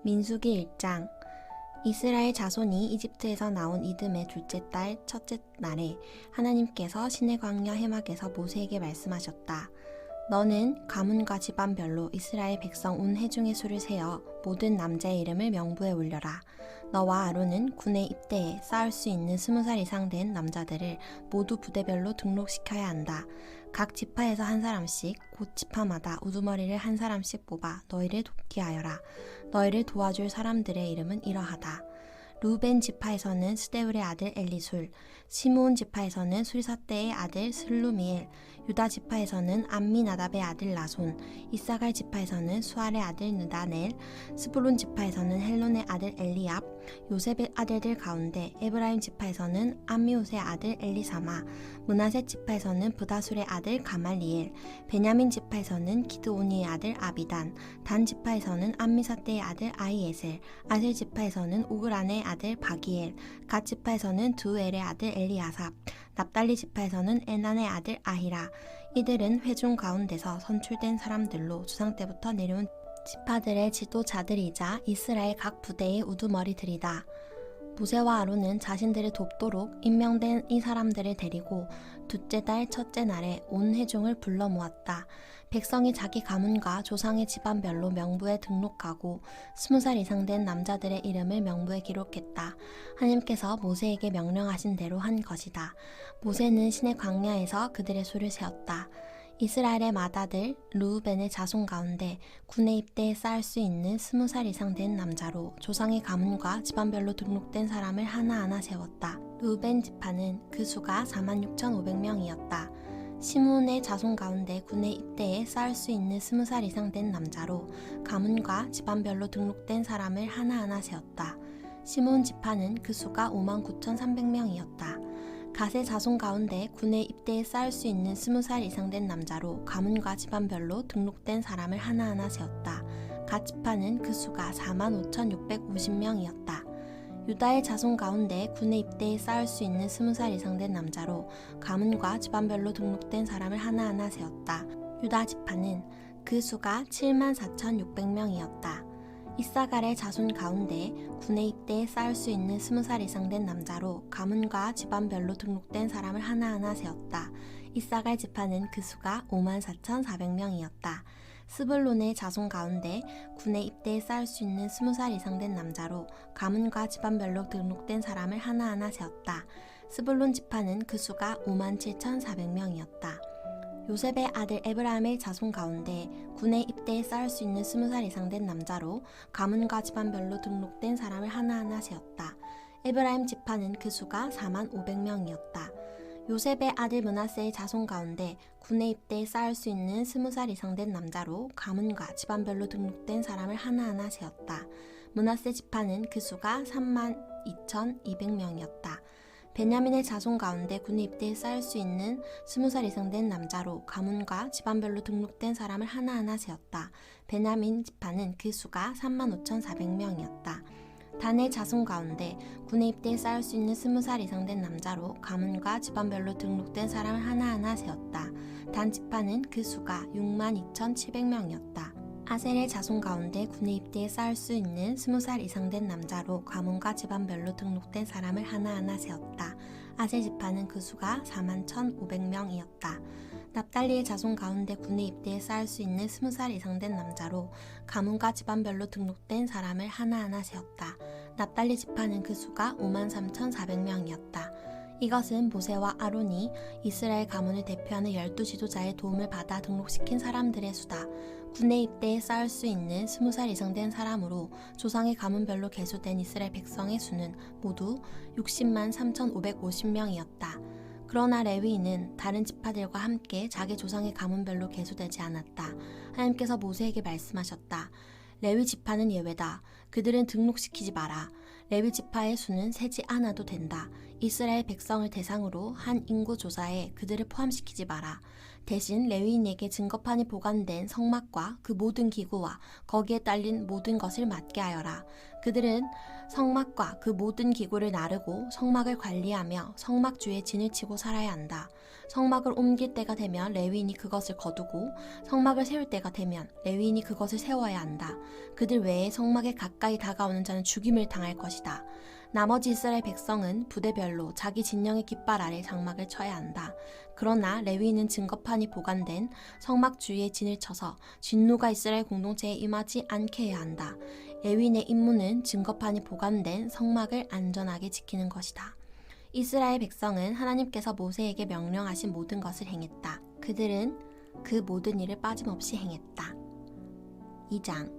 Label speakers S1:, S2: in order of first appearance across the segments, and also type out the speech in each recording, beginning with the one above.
S1: 민수기 1장. 이스라엘 자손이 이집트에서 나온 이듬해 둘째 달 첫째 날에 하나님께서 시내 광야 해막에서 모세에게 말씀하셨다. 너는 가문과 집안별로 이스라엘 백성 온 회중의 수를 세어 모든 남자의 이름을 명부에 올려라. 너와 아론은 군에 입대해 싸울 수 있는 20살 이상 된 남자들을 모두 부대별로 등록시켜야 한다. 각 지파에서 한 사람씩 곧 지파마다 우두머리를 한 사람씩 뽑아 너희를 돕게 하여라. 너희를 도와줄 사람들의 이름은 이러하다. 루벤 지파에서는 스데울의 아들 엘리술, 시므온 지파에서는 술사떼의 아들 슬루미엘, 유다 지파에서는 암미나답의 아들 나손, 이사갈 지파에서는 수알의 아들 느다넬, 스불론 지파에서는 헬론의 아들 엘리압, 요셉의 아들들 가운데 에브라임 지파에서는 암미옷의 아들 엘리사마, 므낫세 지파에서는 브다술의 아들 가말리엘, 베냐민 지파에서는 기드오니의 아들 아비단, 단 지파에서는 암미사떼의 아들 아이에셀, 아셀 지파에서는 오그란의 아들 바기엘, 갓 지파에서는 두엘의 아들 엘리아삽, 납달리 지파에서는 에난의 아들 아히라. 이들은 회중 가운데서 선출된 사람들로 주상 때부터 내려온 지파들의 지도자들이자 이스라엘 각 부대의 우두머리들이다. 모세와 아론은 자신들을 돕도록 임명된 이 사람들을 데리고 둘째 달 첫째 날에 온 회중을 불러 모았다. 백성이 자기 가문과 조상의 집안별로 명부에 등록하고 20살 이상 된 남자들의 이름을 명부에 기록했다. 하나님께서 모세에게 명령하신 대로 한 것이다. 모세는 시내 광야에서 그들의 수를 세었다. 이스라엘의 맏아들 르우벤의 자손 가운데 군에 입대해 쌓을 수 있는 20살 이상 된 남자로 조상의 가문과 집안별로 등록된 사람을 하나하나 세웠다. 르우벤 지파는 그 수가 46,500명이었다. 시므온의 자손 가운데 군에 입대해 쌓을 수 있는 20살 이상 된 남자로 가문과 집안별로 등록된 사람을 하나하나 세웠다. 시므온 지파는 그 수가 59,300명이었다. 갓의 자손 가운데 군에 입대해 쌓을 수 있는 20살 이상 된 남자로 가문과 집안별로 등록된 사람을 하나하나 세웠다. 갓 지파는 그 수가 45,650명이었다. 유다의 자손 가운데 군에 입대해 쌓을 수 있는 20살 이상 된 남자로 가문과 집안별로 등록된 사람을 하나하나 세웠다. 유다 지파는 그 수가 74,600명이었다. 이사갈의 자손 가운데 군에 입대해 쌓을 수 있는 20살 이상 된 남자로 가문과 집안별로 등록된 사람을 하나하나 세웠다. 이사갈 지파는 그 수가 54,400명이었다. 스불론의 자손 가운데 군에 입대해 쌓을 수 있는 20살 이상 된 남자로 가문과 집안별로 등록된 사람을 하나하나 세웠다. 스불론 지파는 그 수가 57,400명이었다. 요셉의 아들 에브라임의 자손 가운데 군에 입대해 쌓을 수 있는 20살 이상 된 남자로 가문과 집안별로 등록된 사람을 하나하나 세웠다. 에브라임 지파는 그 수가 45,000명이었다. 요셉의 아들 므낫세의 자손 가운데 군에 입대해 쌓을 수 있는 20살 이상 된 남자로 가문과 집안별로 등록된 사람을 하나하나 세웠다. 므낫세 지파는 그 수가 32,200명이었다. 베냐민의 자손 가운데 군에 입대해 쌓을 수 있는 20살 이상 된 남자로 가문과 집안별로 등록된 사람을 하나하나 세웠다. 베냐민 지파는 그 수가 35,400명이었다. 단의 자손 가운데 군에 입대해 쌓을 수 있는 20살 이상 된 남자로 가문과 집안별로 등록된 사람을 하나하나 세웠다. 단 지파는 그 수가 62,700명이었다. 아셀의 자손 가운데 군에 입대해 쌓을 수 있는 20살 이상 된 남자로 가문과 집안별로 등록된 사람을 하나하나 세웠다. 아셀 지파는 그 수가 41,500명이었다. 납달리의 자손 가운데 군에 입대해 쌓을 수 있는 20살 이상 된 남자로 가문과 집안별로 등록된 사람을 하나하나 세웠다. 납달리 지파는 그 수가 53,400명이었다. 이것은 모세와 아론이 이스라엘 가문을 대표하는 12지도자의 도움을 받아 등록시킨 사람들의 수다. 군에 입대해 쌓을 수 있는 20살 이상 된 사람으로 조상의 가문별로 계수된 이스라엘 백성의 수는 모두 60만 3,550명이었다. 그러나 레위인은 다른 지파들과 함께 자기 조상의 가문별로 계수되지 않았다. 하나님께서 모세에게 말씀하셨다. 레위 지파는 예외다. 그들은 등록시키지 마라. 레위 지파의 수는 세지 않아도 된다. 이스라엘 백성을 대상으로 한 인구 조사에 그들을 포함시키지 마라. 대신 레위인에게 증거판이 보관된 성막과 그 모든 기구와 거기에 딸린 모든 것을 맡게 하여라. 그들은 성막과 그 모든 기구를 나르고 성막을 관리하며 성막 주에 진을 치고 살아야 한다. 성막을 옮길 때가 되면 레위인이 그것을 거두고 성막을 세울 때가 되면 레위인이 그것을 세워야 한다. 그들 외에 성막에 가까이 다가오는 자는 죽임을 당할 것이다. 나머지 이스라엘 백성은 부대별로 자기 진영의 깃발 아래 장막을 쳐야 한다. 그러나 레위인은 증거판이 보관된 성막 주위에 진을 쳐서 진노가 이스라엘 공동체에 임하지 않게 해야 한다. 레위인의 임무는 증거판이 보관된 성막을 안전하게 지키는 것이다. 이스라엘 백성은 하나님께서 모세에게 명령하신 모든 것을 행했다. 그들은 그 모든 일을 빠짐없이 행했다. 2장.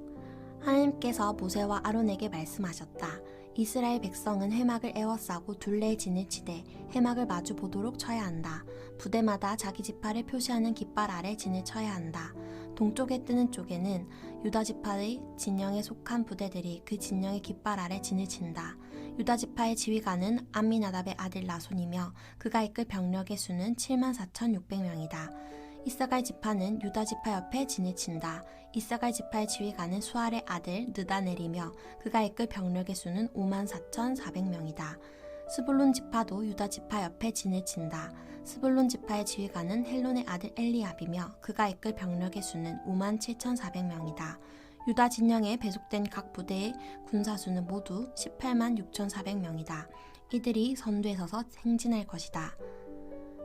S1: 하나님께서 모세와 아론에게 말씀하셨다. 이스라엘 백성은 해막을 에워싸고 둘레의 진을 치되 해막을 마주 보도록 쳐야 한다. 부대마다 자기 지파를 표시하는 깃발 아래 진을 쳐야 한다. 동쪽에 뜨는 쪽에는 유다 지파의 진영에 속한 부대들이 그 진영의 깃발 아래 진을 친다. 유다 지파의 지휘관은 암미나답의 아들 나손이며 그가 이끌 병력의 수는 74,600명이다. 이사갈 지파는 유다 지파 옆에 진을 친다. 이사갈 지파의 지휘관은 수알의 아들 느다넬이며 그가 이끌 병력의 수는 54,400명이다. 스불론 지파도 유다 지파 옆에 진을 친다. 스불론 지파의 지휘관은 헬론의 아들 엘리압이며 그가 이끌 병력의 수는 57,400명이다. 유다 진영에 배속된 각 부대의 군사수는 모두 186,400명이다. 이들이 선두에 서서 행진할 것이다.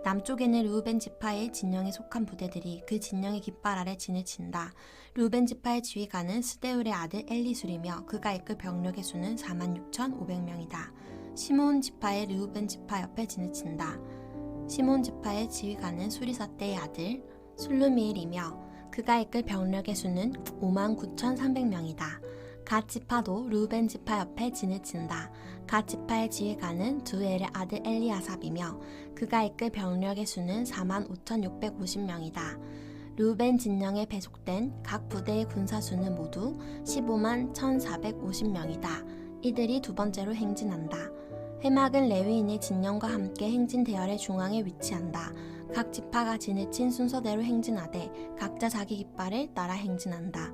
S1: 남쪽에는 르우벤 지파의 진영에 속한 부대들이 그 진영의 깃발 아래 진을 친다. 르우벤 지파의 지휘관은 스데울의 아들 엘리술이며 그가 이끌 병력의 수는 46,500명이다. 시므온 지파의 르우벤 지파 옆에 진을 친다. 시므온 지파의 지휘관은 수리사떼의 아들 술루미엘이며 그가 이끌 병력의 수는 59,300명이다. 갓 지파도 르우벤 지파 옆에 진을 친다. 갓 지파의 지휘관은 두엘의 아들 엘리아삽이며 그가 이끌 병력의 수는 45,650명이다. 르우벤 진영에 배속된 각 부대의 군사수는 모두 151,450명이다. 이들이 두 번째로 행진한다. 해막은 레위인의 진영과 함께 행진 대열의 중앙에 위치한다. 각 지파가 진을 친 순서대로 행진하되 각자 자기 깃발을 따라 행진한다.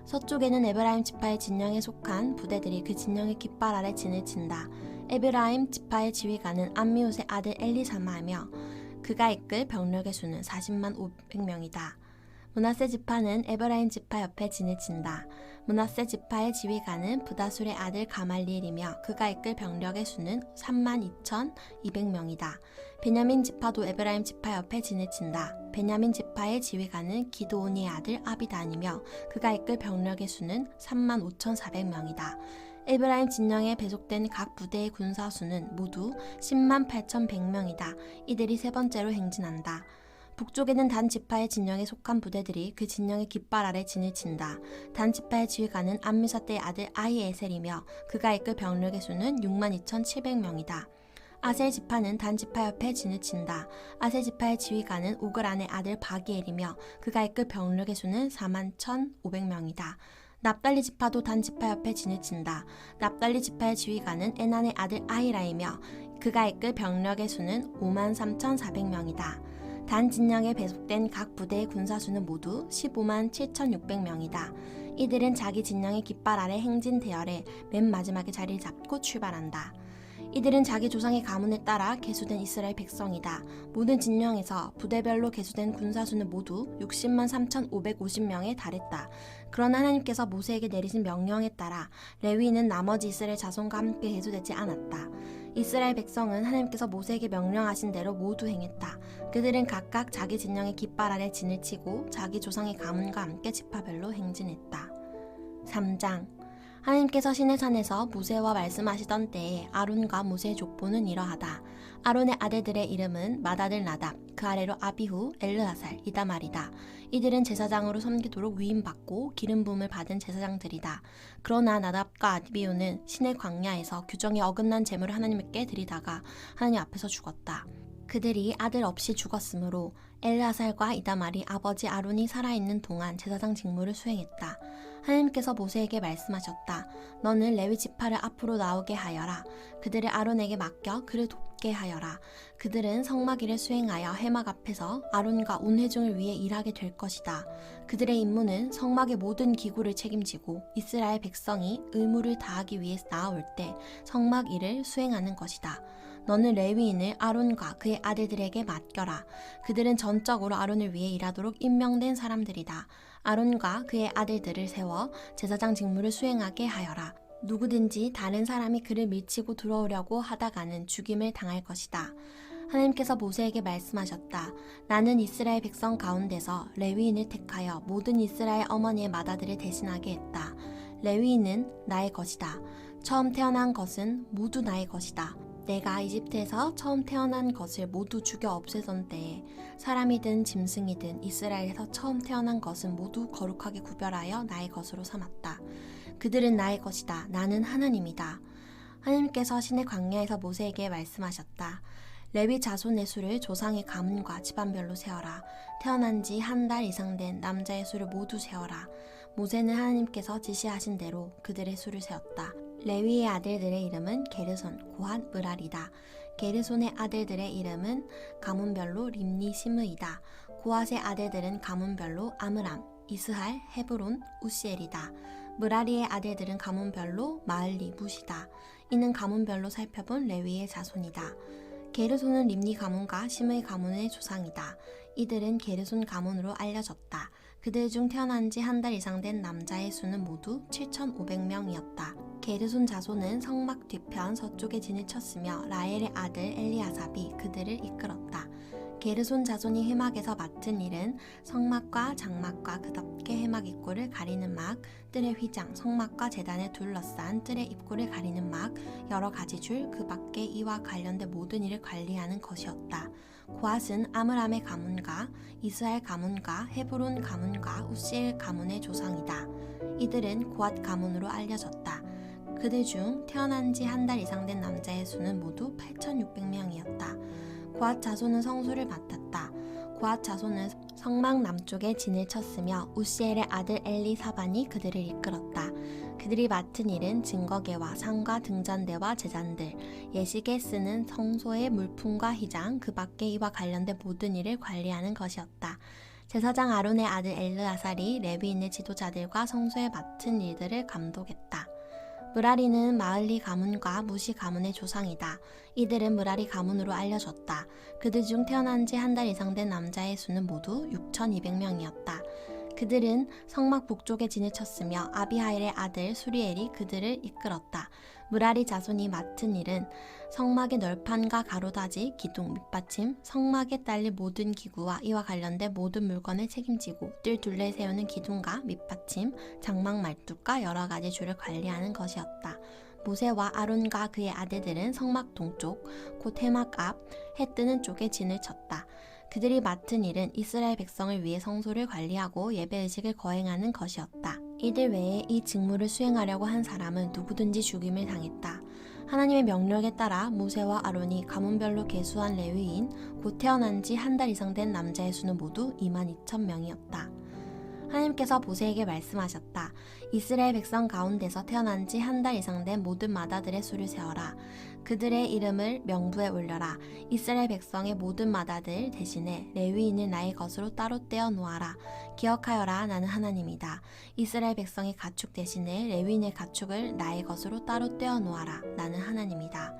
S1: 서쪽에는 에브라임 지파의 진영에 속한 부대들이 그 진영의 깃발 아래 진을 친다. 에브라임 지파의 지휘관은 암미옷의 아들 엘리사마이며 그가 이끌 병력의 수는 40만 500명이다. 므낫세 지파는 에브라임 지파 옆에 진을 친다. 므낫세 지파의 지휘관은 부다술의 아들 가말리엘이며 그가 이끌 병력의 수는 32,200명이다. 베냐민 지파도 에브라임 지파 옆에 진을 친다. 베냐민 지파의 지휘관은 기드온의 아들 아비단이며 그가 이끌 병력의 수는 35,400명이다. 에브라임 진영에 배속된 각 부대의 군사수는 모두 108,100명이다. 이들이 세 번째로 행진한다. 북쪽에는 단 지파의 진영에 속한 부대들이 그 진영의 깃발 아래 진을 친다. 단 지파의 지휘관은 암미사떼의 아들 아히에셀이며 그가 이끌 병력의 수는 62,700명이다. 아셀 지파는 단 지파 옆에 진을 친다. 아셀 지파의 지휘관은 오그란의 아들 바기엘이며 그가 이끌 병력의 수는 41,500명이다. 납달리 지파도 단 지파 옆에 진을 친다. 납달리 지파의 지휘관은 에난의 아들 아히라이며 그가 이끌 병력의 수는 53,400명이다. 단 진영에 배속된 각 부대의 군사수는 모두 157,600명이다. 이들은 자기 진영의 깃발 아래 행진 대열에 맨 마지막에 자리를 잡고 출발한다. 이들은 자기 조상의 가문에 따라 계수된 이스라엘 백성이다. 모든 진영에서 부대별로 계수된 군사수는 모두 60만 3,550명에 달했다. 그러나 하나님께서 모세에게 내리신 명령에 따라 레위인은 나머지 이스라엘 자손과 함께 계수되지 않았다. 이스라엘 백성은 하나님께서 모세에게 명령하신 대로 모두 행했다. 그들은 각각 자기 진영의 깃발 아래 진을 치고 자기 조상의 가문과 함께 지파별로 행진했다. 3장. 하나님께서 시내산에서 모세와 말씀하시던 때에 아론과 모세의 족보는 이러하다. 아론의 아들들의 이름은 맏아들 나답, 그 아래로 아비후, 엘르아살, 이다말이다. 이들은 제사장으로 섬기도록 위임받고 기름 부음을 받은 제사장들이다. 그러나 나답과 아비후는 시내 광야에서 규정에 어긋난 제물을 하나님께 드리다가 하나님 앞에서 죽었다. 그들이 아들 없이 죽었으므로 엘르아살과 이다말이 아버지 아론이 살아있는 동안 제사장 직무를 수행했다. 하나님께서 모세에게 말씀하셨다. 너는 레위 지파를 앞으로 나오게 하여라. 그들을 아론에게 맡겨 그를 돕게 하여라. 그들은 성막 일을 수행하여 회막 앞에서 아론과 온 회중을 위해 일하게 될 것이다. 그들의 임무는 성막의 모든 기구를 책임지고 이스라엘 백성이 의무를 다하기 위해 나아올 때 성막 일을 수행하는 것이다. 너는 레위인을 아론과 그의 아들들에게 맡겨라. 그들은 전적으로 아론을 위해 일하도록 임명된 사람들이다. 아론과 그의 아들들을 세워 제사장 직무를 수행하게 하여라. 누구든지 다른 사람이 그를 밀치고 들어오려고 하다가는 죽임을 당할 것이다. 하나님께서 모세에게 말씀하셨다. 나는 이스라엘 백성 가운데서 레위인을 택하여 모든 이스라엘 어머니의 맏아들을 대신하게 했다. 레위인은 나의 것이다. 처음 태어난 것은 모두 나의 것이다. 내가 이집트에서 처음 태어난 것을 모두 죽여 없애던 때에 사람이든 짐승이든 이스라엘에서 처음 태어난 것은 모두 거룩하게 구별하여 나의 것으로 삼았다. 그들은 나의 것이다. 나는 하나님이다. 하나님께서 신의 광야에서 모세에게 말씀하셨다. 레위 자손의 수를 조상의 가문과 집안별로 세어라. 태어난 지 한 달 이상 된 남자의 수를 모두 세어라. 모세는 하나님께서 지시하신 대로 그들의 수를 세었다. 레위의 아들들의 이름은 게르손, 고핫, 므랄이다. 게르손의 아들들의 이름은 가문별로 림니, 시므이다. 고핫의 아들들은 가문별로 아므람, 이스할, 헤브론, 우시엘이다. 므라리의 아들들은 가문별로 마을리, 무시다. 이는 가문별로 살펴본 레위의 자손이다. 게르손은 림니 가문과 시므이 가문의 조상이다. 이들은 게르손 가문으로 알려졌다. 그들 중 태어난 지 한 달 이상 된 남자의 수는 모두 7,500명이었다. 게르손 자손은 성막 뒤편 서쪽에 진을 쳤으며 라헬의 아들 엘리아삽이 그들을 이끌었다. 게르손 자손이 회막에서 맡은 일은 성막과 장막과 그 덮개 회막 입구를 가리는 막, 뜰의 휘장, 성막과 제단을 둘러싼 뜰의 입구를 가리는 막, 여러 가지 줄, 그 밖에 이와 관련된 모든 일을 관리하는 것이었다. 고핫은 아므람의 가문과 이스할 가문과 헤브론 가문과 우시엘 가문의 조상이다. 이들은 고핫 가문으로 알려졌다. 그들 중 태어난 지 한 달 이상 된 남자의 수는 모두 8,600명이었다. 고핫 자손은 성소를 맡았다. 고핫 자손은 성막 남쪽에 진을 쳤으며 우시엘의 아들 엘리사반이 그들을 이끌었다. 그들이 맡은 일은 증거계와 상과 등잔대와 제잔들, 예식에 쓰는 성소의 물품과 휘장, 그 밖에 이와 관련된 모든 일을 관리하는 것이었다. 제사장 아론의 아들 엘르아살이 레위인의 지도자들과 성소에 맡은 일들을 감독했다. 므라리는 마을리 가문과 무시 가문의 조상이다. 이들은 므라리 가문으로 알려졌다. 그들 중 태어난 지 한 달 이상 된 남자의 수는 모두 6,200명이었다. 그들은 성막 북쪽에 진을 쳤으며 아비하일의 아들 수리엘이 그들을 이끌었다. 므라리 자손이 맡은 일은 성막의 널판과 가로다지, 기둥, 밑받침, 성막에 딸린 모든 기구와 이와 관련된 모든 물건을 책임지고 뜰 둘레 세우는 기둥과 밑받침, 장막 말뚝과 여러 가지 줄을 관리하는 것이었다. 모세와 아론과 그의 아들들은 성막 동쪽, 곧 회막 앞, 해 뜨는 쪽에 진을 쳤다. 그들이 맡은 일은 이스라엘 백성을 위해 성소를 관리하고 예배의식을 거행하는 것이었다. 이들 외에 이 직무를 수행하려고 한 사람은 누구든지 죽임을 당했다. 하나님의 명령에 따라 모세와 아론이 가문별로 계수한 레위인, 곧 태어난 지 한 달 이상 된 남자의 수는 모두 22,000명이었다. 하나님께서 모세에게 말씀하셨다. 이스라엘 백성 가운데서 태어난 지 한 달 이상 된 모든 맏아들의 수를 세어라. 그들의 이름을 명부에 올려라. 이스라엘 백성의 모든 맏아들 대신에 레위인을 나의 것으로 따로 떼어 놓아라. 기억하여라. 나는 하나님이다. 이스라엘 백성의 가축 대신에 레위인의 가축을 나의 것으로 따로 떼어 놓아라. 나는 하나님이다.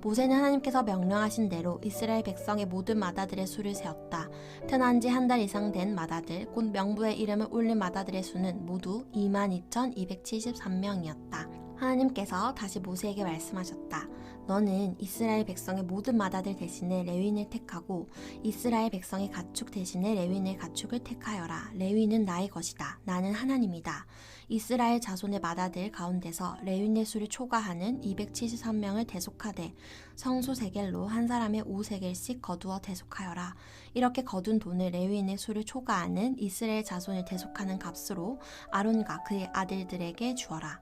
S1: 모세는 하나님께서 명령하신 대로 이스라엘 백성의 모든 맏아들의 수를 세었다. 태어난 지 한 달 이상 된 맏아들, 곧 명부에 이름을 올린 맏아들의 수는 모두 22,273명이었다. 하나님께서 다시 모세에게 말씀하셨다. 너는 이스라엘 백성의 모든 맏아들 대신에 레위인을 택하고 이스라엘 백성의 가축 대신에 레위인의 가축을 택하여라. 레위인은 나의 것이다. 나는 하나님이다. 이스라엘 자손의 맏아들 가운데서 레위인의 수를 초과하는 273명을 대속하되 성소 세겔로 한 사람의 5세겔씩 거두어 대속하여라. 이렇게 거둔 돈을 레위인의 수를 초과하는 이스라엘 자손을 대속하는 값으로 아론과 그의 아들들에게 주어라.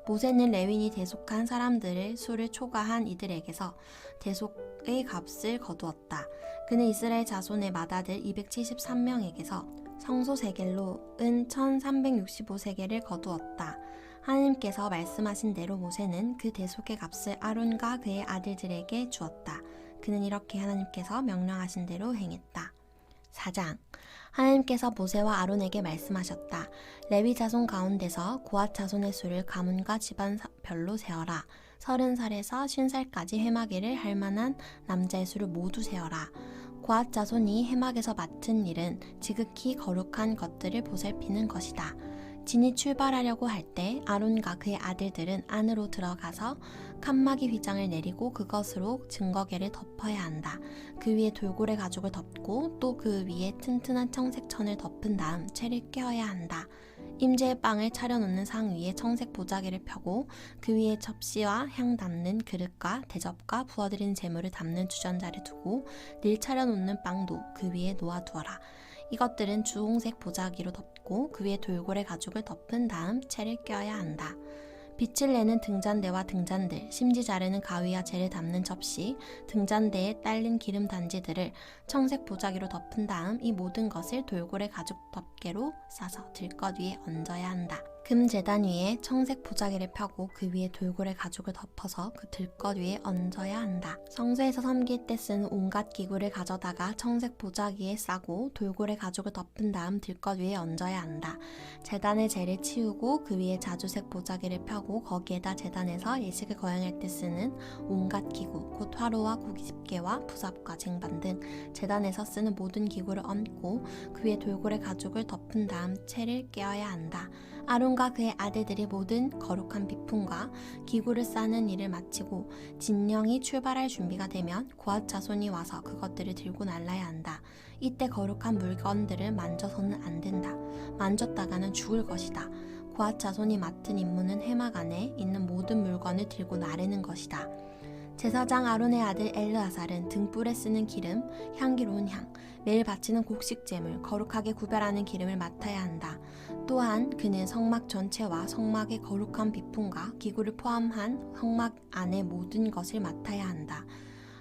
S1: 모세는 레위인이 대속한 사람들을 수를 초과한 이들에게서 대속 해막의 값을 거두었다. 그는 이스라엘 자손의 맏아들 273명에게서 성소 세겔로 은 1365세겔을 거두었다. 하나님께서 말씀하신 대로 모세는 그 대속의 값을 아론과 그의 아들들에게 주었다. 그는 이렇게 하나님께서 명령하신 대로 행했다. 4장. 하나님께서 모세와 아론에게 말씀하셨다. 레위 자손 가운데서 고핫 자손의 수를 가문과 집안별로 세어라. 30살에서 50살까지 해마기를 할 만한 남자의 수를 모두 세어라. 고핫 자손이 해막에서 맡은 일은 지극히 거룩한 것들을 보살피는 것이다. 진이 출발하려고 할 때 아론과 그의 아들들은 안으로 들어가서 칸막이 휘장을 내리고 그것으로 증거궤를 덮어야 한다. 그 위에 돌고래 가죽을 덮고 또 그 위에 튼튼한 청색 천을 덮은 다음 채를 껴야 한다. 임재의 빵을 차려놓는 상 위에 청색 보자기를 펴고 그 위에 접시와 향 담는 그릇과 대접과 부어드린 재물을 담는 주전자를 두고 늘 차려놓는 빵도 그 위에 놓아두어라. 이것들은 주홍색 보자기로 덮고 그 위에 돌고래 가죽을 덮은 다음 채를 껴야 한다. 빛을 내는 등잔대와 등잔들, 심지 자르는 가위와 재를 담는 접시, 등잔대에 딸린 기름 단지들을 청색 보자기로 덮은 다음 이 모든 것을 돌고래 가죽 덮개로 싸서 들것 위에 얹어야 한다. 금 제단 위에 청색 보자기를 펴고 그 위에 돌고래 가죽을 덮어서 그 들것 위에 얹어야 한다. 성소에서 섬길 때 쓰는 온갖 기구를 가져다가 청색 보자기에 싸고 돌고래 가죽을 덮은 다음 들것 위에 얹어야 한다. 제단의 재를 치우고 그 위에 자주색 보자기를 펴고 거기에다 제단에서 예식을 거행할 때 쓰는 온갖 기구, 곧 화로와 고기집게와 부삽과 쟁반 등 제단에서 쓰는 모든 기구를 얹고 그 위에 돌고래 가죽을 덮은 다음 채를 껴야 한다. 아론과 그의 아들들이 모든 거룩한 비품과 기구를 싸는 일을 마치고 진령이 출발할 준비가 되면 고핫 자손이 와서 그것들을 들고 날라야 한다. 이때 거룩한 물건들을 만져서는 안 된다. 만졌다가는 죽을 것이다. 고핫 자손이 맡은 임무는 해막 안에 있는 모든 물건을 들고 나르는 것이다. 제사장 아론의 아들 엘르아살은 등불에 쓰는 기름, 향기로운 향, 매일 바치는 곡식 제물, 거룩하게 구별하는 기름을 맡아야 한다. 또한 그는 성막 전체와 성막의 거룩한 비품과 기구를 포함한 성막 안의 모든 것을 맡아야 한다.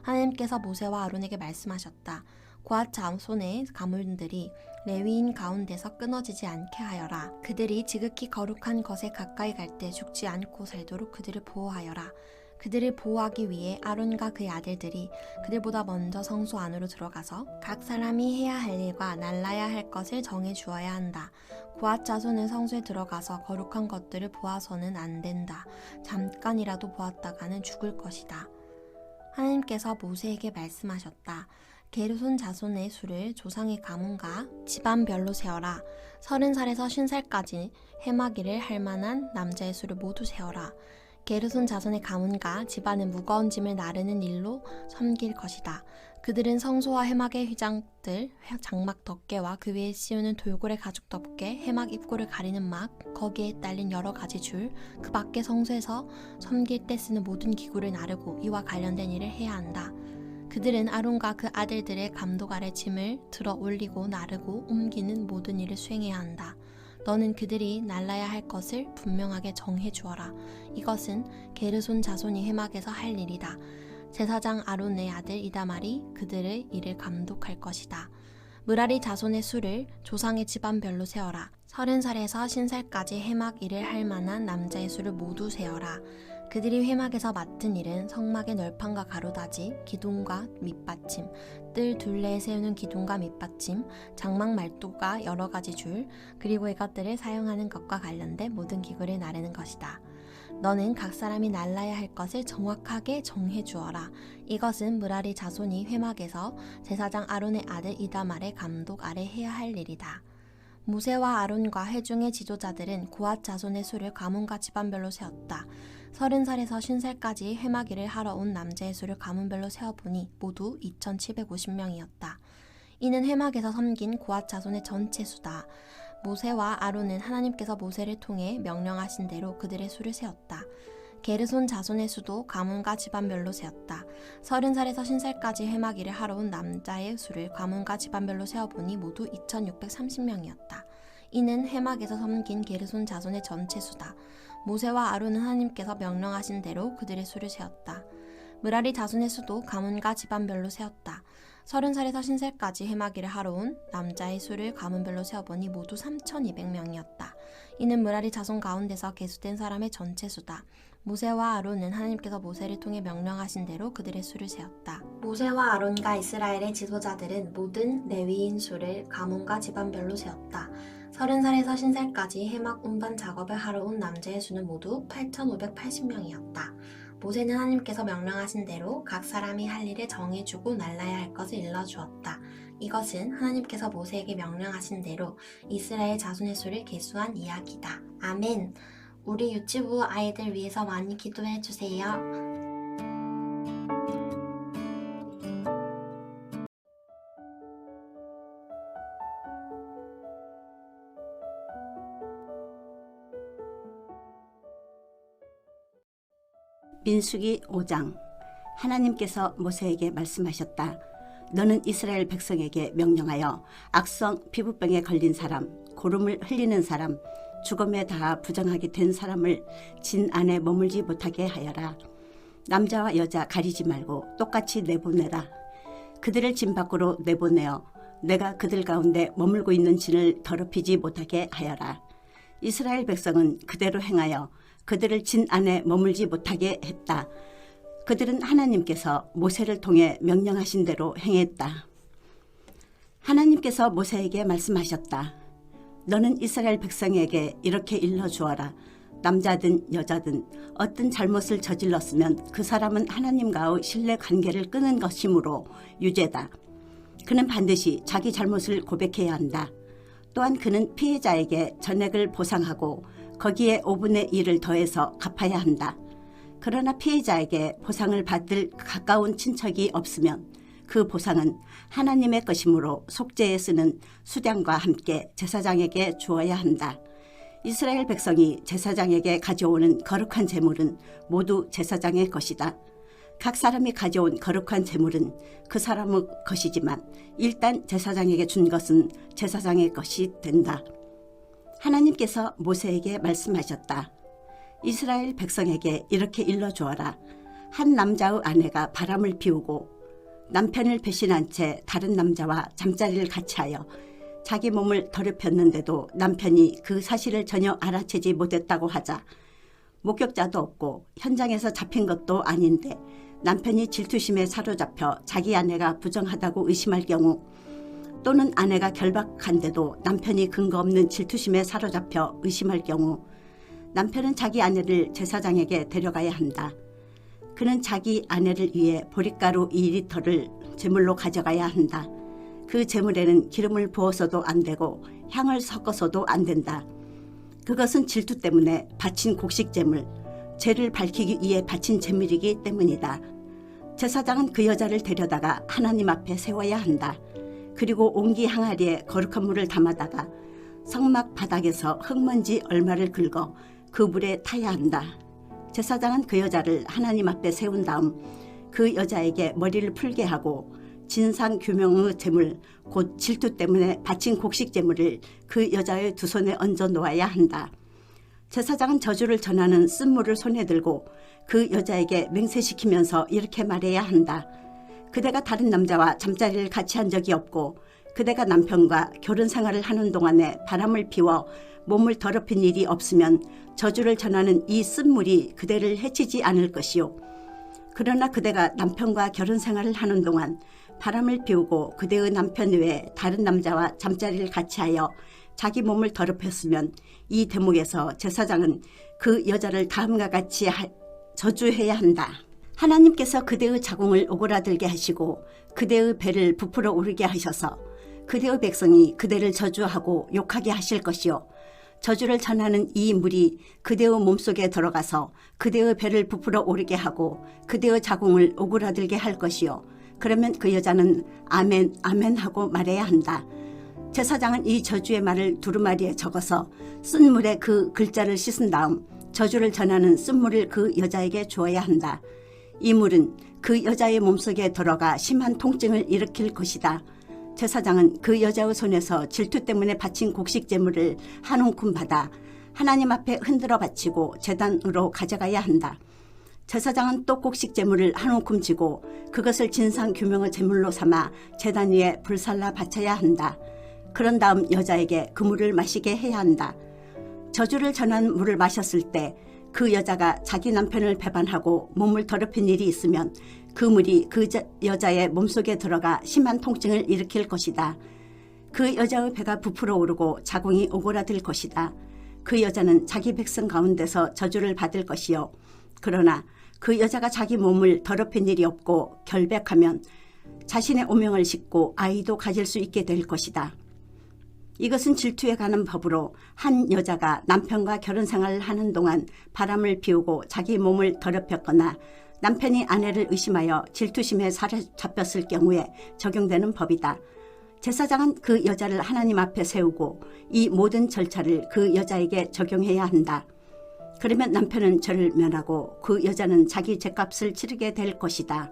S1: 하나님께서 모세와 아론에게 말씀하셨다. 고핫 자손의 가문들이 레위인 가운데서 끊어지지 않게 하여라. 그들이 지극히 거룩한 것에 가까이 갈 때 죽지 않고 살도록 그들을 보호하여라. 그들을 보호하기 위해 아론과 그의 아들들이 그들보다 먼저 성소 안으로 들어가서 각 사람이 해야 할 일과 날라야 할 것을 정해 주어야 한다. 고핫 자손은 성소에 들어가서 거룩한 것들을 보아서는 안 된다. 잠깐이라도 보았다가는 죽을 것이다. 하나님께서 모세에게 말씀하셨다. 게르손 자손의 수를 조상의 가문과 집안별로 세어라. 30살에서 50살까지 해마기를 할 만한 남자의 수를 모두 세어라. 게르손 자손의 가문과 집안은 무거운 짐을 나르는 일로 섬길 것이다. 그들은 성소와 해막의 휘장들, 장막 덮개와 그 위에 씌우는 돌고래 가죽 덮개, 해막 입구를 가리는 막, 거기에 딸린 여러 가지 줄, 그 밖의 성소에서 섬길 때 쓰는 모든 기구를 나르고 이와 관련된 일을 해야 한다. 그들은 아론과 그 아들들의 감독 아래 짐을 들어 올리고 나르고 옮기는 모든 일을 수행해야 한다. 너는 그들이 날라야 할 것을 분명하게 정해 주어라. 이것은 게르손 자손이 해막에서 할 일이다. 제사장 아론의 아들 이다말이 그들의 일을 감독할 것이다. 므라리 자손의 수를 조상의 집안별로 세어라. 30살에서 50살까지 해막 일을 할 만한 남자의 수를 모두 세어라. 그들이 회막에서 맡은 일은 성막의 널판과 가로다지, 기둥과 밑받침, 뜰 둘레에 세우는 기둥과 밑받침, 장막 말도가 여러 가지 줄, 그리고 이것들을 사용하는 것과 관련된 모든 기구를 나르는 것이다. 너는 각 사람이 날라야 할 것을 정확하게 정해 주어라. 이것은 므라리 자손이 회막에서 제사장 아론의 아들 이다말의 감독 아래 해야 할 일이다. 모세와 아론과 회중의 지도자들은 고핫 자손의 수를 가문과 집안별로 세웠다. 30살에서 50살까지 회막일을 하러 온 남자의 수를 가문별로 세어보니 모두 2750명이었다. 이는 회막에서 섬긴 고핫 자손의 전체 수다. 모세와 아론은 하나님께서 모세를 통해 명령하신 대로 그들의 수를 세웠다. 게르손 자손의 수도 가문과 집안별로 세었다. 30살에서 50살까지 회막일을 하러 온 남자의 수를 가문과 집안별로 세어보니 모두 2630명이었다. 이는 회막에서 섬긴 게르손 자손의 전체 수다. 모세와 아론은 하나님께서 명령하신 대로 그들의 수를 세었다. 므라리 자손의 수도 가문과 집안별로 세었다. 30살에서 신살까지 해마기를 하러 온 남자의 수를 가문별로 세어보니 모두 3,200명이었다. 이는 므라리 자손 가운데서 계수된 사람의 전체 수다. 모세와 아론은 하나님께서 모세를 통해 명령하신 대로 그들의 수를 세었다. 모세와 아론과 이스라엘의 지도자들은 모든 레위인 수를 가문과 집안별로 세었다. 30살에서 신살까지 해막 운반 작업을 하러 온 남자의 수는 모두 8,580명이었다. 모세는 하나님께서 명령하신 대로 각 사람이 할 일을 정해주고 날라야 할 것을 일러주었다. 이것은 하나님께서 모세에게 명령하신 대로 이스라엘 자손의 수를 계수한 이야기다. 아멘. 우리 유치부 아이들 위해서 많이 기도해 주세요.
S2: 민수기 5장. 하나님께서 모세에게 말씀하셨다. 너는 이스라엘 백성에게 명령하여 악성 피부병에 걸린 사람, 고름을 흘리는 사람, 죽음에 닿아 부정하게 된 사람을 진 안에 머물지 못하게 하여라. 남자와 여자 가리지 말고 똑같이 내보내라. 그들을 진 밖으로 내보내어 내가 그들 가운데 머물고 있는 진을 더럽히지 못하게 하여라. 이스라엘 백성은 그대로 행하여 그들을 진 안에 머물지 못하게 했다. 그들은 하나님께서 모세를 통해 명령하신 대로 행했다. 하나님께서 모세에게 말씀하셨다. 너는 이스라엘 백성에게 이렇게 일러주어라. 남자든 여자든 어떤 잘못을 저질렀으면 그 사람은 하나님과의 신뢰 관계를 끊은 것이므로 유죄다. 그는 반드시 자기 잘못을 고백해야 한다. 또한 그는 피해자에게 전액을 보상하고 거기에 5분의 1을 더해서 갚아야 한다. 그러나 피해자에게 보상을 받을 가까운 친척이 없으면 그 보상은 하나님의 것이므로 속죄에 쓰는 수량과 함께 제사장에게 주어야 한다. 이스라엘 백성이 제사장에게 가져오는 거룩한 제물은 모두 제사장의 것이다. 각 사람이 가져온 거룩한 제물은 그 사람의 것이지만 일단 제사장에게 준 것은 제사장의 것이 된다. 하나님께서 모세에게 말씀하셨다. 이스라엘 백성에게 이렇게 일러주어라. 한 남자의 아내가 바람을 피우고 남편을 배신한 채 다른 남자와 잠자리를 같이 하여 자기 몸을 더럽혔는데도 남편이 그 사실을 전혀 알아채지 못했다고 하자, 목격자도 없고 현장에서 잡힌 것도 아닌데 남편이 질투심에 사로잡혀 자기 아내가 부정하다고 의심할 경우, 또는 아내가 결박한데도 남편이 근거 없는 질투심에 사로잡혀 의심할 경우 남편은 자기 아내를 제사장에게 데려가야 한다. 그는 자기 아내를 위해 보릿가루 2리터를 제물로 가져가야 한다. 그 제물에는 기름을 부어서도 안 되고 향을 섞어서도 안 된다. 그것은 질투 때문에 바친 곡식 제물, 죄를 밝히기 위해 바친 제물이기 때문이다. 제사장은 그 여자를 데려다가 하나님 앞에 세워야 한다. 그리고 옹기 항아리에 거룩한 물을 담아다가 성막 바닥에서 흙먼지 얼마를 긁어 그 물에 타야 한다. 제사장은 그 여자를 하나님 앞에 세운 다음 그 여자에게 머리를 풀게 하고 진상 규명의 제물, 곧 질투 때문에 바친 곡식 제물을 그 여자의 두 손에 얹어 놓아야 한다. 제사장은 저주를 전하는 쓴물을 손에 들고 그 여자에게 맹세시키면서 이렇게 말해야 한다. 그대가 다른 남자와 잠자리를 같이 한 적이 없고 그대가 남편과 결혼 생활을 하는 동안에 바람을 피워 몸을 더럽힌 일이 없으면 저주를 전하는 이 쓴물이 그대를 해치지 않을 것이요. 그러나 그대가 남편과 결혼 생활을 하는 동안 바람을 피우고 그대의 남편 외에 다른 남자와 잠자리를 같이 하여 자기 몸을 더럽혔으면 이 대목에서 제사장은 그 여자를 다음과 같이 저주해야 한다. 하나님께서 그대의 자궁을 오그라들게 하시고 그대의 배를 부풀어 오르게 하셔서 그대의 백성이 그대를 저주하고 욕하게 하실 것이요. 저주를 전하는 이 물이 그대의 몸속에 들어가서 그대의 배를 부풀어 오르게 하고 그대의 자궁을 오그라들게 할 것이요. 그러면 그 여자는 아멘 아멘 하고 말해야 한다. 제사장은 이 저주의 말을 두루마리에 적어서 쓴 물에 그 글자를 씻은 다음 저주를 전하는 쓴물을 그 여자에게 주어야 한다. 이 물은 그 여자의 몸속에 들어가 심한 통증을 일으킬 것이다. 제사장은 그 여자의 손에서 질투 때문에 바친 곡식 제물을 한 움큼 받아 하나님 앞에 흔들어 바치고 제단으로 가져가야 한다. 제사장은 또 곡식 제물을 한 움큼 쥐고 그것을 진상 규명의 제물로 삼아 제단 위에 불살라 바쳐야 한다. 그런 다음 여자에게 그 물을 마시게 해야 한다. 저주를 전한 물을 마셨을 때 그 여자가 자기 남편을 배반하고 몸을 더럽힌 일이 있으면 그 물이 그 여자의 몸속에 들어가 심한 통증을 일으킬 것이다. 그 여자의 배가 부풀어 오르고 자궁이 오그라들 것이다. 그 여자는 자기 백성 가운데서 저주를 받을 것이요. 그러나 그 여자가 자기 몸을 더럽힌 일이 없고 결백하면 자신의 오명을 싣고 아이도 가질 수 있게 될 것이다. 이것은 질투에 관한 법으로 한 여자가 남편과 결혼 생활을 하는 동안 바람을 피우고 자기 몸을 더럽혔거나 남편이 아내를 의심하여 질투심에 사로잡혔을 경우에 적용되는 법이다. 제사장은 그 여자를 하나님 앞에 세우고 이 모든 절차를 그 여자에게 적용해야 한다. 그러면 남편은 저를 면하고 그 여자는 자기 죗값을 치르게 될 것이다.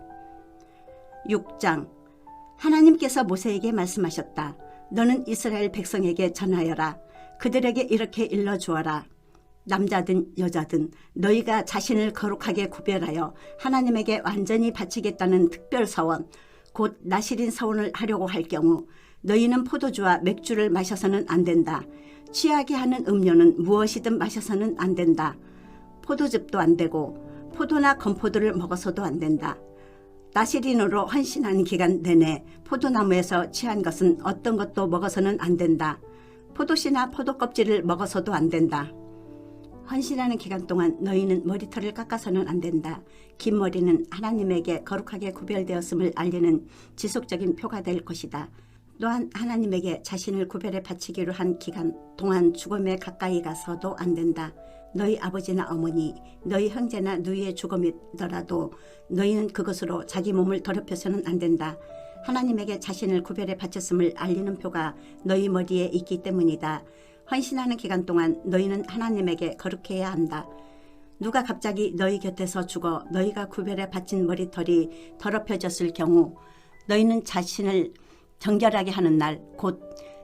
S2: 6장. 하나님께서 모세에게 말씀하셨다. 너는 이스라엘 백성에게 전하여라. 그들에게 이렇게 일러주어라. 남자든 여자든 너희가 자신을 거룩하게 구별하여 하나님에게 완전히 바치겠다는 특별 서원, 곧 나실인 서원을 하려고 할 경우 너희는 포도주와 맥주를 마셔서는 안 된다. 취하게 하는 음료는 무엇이든 마셔서는 안 된다. 포도즙도 안 되고 포도나 건포도를 먹어서도 안 된다. 나실인으로 헌신하는 기간 내내 포도나무에서 취한 것은 어떤 것도 먹어서는 안 된다. 포도씨나 포도껍질을 먹어서도 안 된다. 헌신하는 기간 동안 너희는 머리털을 깎아서는 안 된다. 긴 머리는 하나님에게 거룩하게 구별되었음을 알리는 지속적인 표가 될 것이다. 또한 하나님에게 자신을 구별해 바치기로 한 기간 동안 죽음에 가까이 가서도 안 된다. 너희 아버지나 어머니, 너희 형제나 누이의 죽음이더라도 너희는 그것으로 자기 몸을 더럽혀서는 안 된다. 하나님에게 자신을 구별해 바쳤음을 알리는 표가 너희 머리에 있기 때문이다. 헌신하는 기간 동안 너희는 하나님에게 거룩해야 한다. 누가 갑자기 너희 곁에서 죽어 너희가 구별해 바친 머리털이 더럽혀졌을 경우 너희는 자신을 정결하게 하는 날, 곧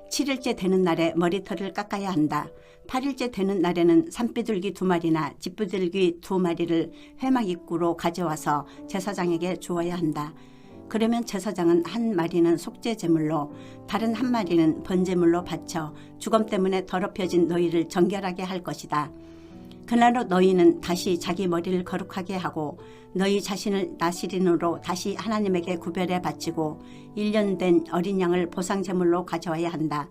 S2: 7일째 되는 날에 머리털을 깎아야 한다. 8일째 되는 날에는 산비둘기 2마리나 집비둘기 2마리를 회막 입구로 가져와서 제사장에게 주어야 한다. 그러면 제사장은 한 마리는 속죄 제물로 다른 한 마리는 번제물로 바쳐 죽음 때문에 더럽혀진 너희를 정결하게 할 것이다. 그날로 너희는 다시 자기 머리를 거룩하게 하고 너희 자신을 나실인으로 다시 하나님에게 구별해 바치고 1년 된 어린 양을 보상제물로 가져와야 한다.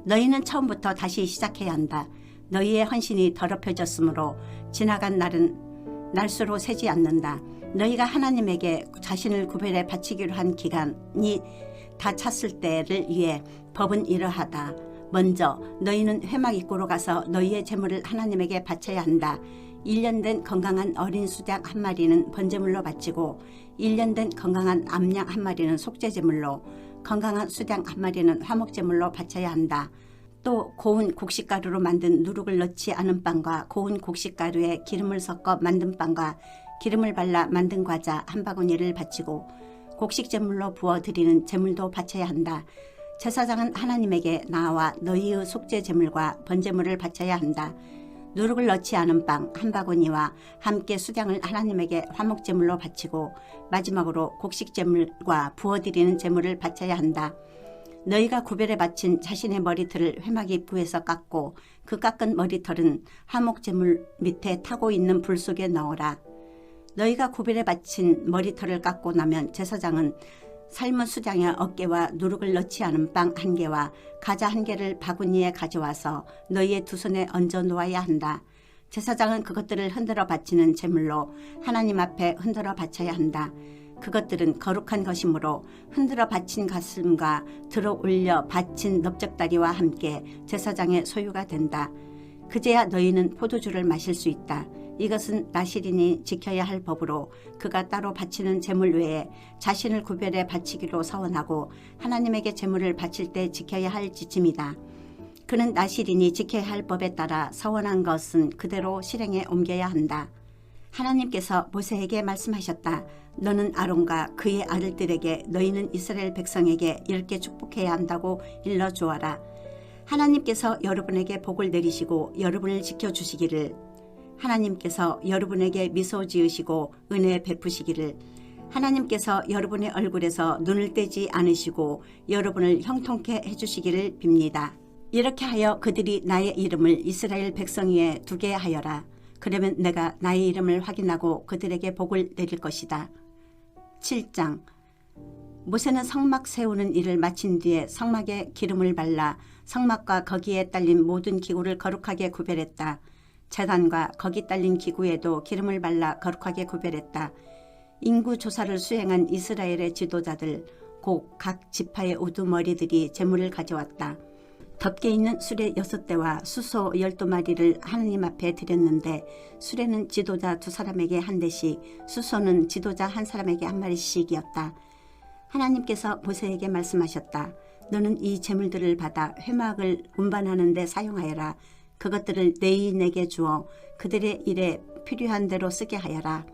S2: 너희는 처음부터 다시 시작해야 한다. 너희의 헌신이 더럽혀졌으므로 지나간 날은 날수로 세지 않는다. 너희가 하나님에게 자신을 구별해 바치기로 한 기간이 다 찼을 때를 위해 법은 이러하다. 먼저 너희는 회막 입구로 가서 너희의 제물을 하나님에게 바쳐야 한다. 1년 된 건강한 어린 수장 한 마리는 번제물로 바치고 1년 된 건강한 암양 한 마리는 속죄제물로 건강한 수장 한 마리는 화목제물로 바쳐야 한다. 또 고운 곡식가루로 만든 누룩을 넣지 않은 빵과 고운 곡식가루에 기름을 섞어 만든 빵과 기름을 발라 만든 과자 한 바구니를 바치고 곡식제물로 부어드리는 제물도 바쳐야 한다. 제사장은 하나님에게 나와 너희의 속죄제물과 번제물을 바쳐야 한다. 누룩을 넣지 않은 빵 한 바구니와 함께 수장을 하나님에게 화목제물로 바치고 마지막으로 곡식제물과 부어드리는 제물을 바쳐야 한다. 너희가 구별해 바친 자신의 머리털을 회막 입구에서 깎고 그 깎은 머리털은 화목제물 밑에 타고 있는 불 속에 넣어라. 너희가 구별해 바친 머리털을 깎고 나면 제사장은 삶은 수장의 어깨와 누룩을 넣지 않은 빵 1개와 과자 1개를 바구니에 가져와서 너희의 두 손에 얹어 놓아야 한다. 제사장은 그것들을 흔들어 바치는 제물로 하나님 앞에 흔들어 바쳐야 한다. 그것들은 거룩한 것이므로 흔들어 바친 가슴과 들어 올려 바친 넓적다리와 함께 제사장의 소유가 된다. 그제야 너희는 포도주를 마실 수 있다. 이것은 나실인이 지켜야 할 법으로 그가 따로 바치는 제물 외에 자신을 구별해 바치기로 서원하고 하나님에게 제물을 바칠 때 지켜야 할 지침이다. 그는 나실인이 지켜야 할 법에 따라 서원한 것은 그대로 실행에 옮겨야 한다. 하나님께서 모세에게 말씀하셨다. 너는 아론과 그의 아들들에게 너희는 이스라엘 백성에게 이렇게 축복해야 한다고 일러주어라. 하나님께서 여러분에게 복을 내리시고 여러분을 지켜주시기를 하나님께서 여러분에게 미소 지으시고 은혜 베푸시기를, 하나님께서 여러분의 얼굴에서 눈을 떼지 않으시고 여러분을 형통케 해주시기를 빕니다. 이렇게 하여 그들이 나의 이름을 이스라엘 백성 위에 두게 하여라. 그러면 내가 나의 이름을 확인하고 그들에게 복을 내릴 것이다. 7장. 모세는 성막 세우는 일을 마친 뒤에 성막에 기름을 발라 성막과 거기에 딸린 모든 기구를 거룩하게 구별했다. 제단과 거기 딸린 기구에도 기름을 발라 거룩하게 구별했다. 인구 조사를 수행한 이스라엘의 지도자들, 곧 각 지파의 우두머리들이 제물을 가져왔다. 덮개 있는 수레 6대와 수소 12마리를 하느님 앞에 드렸는데, 수레는 지도자 2사람에게 한 대씩, 수소는 지도자 1사람에게 1마리씩이었다. 하나님께서 모세에게 말씀하셨다. 너는 이 제물들을 받아 회막을 운반하는 데 사용하여라. 그것들을 레위인에게 주어 그들의 일에 필요한 대로 쓰게 하여라.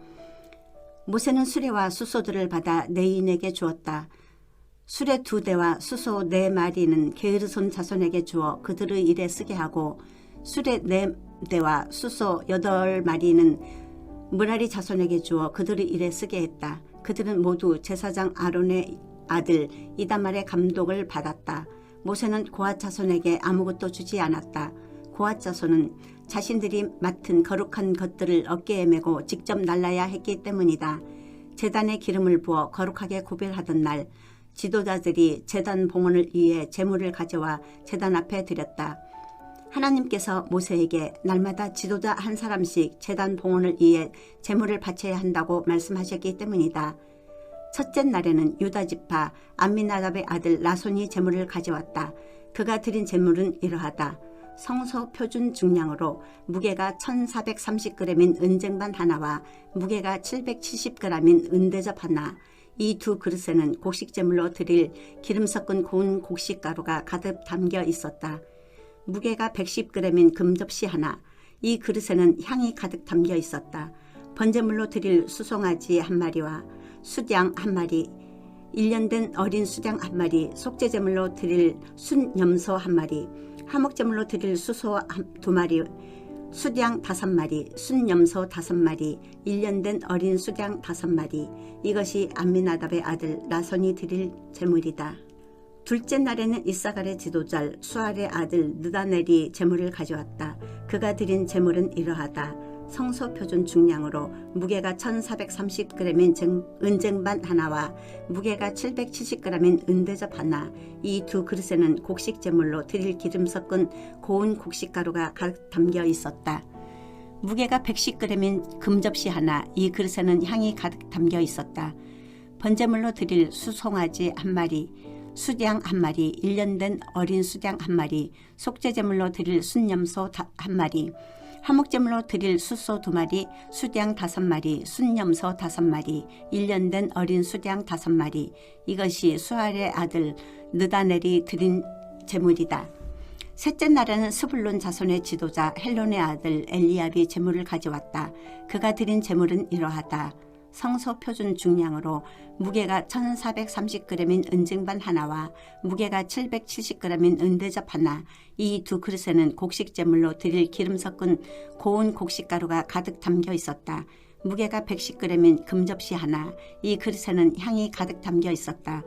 S2: 모세는 수레와 수소들을 받아 레위인에게 주었다. 수레 2대와 수소 4마리는 게르손 자손에게 주어 그들의 일에 쓰게 하고, 수레 4대와 수소 8마리는 므라리 자손에게 주어 그들의 일에 쓰게 했다. 그들은 모두 제사장 아론의 아들 이다말의 감독을 받았다. 모세는 고앗 자손에게 아무것도 주지 않았다. 고앗 자손은 자신들이 맡은 거룩한 것들을 어깨에 메고 직접 날라야 했기 때문이다. 제단에 기름을 부어 거룩하게 구별하던 날, 지도자들이 제단 봉헌을 위해 제물을 가져와 제단 앞에 드렸다. 하나님께서 모세에게 날마다 지도자 1사람씩 제단 봉헌을 위해 제물을 바쳐야 한다고 말씀하셨기 때문이다. 첫째 날에는 유다 지파 암미나답의 아들 나손이 제물을 가져왔다. 그가 드린 제물은 이러하다. 성소 표준 중량으로 무게가 1430g인 은쟁반 하나와 무게가 770g인 은대접 하나, 이 2그릇에는 곡식제물로 드릴 기름 섞은 고운 곡식가루가 가득 담겨 있었다. 무게가 110g인 금접시 하나, 이 그릇에는 향이 가득 담겨 있었다. 번제물로 드릴 수송아지 1마리와 수양 1마리, 1년 된 어린 수양 1마리, 속죄제물로 드릴 순염소 1마리, 화목제물로 드릴 수소 2마리, 수양 5마리, 순염소 5마리, 1년 된 어린 수양 5마리, 이것이 암미나답의 아들 나손이 드릴 제물이다. 둘째 날에는 이사갈의 지도자 수알의 아들 느다넬이 제물을 가져왔다. 그가 드린 제물은 이러하다. 성소 표준 중량으로 무게가 1430g인 은쟁반 하나와 무게가 770g인 은대접 하나, 이 2그릇에는 곡식 제물로 드릴 기름 섞은 고운 곡식가루가 가득 담겨 있었다. 무게가 110g인 금접시 하나, 이 그릇에는 향이 가득 담겨 있었다. 번제물로 드릴 수송아지 1마리, 수양 1마리, 1년 된 어린 수양 1마리, 속죄제물로 드릴 순염소 1마리, 화목제물로 드릴 수소 2마리, 수양 5마리, 순염소 5마리, 1년 된 어린 수양 5마리, 이것이 수알의 아들 느다넬이 드린 제물이다. 셋째 날에는 스불론 자손의 지도자 헬론의 아들 엘리압이 제물을 가져왔다. 그가 드린 제물은 이러하다. 성소 표준 중량으로 무게가 1430g인 은쟁반 하나와 무게가 770g인 은대접 하나, 이 2그릇에는 곡식제물로 드릴 기름 섞은 고운 곡식가루가 가득 담겨 있었다. 무게가 110g인 금접시 하나, 이 그릇에는 향이 가득 담겨 있었다.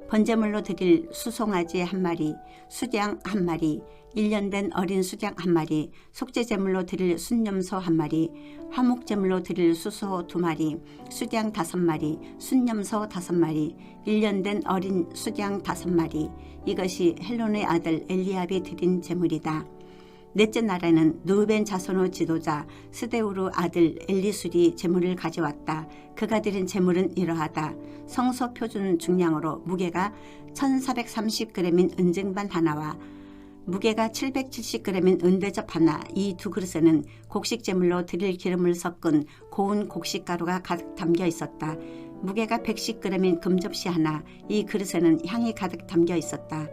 S2: 번제물로 드릴 수송아지 1마리, 수양 1마리, 1년 된 어린 수양 1마리, 속죄제물로 드릴 순염소 1마리, 화목제물로 드릴 수소 2마리, 수양 5마리, 순염소 5마리, 1년 된 어린 수양 5마리, 이것이 헬론의 아들 엘리압이 드린 제물이다. 넷째 날에는 누벤 자손의 지도자 스데우르 아들 엘리술이 제물을 가져왔다. 그가 드린 제물은 이러하다. 성소 표준 중량으로 무게가 1430g인 은쟁반 하나와 무게가 770g인 은대접 하나, 이 2그릇에는 곡식제물로 드릴 기름을 섞은 고운 곡식가루가 가득 담겨 있었다. 무게가 110g인 금접시 하나, 이 그릇에는 향이 가득 담겨 있었다.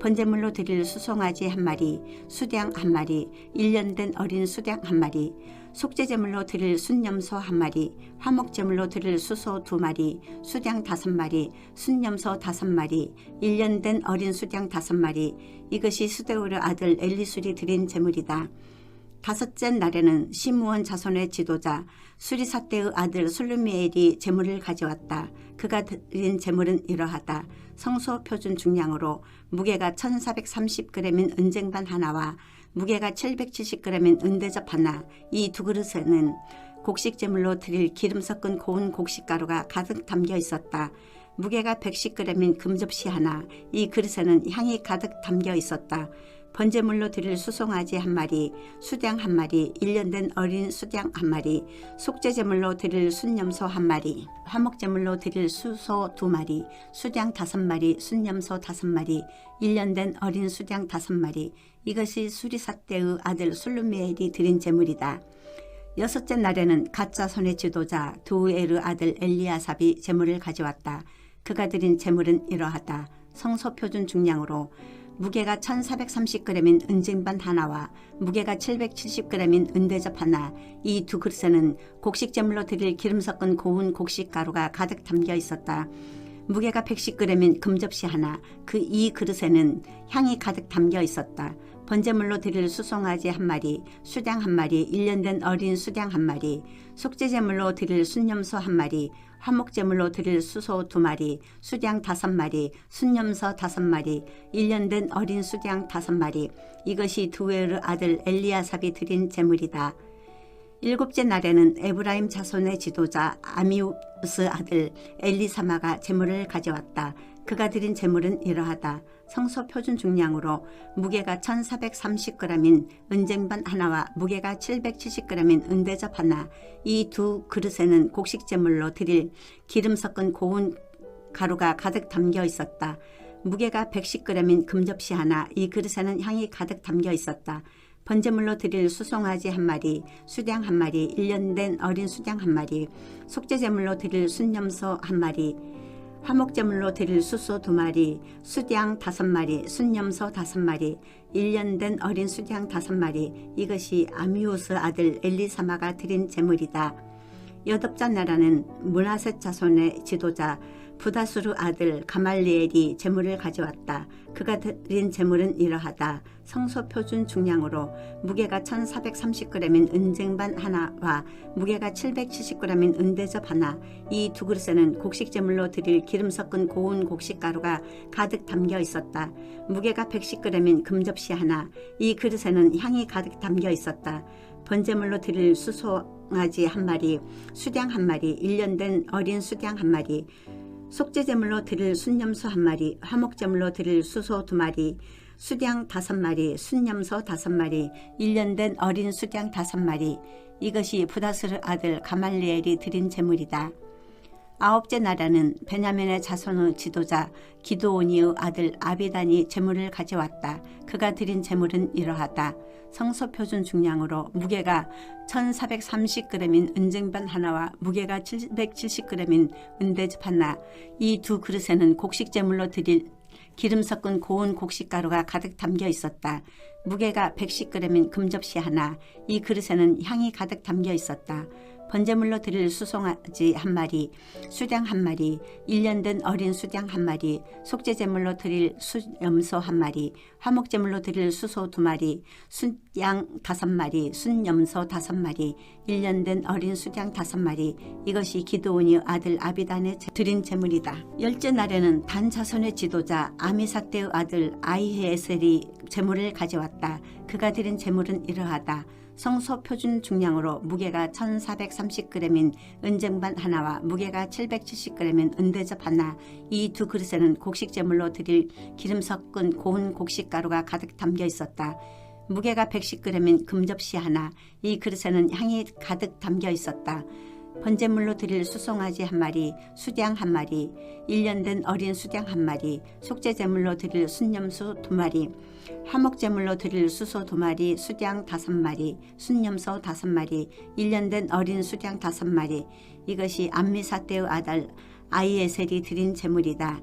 S2: 번제물로 드릴 수송아지 1마리, 수양 1마리, 1년 된 어린 수양 1마리, 속죄제물로 드릴 순염소 1마리, 화목제물로 드릴 수소 2마리, 수양 5마리, 순염소 5마리, 1년 된 어린 수양 5마리, 이것이 스데우르 아들 엘리술이 드린 제물이다. 다섯째 날에는 시므온 자손의 지도자 수리사떼의 아들 술루미엘이 제물을 가져왔다. 그가 드린 제물은 이러하다. 성소 표준 중량으로 무게가 1430g인 은쟁반 하나와 무게가 770g인 은대접 하나, 이 두 그릇에는 곡식 제물로 드릴 기름 섞은 고운 곡식가루가 가득 담겨 있었다. 무게가 110g인 금접시 하나, 이 그릇에는 향이 가득 담겨 있었다. 번제물로 드릴 수송아지 한 마리, 수양 한 마리, 1년 된 어린 수양 한 마리, 속죄제물로 드릴 순염소 한 마리, 화목제물로 드릴 수소 2마리, 수양 5마리, 순염소 5마리, 1년 된 어린 수양 5마리. 이것이 수리사떼의 아들 술루미엘이 드린 제물이다. 여섯째 날에는 갓 자손의 지도자 두우엘의 아들 엘리아삽이 제물을 가져왔다. 그가 드린 제물은 이러하다. 성소 표준 중량으로 무게가 1430g인 은쟁반 하나와 무게가 770g인 은대접 하나, 이 두 그릇에는 곡식 제물로 드릴 기름 섞은 고운 곡식가루가 가득 담겨 있었다. 무게가 110g인 금접시 하나, 이 그릇에는 향이 가득 담겨 있었다. 번제물로 드릴 수송아지 한 마리, 수양 한 마리, 1년 된 어린 수양 한 마리, 속죄제물로 드릴 순염소 한 마리, 화목제물로 드릴 수소 2마리, 수양 5마리, 순염소 5마리, 1년 된 어린 수양 5마리. 이것이 두우엘의 아들 엘리아삽이 드린 제물이다. 일곱째 날에는 에브라임 자손의 지도자 아미우스 아들 엘리사마가 제물을 가져왔다. 그가 드린 제물은 이러하다. 성소 표준 중량으로 무게가 1430g인 은쟁반 하나와 무게가 770g인 은대접 하나, 이 두 그릇에는 곡식 제물로 드릴 기름 섞은 고운 가루가 가득 담겨 있었다. 무게가 110g인 금접시 하나, 이 그릇에는 향이 가득 담겨 있었다. 번제물로 드릴 수송아지 한 마리, 수양 한 마리, 1년 된 어린 수양 한 마리, 속죄제물로 드릴 순염소 한 마리, 화목제물로 드릴 수소 2마리, 수양 5마리, 순염소 5마리, 1년 된 어린 수양 5마리. 이것이 아미우스 아들 엘리사마가 드린 제물이다. 여덟째 날에는 므낫세 자손의 지도자 부다수르 아들 가말리엘이 제물을 가져왔다. 그가 드린 제물은 이러하다. 성소 표준 중량으로 무게가 1430g인 은쟁반 하나와 무게가 770g인 은대접 하나, 이 두 그릇에는 곡식 제물로 드릴 기름 섞은 고운 곡식가루가 가득 담겨 있었다. 무게가 110g인 금접시 하나, 이 그릇에는 향이 가득 담겨 있었다. 번제물로 드릴 수송아지 한 마리, 수양 한 마리, 1년 된 어린 수양 한 마리, 속죄제물로 드릴 순염소 한 마리, 화목제물로 드릴 수소 2마리, 수양 5마리, 순염소 5마리, 1년 된 어린 수양 5마리. 이것이 부다스르 아들 가말리엘이 드린 제물이다. 아홉째 날에는 베냐민의 자손의 지도자 기드오니의 아들 아비단이 제물을 가져왔다. 그가 드린 제물은 이러하다. 성소 표준 중량으로 무게가 1430g인 은쟁반 하나와 무게가 770g인 은대접 하나, 이 두 그릇에는 곡식 제물로 드릴 기름 섞은 고운 곡식가루가 가득 담겨 있었다. 무게가 110g인 금접시 하나, 이 그릇에는 향이 가득 담겨 있었다. 번제물로 드릴 수송아지 한 마리, 수양 한 마리, 1년 된 어린 수양 한 마리, 속죄제물로 드릴 순염소 한 마리, 화목제물로 드릴 수소 2마리, 순양 5마리, 순염소 5마리, 1년 된 어린 수양 5마리. 이것이 기드온이 아들 아비단의 드린 제물이다. 열째 날에는 단 자손의 지도자 아미사떼의 아들 아히에셀이 제물을 가져왔다. 그가 드린 제물은 이러하다. 성소 표준 중량으로 무게가 1430g인 은쟁반 하나와 무게가 770g인 은대접 하나, 이 두 그릇에는 곡식 제물로 드릴 기름 섞은 고운 곡식가루가 가득 담겨 있었다. 무게가 110g인 금접시 하나, 이 그릇에는 향이 가득 담겨 있었다. 번제물로 드릴 수송아지 한 마리, 수양 한 마리, 1년 된 어린 수양 한 마리, 속죄제물로 드릴 순염소 2마리, 화목제물로 드릴 수소 2마리, 수양 5마리, 순염소 5마리, 1년 된 어린 수양 5마리. 이것이 암미사떼의 아들 아히에셀이 드린 제물이다.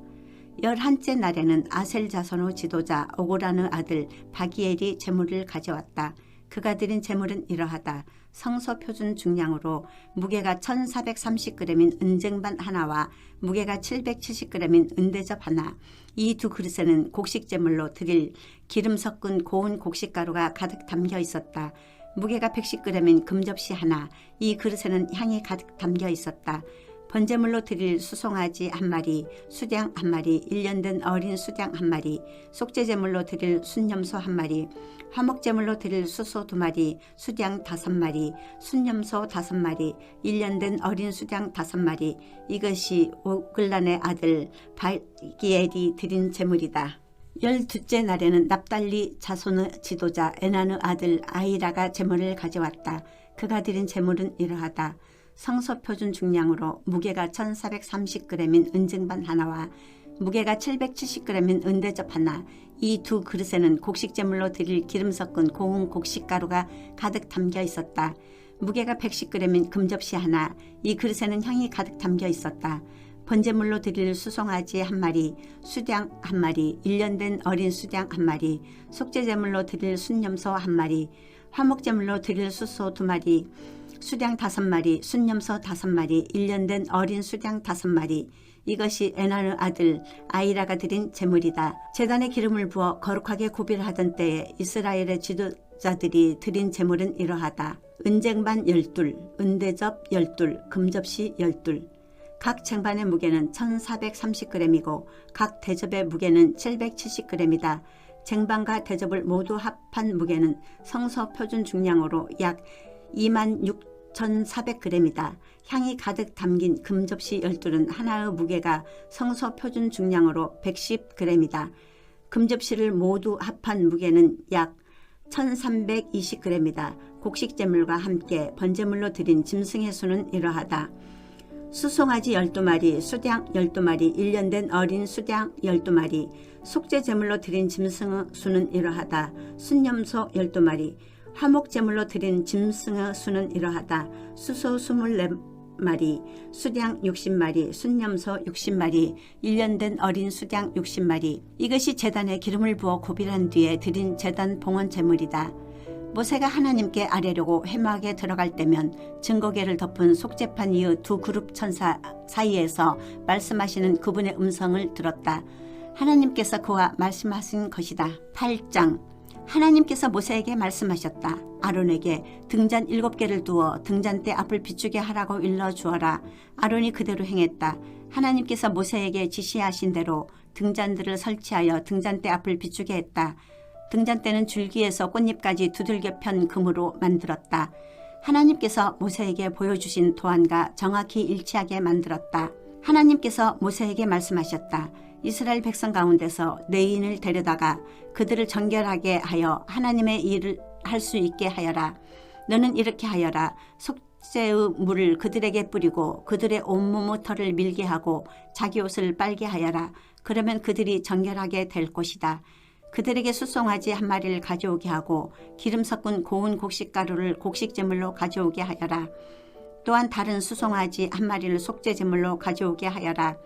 S2: 11째 날에는 아셀 자손의 지도자 오고라의 아들 바기엘이 제물을 가져왔다. 그가 드린 제물은 이러하다. 성소 표준 중량으로 무게가 1430g인 은쟁반 하나와 무게가 770g인 은대접 하나, 이 두 그릇에는 곡식 제물로 드릴 기름 섞은 고운 곡식가루가 가득 담겨 있었다. 무게가 110g인 금접시 하나. 이 그릇에는 향이 가득 담겨 있었다. 번제물로 드릴 수송아지 한 마리, 수양 한 마리, 1년 된 어린 수양 한 마리, 속죄제물로 드릴 순염소 한 마리, 화목제물로 드릴 수소 2마리, 수양 5마리, 순염소 5마리, 1년 된 어린 수양 5마리. 이것이 오글란의 아들 발기엘이 드린 제물이다. 12째 날에는 납달리 자손의 지도자 에난의 아들 아이라가 제물을 가져왔다. 그가 드린 제물은 이러하다. 성소표준 중량으로 무게가 1430g인 은쟁반 하나와 무게가 770g인 은대접 하나. 이 두 그릇에는 곡식제물로 드릴 기름 섞은 고운 곡식가루가 가득 담겨 있었다. 무게가 110g인 금접시 하나. 이 그릇에는 향이 가득 담겨 있었다. 번제물로 드릴 수송아지 한 마리, 수양 한 마리, 1년 된 어린 수양 한 마리, 속죄제물로 드릴 순염소 한 마리, 화목제물로 드릴 수소 2마리, 수양 5마리, 순염소 5마리, 1년 된 어린 수양 5마리. 이것이 에난의 아들 아이라가 드린 제물이다. 제단에 기름을 부어 거룩하게 구별하던 때에 이스라엘의 지도자들이 드린 제물은 이러하다. 은쟁반 12, 은대접 12, 금접시 12. 각 쟁반의 무게는 1430g이고 각 대접의 무게는 770g이다. 쟁반과 대접을 모두 합한 무게는 성서 표준 중량으로 약 26,400g이다. 향이 가득 담긴 금접시 12는 하나의 무게가 성서 표준 중량으로 110g이다. 금접시를 모두 합한 무게는 약 1320g이다. 곡식제물과 함께 번제물로 드린 짐승의 수는 이러하다. 수송아지 12마리, 수양 12마리, 1년 된 어린 수양 12마리, 속죄제물로 드린 짐승의 수는 이러하다. 순염소 12마리, 화목제물로 드린 짐승의 수는 이러하다. 수소 24마리, 수양 60마리, 순염소 60마리, 1년 된 어린 수양 60마리. 이것이 제단에 기름을 부어 구별한 뒤에 드린 제단 봉헌 제물이다. 모세가 하나님께 아뢰려고 회막에 들어갈 때면 증거궤를 덮은 속죄판 이의 두 그룹 천사 사이에서 말씀하시는 그분의 음성을 들었다. 하나님께서 그와 말씀하신 것이다. 8장. 하나님께서 모세에게 말씀하셨다. 아론에게 등잔 7개를 두어 등잔대 앞을 비추게 하라고 일러주어라. 아론이 그대로 행했다. 하나님께서 모세에게 지시하신 대로 등잔들을 설치하여 등잔대 앞을 비추게 했다. 등잔대는 줄기에서 꽃잎까지 두들겨 편 금으로 만들었다. 하나님께서 모세에게 보여주신 도안과 정확히 일치하게 만들었다. 하나님께서 모세에게 말씀하셨다. 이스라엘 백성 가운데서 레위인을 데려다가 그들을 정결하게 하여 하나님의 일을 할 수 있게 하여라. 너는 이렇게 하여라. 속죄의 물을 그들에게 뿌리고 그들의 온몸의 털을 밀게 하고 자기 옷을 빨게 하여라. 그러면 그들이 정결하게 될 것이다. 그들에게 수송아지 한 마리를 가져오게 하고 기름 섞은 고운 곡식가루를 곡식제물로 가져오게 하여라. 또한 다른 수송아지 한 마리를 속죄제물로 가져오게 하여라.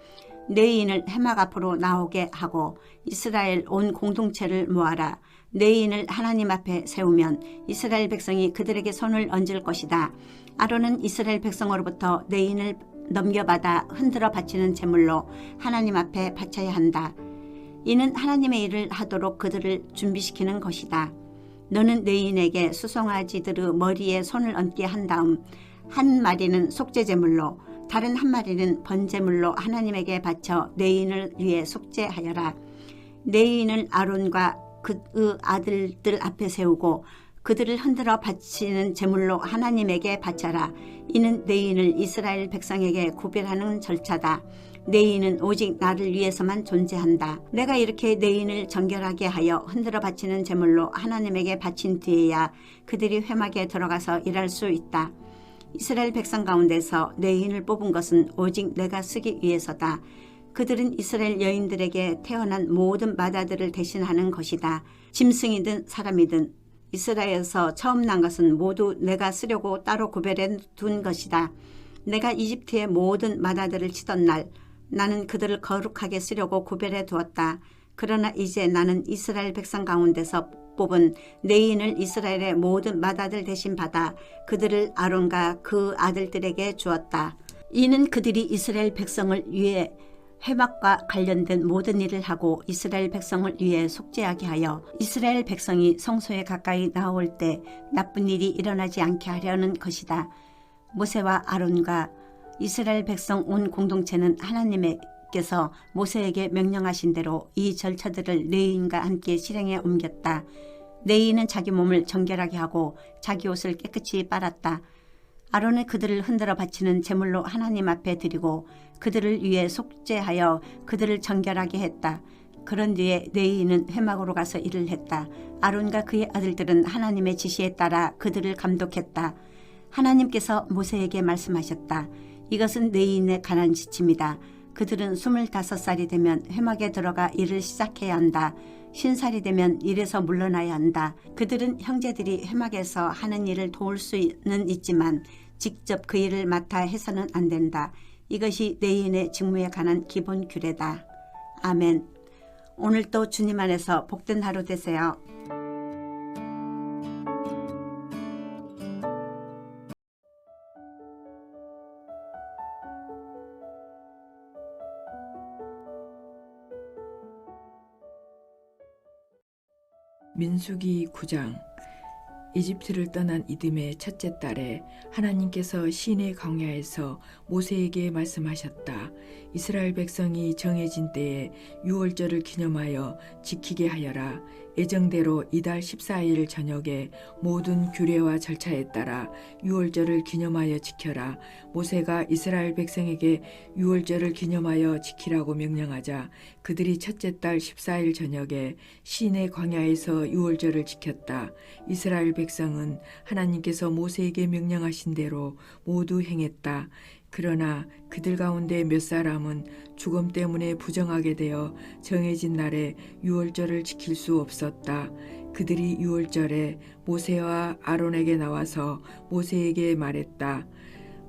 S2: 레위인을 회막 앞으로 나오게 하고 이스라엘 온 공동체를 모아라. 레위인을 하나님 앞에 세우면 이스라엘 백성이 그들에게 손을 얹을 것이다. 아론은 이스라엘 백성으로부터 레위인을 넘겨받아 흔들어 바치는 제물로 하나님 앞에 바쳐야 한다. 이는 하나님의 일을 하도록 그들을 준비시키는 것이다. 너는 레위인에게 수송아지들의 머리에 손을 얹게 한 다음 한 마리는 속죄제물로 다른 한 마리는 번제물로 하나님에게 바쳐 레위인을 위해 속죄하여라. 레위인을 아론과 그의 아들들 앞에 세우고 그들을 흔들어 바치는 제물로 하나님에게 바쳐라. 이는 레위인을 이스라엘 백성에게 구별하는 절차다. 레위인은 오직 나를 위해서만 존재한다. 내가 이렇게 레위인을 정결하게 하여 흔들어 바치는 제물로 하나님에게 바친 뒤에야 그들이 회막에 들어가서 일할 수 있다. 이스라엘 백성 가운데서 레위인을 뽑은 것은 오직 내가 쓰기 위해서다. 그들은 이스라엘 여인들에게 태어난 모든 마다들을 대신하는 것이다. 짐승이든 사람이든 이스라엘에서 처음 난 것은 모두 내가 쓰려고 따로 구별해 둔 것이다. 내가 이집트의 모든 마다들을 치던 날 나는 그들을 거룩하게 쓰려고 구별해 두었다. 그러나 이제 나는 이스라엘 백성 가운데서 뽑은 레위인을 이스라엘의 모든 마다들 대신 받아 그들을 아론과 그 아들들에게 주었다. 이는 그들이 이스라엘 백성을 위해 회막과 관련된 모든 일을 하고 이스라엘 백성을 위해 속죄하게 하여 이스라엘 백성이 성소에 가까이 나올 때 나쁜 일이 일어나지 않게 하려는 것이다. 모세와 아론과 이스라엘 백성 온 공동체는 하나님께서 모세에게 명령하신 대로 이 절차들을 레위인과 함께 실행에 옮겼다. 레위인은 자기 몸을 정결하게 하고 자기 옷을 깨끗이 빨았다. 아론은 그들을 흔들어 바치는 제물로 하나님 앞에 드리고 그들을 위해 속죄하여 그들을 정결하게 했다. 그런 뒤에 레위인은 회막으로 가서 일을 했다. 아론과 그의 아들들은 하나님의 지시에 따라 그들을 감독했다. 하나님께서 모세에게 말씀하셨다. 이것은 레위인에 관한 지침이다. 그들은 25살이 되면 회막에 들어가 일을 시작해야 한다. 50살이 되면 일에서 물러나야 한다. 그들은 형제들이 회막에서 하는 일을 도울 수는 있지만 직접 그 일을 맡아 해서는 안 된다. 이것이 레위인의 직무에 관한 기본 규례다. 아멘. 오늘도 주님 안에서 복된 하루 되세요.
S3: 민수기 9장. 이집트를 떠난 이듬해 첫째 달에 하나님께서 시내 광야에서 모세에게 말씀하셨다. 이스라엘 백성이 정해진 때에 유월절을 기념하여 지키게 하여라. 예정대로 이달 14일 저녁에 모든 규례와 절차에 따라 유월절을 기념하여 지켜라. 모세가 이스라엘 백성에게 유월절을 기념하여 지키라고 명령하자 그들이 첫째 달 14일 저녁에 시내 광야에서 유월절을 지켰다. 이스라엘 백성은 하나님께서 모세에게 명령하신 대로 모두 행했다. 그러나 그들 가운데 몇 사람은 죽음 때문에 부정하게 되어 정해진 날에 유월절을 지킬 수 없었다. 그들이 유월절에 모세와 아론에게 나와서 모세에게 말했다.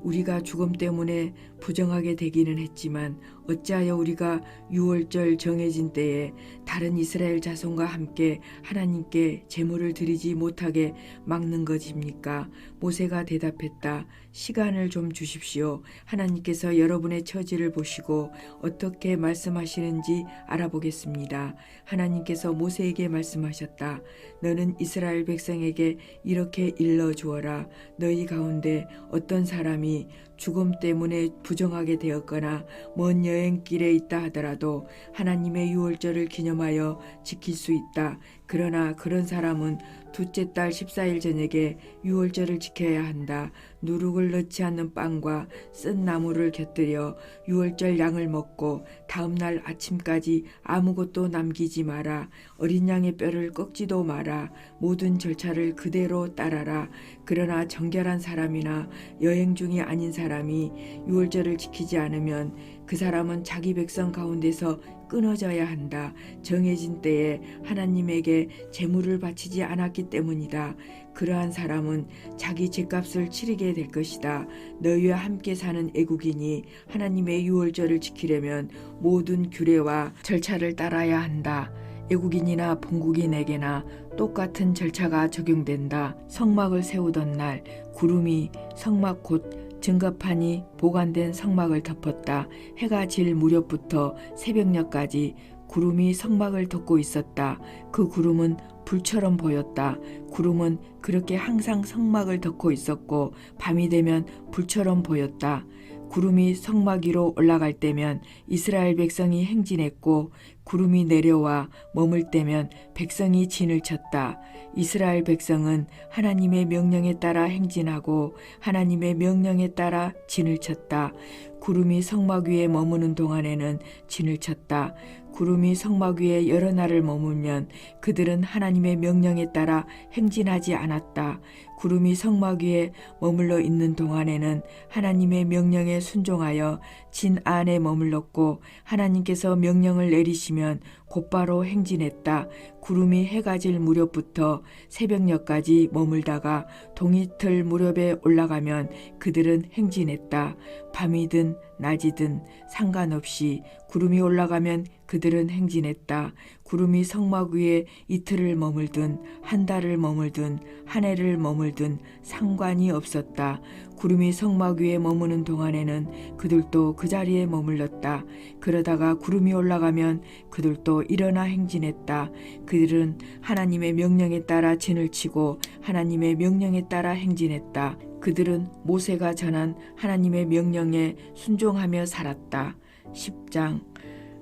S3: 우리가 죽음 때문에 부정하게 되기는 했지만 어찌하여 우리가 유월절 정해진 때에 다른 이스라엘 자손과 함께 하나님께 제물을 드리지 못하게 막는 것입니까? 모세가 대답했다. 시간을 좀 주십시오. 하나님께서 여러분의 처지를 보시고 어떻게 말씀하시는지 알아보겠습니다. 하나님께서 모세에게 말씀하셨다. 너는 이스라엘 백성에게 이렇게 일러주어라. 너희 가운데 어떤 사람이 죽음 때문에 부정하게 되었거나 먼 여행길에 있다 하더라도 하나님의 유월절을 기념하여 지킬 수 있다. 그러나 그런 사람은 둘째 달 14일 저녁에 유월절을 지켜야 한다. 누룩을 넣지 않는 빵과 쓴 나물을 곁들여 유월절 양을 먹고 다음날 아침까지 아무것도 남기지 마라. 어린 양의 뼈를 꺾지도 마라. 모든 절차를 그대로 따라라. 그러나 정결한 사람이나 여행 중이 아닌 사람이 유월절을 지키지 않으면 그 사람은 자기 백성 가운데서 끊어져야 한다. 정해진 때에 하나님에게 제물을 바치지 않았기 때문이다. 그러한 사람은 자기 죄값을 치르게 될 것이다. 너희와 함께 사는 애국인이 하나님의 유월절을 지키려면 모든 규례와 절차를 따라야 한다. 애국인이나 본국인에게나 똑같은 절차가 적용된다. 성막을 세우던 날 구름이 성막 곧 증거판이 보관된 성막을 덮었다. 해가 질 무렵부터 새벽녘까지 구름이 성막을 덮고 있었다. 그 구름은 불처럼 보였다. 구름은 그렇게 항상 성막을 덮고 있었고 밤이 되면 불처럼 보였다. 구름이 성막 위로 올라갈 때면 이스라엘 백성이 행진했고 구름이 내려와 머물 때면 백성이 진을 쳤다. 이스라엘 백성은 하나님의 명령에 따라 행진하고 하나님의 명령에 따라 진을 쳤다. 구름이 성막 위에 머무는 동안에는 진을 쳤다. 구름이 성막 위에 여러 날을 머물면 그들은 하나님의 명령에 따라 행진하지 않았다. 구름이 성막 위에 머물러 있는 동안에는 하나님의 명령에 순종하여 진 안에 머물렀고 하나님께서 명령을 내리시면 곧바로 행진했다. 구름이 해가 질 무렵부터 새벽녘까지 머물다가 동이틀 무렵에 올라가면 그들은 행진했다. 밤이든 낮이든 상관없이 구름이 올라가면 그들은 행진했다. 구름이 성막 위에 이틀을 머물든 한 달을 머물든 한 해를 머물든 상관이 없었다. 구름이 성막 위에 머무는 동안에는 그들도 그 자리에 머물렀다. 그러다가 구름이 올라가면 그들도 일어나 행진했다. 그들은 하나님의 명령에 따라 진을 치고 하나님의 명령에 따라 행진했다. 그들은 모세가 전한 하나님의 명령에 순종하며 살았다. 10장.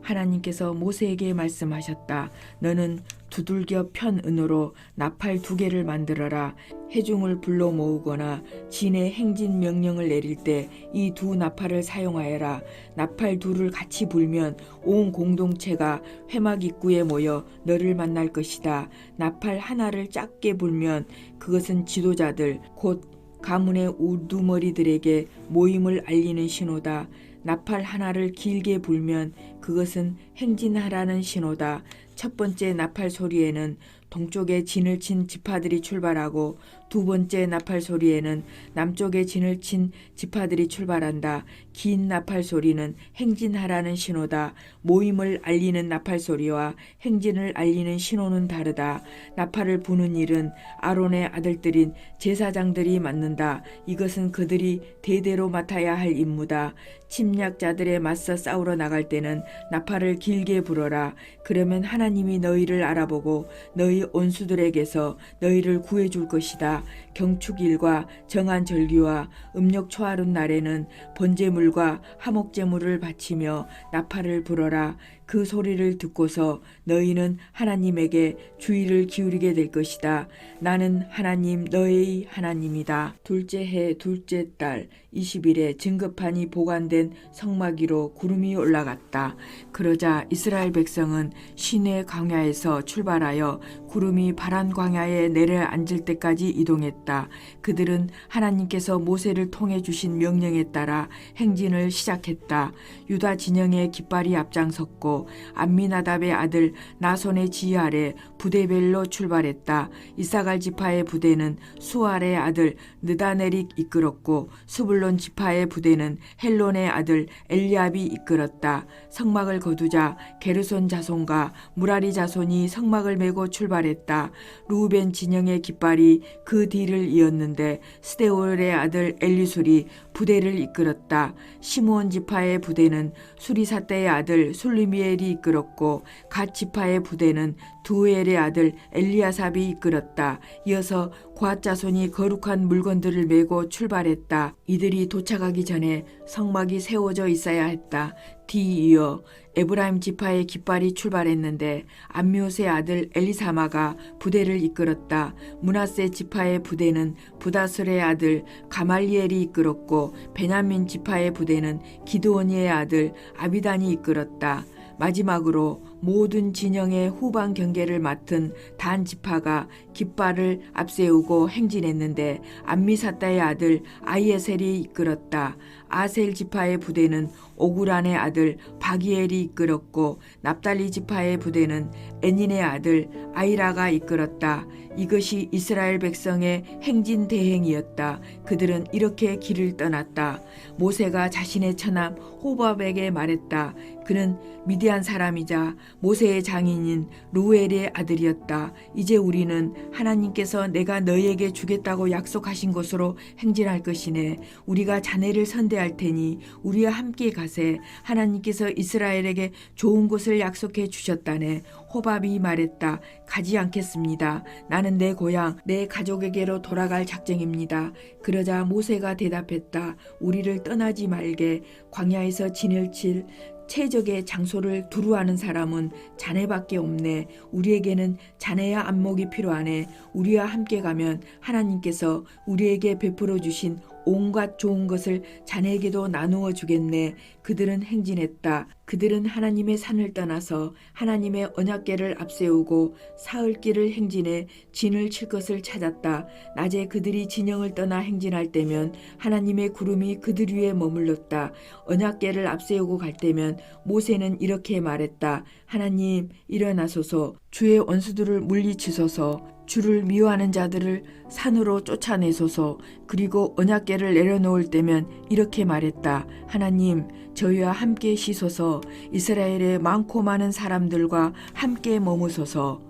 S3: 하나님께서 모세에게 말씀하셨다. 너는 두들겨 편 은으로 나팔 2개를 만들어라. 회중을 불러 모으거나 진의 행진 명령을 내릴 때 이 2 나팔을 사용하여라. 나팔 2를 같이 불면 온 공동체가 회막 입구에 모여 너를 만날 것이다. 나팔 하나를 작게 불면 그것은 지도자들 곧 가문의 우두머리들에게 모임을 알리는 신호다. 나팔 하나를 길게 불면 그것은 행진하라는 신호다. 첫 번째 나팔 소리에는 동쪽에 진을 친 지파들이 출발하고 두 번째 나팔 소리에는 남쪽에 진을 친 지파들이 출발한다. 긴 나팔 소리는 행진하라는 신호다. 모임을 알리는 나팔 소리와 행진을 알리는 신호는 다르다. 나팔을 부는 일은 아론의 아들들인 제사장들이 맡는다. 이것은 그들이 대대로 맡아야 할 임무다. 침략자들에 맞서 싸우러 나갈 때는 나팔을 길게 불어라. 그러면 하나님이 너희를 알아보고 너희 온수들에게서 너희를 구해줄 것이다. 경축일과 정한 절기와 음력 초하룻 날에는 번제물과 화목제물을 바치며 나팔을 불어라. 그 소리를 듣고서 너희는 하나님에게 주의를 기울이게 될 것이다. 나는 하나님 너의 하나님이다. 둘째 해 둘째 달 20일에 증거판이 보관된 성막 위로 구름이 올라갔다. 그러자 이스라엘 백성은 시내 광야에서 출발하여 구름이 바란 광야에 내려앉을 때까지 이동했다. 그들은 하나님께서 모세를 통해 주신 명령에 따라 행진을 시작했다. 유다 진영의 깃발이 앞장섰고 암미나답의 아들 나손의 지휘 아래 부대별로 출발했다. 이사갈 지파의 부대는 수알의 아들 느다넬이 이끌었고 스불론 지파의 부대는 헬론의 아들 엘리압이 이끌었다. 성막을 거두자 게르손 자손과 무라리 자손이 성막을 메고 출발했다. 루벤 진영의 깃발이 그 뒤를 이었는데 스데올의 아들 엘리술이 부대를 이끌었다. 시므온 지파의 부대는 수리사떼의 아들 술리미엘이 이끌었고 갓 지파의 부대는 두엘의 아들 엘리아삽이 이끌었다. 이어서 곶 자손이 거룩한 물건들을 메고 출발했다. 이들이 도착하기 전에 성막이 세워져 있어야 했다. 뒤이어 에브라임 지파의 깃발이 출발했는데 암미옷의 아들 엘리사마가 부대를 이끌었다. 므낫세 지파의 부대는 부다슬의 아들 가말리엘이 이끌었고 베냐민 지파의 부대는 기드오니의 아들 아비단이 이끌었다. 마지막으로 모든 진영의 후방 경계를 맡은 단 지파가 깃발을 앞세우고 행진했는데 암미사다의 아들 아이에셀이 이끌었다. 아셀 지파의 부대는 오구란의 아들 바기엘이 이끌었고 납달리 지파의 부대는 에닌의 아들 아이라가 이끌었다. 이것이 이스라엘 백성의 행진 대행이었다. 그들은 이렇게 길을 떠났다. 모세가 자신의 처남 호밥에게 말했다. 그는 미디안 사람이자 모세의 장인인 루엘의 아들이었다. 이제 우리는 하나님께서 내가 너희에게 주겠다고 약속하신 곳으로 행진할 것이네. 우리가 자네를 선대할 테니 우리와 함께 가세. 하나님께서 이스라엘에게 좋은 곳을 약속해 주셨다네. 호밥이 말했다. 가지 않겠습니다. 나는 내 고향, 내 가족에게로 돌아갈 작정입니다. 그러자 모세가 대답했다. 우리를 떠나지 말게. 광야에서 진을 칠 최적의 장소를 두루하는 사람은 자네밖에 없네. 우리에게는 자네의 안목이 필요하네. 우리와 함께 가면 하나님께서 우리에게 베풀어 주신 온갖 좋은 것을 자네에게도 나누어 주겠네. 그들은 행진했다. 그들은 하나님의 산을 떠나서 하나님의 언약궤를 앞세우고 사흘길을 행진해 진을 칠 것을 찾았다. 낮에 그들이 진영을 떠나 행진할 때면 하나님의 구름이 그들 위에 머물렀다. 언약궤를 앞세우고 갈 때면 모세는 이렇게 말했다. 하나님, 일어나소서. 주의 원수들을 물리치소서. 주를 미워하는 자들을 산으로 쫓아내소서. 그리고 언약궤를 내려놓을 때면 이렇게 말했다. 하나님, 저희와 함께 쉬소서. 이스라엘의 많고 많은 사람들과 함께 머무소서.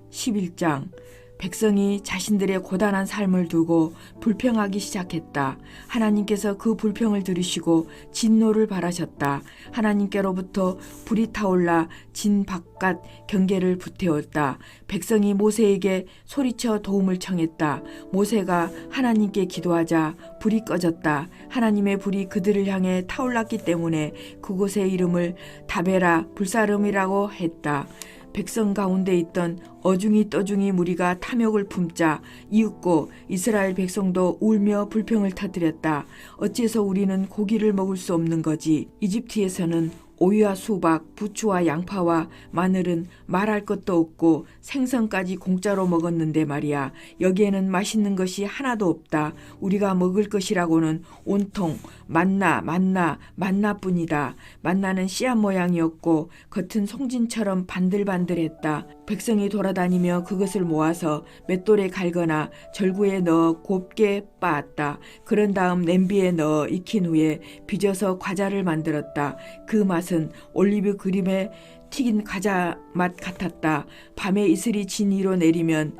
S3: 11장. 백성이 자신들의 고단한 삶을 두고 불평하기 시작했다. 하나님께서 그 불평을 들으시고 진노를 발하셨다. 하나님께로부터 불이 타올라 진 바깥 경계를 불태웠다. 백성이 모세에게 소리쳐 도움을 청했다. 모세가 하나님께 기도하자 불이 꺼졌다. 하나님의 불이 그들을 향해 타올랐기 때문에 그곳의 이름을 다베라 불사름이라고 했다. 백성 가운데 있던 어중이 떠중이 무리가 탐욕을 품자 이윽고 이스라엘 백성도 울며 불평을 터뜨렸다. 어째서 우리는 고기를 먹을 수 없는 거지? 이집트에서는 오이와 수박, 부추와 양파와 마늘은 말할 것도 없고 생선까지 공짜로 먹었는데 말이야. 여기에는 맛있는 것이 하나도 없다. 우리가 먹을 것이라고는 온통 만나뿐이다. 만나는 씨앗 모양이었고 겉은 송진처럼 반들반들했다. 백성이 돌아다니며 그것을 모아서 맷돌에 갈거나 절구에 넣어 곱게 빻았다. 그런 다음 냄비에 넣어 익힌 후에 빚어서 과자를 만들었다. 그 맛은 올리브 그림에 튀긴 과자 맛 같았다. 밤에 이슬이 진 위로 내리면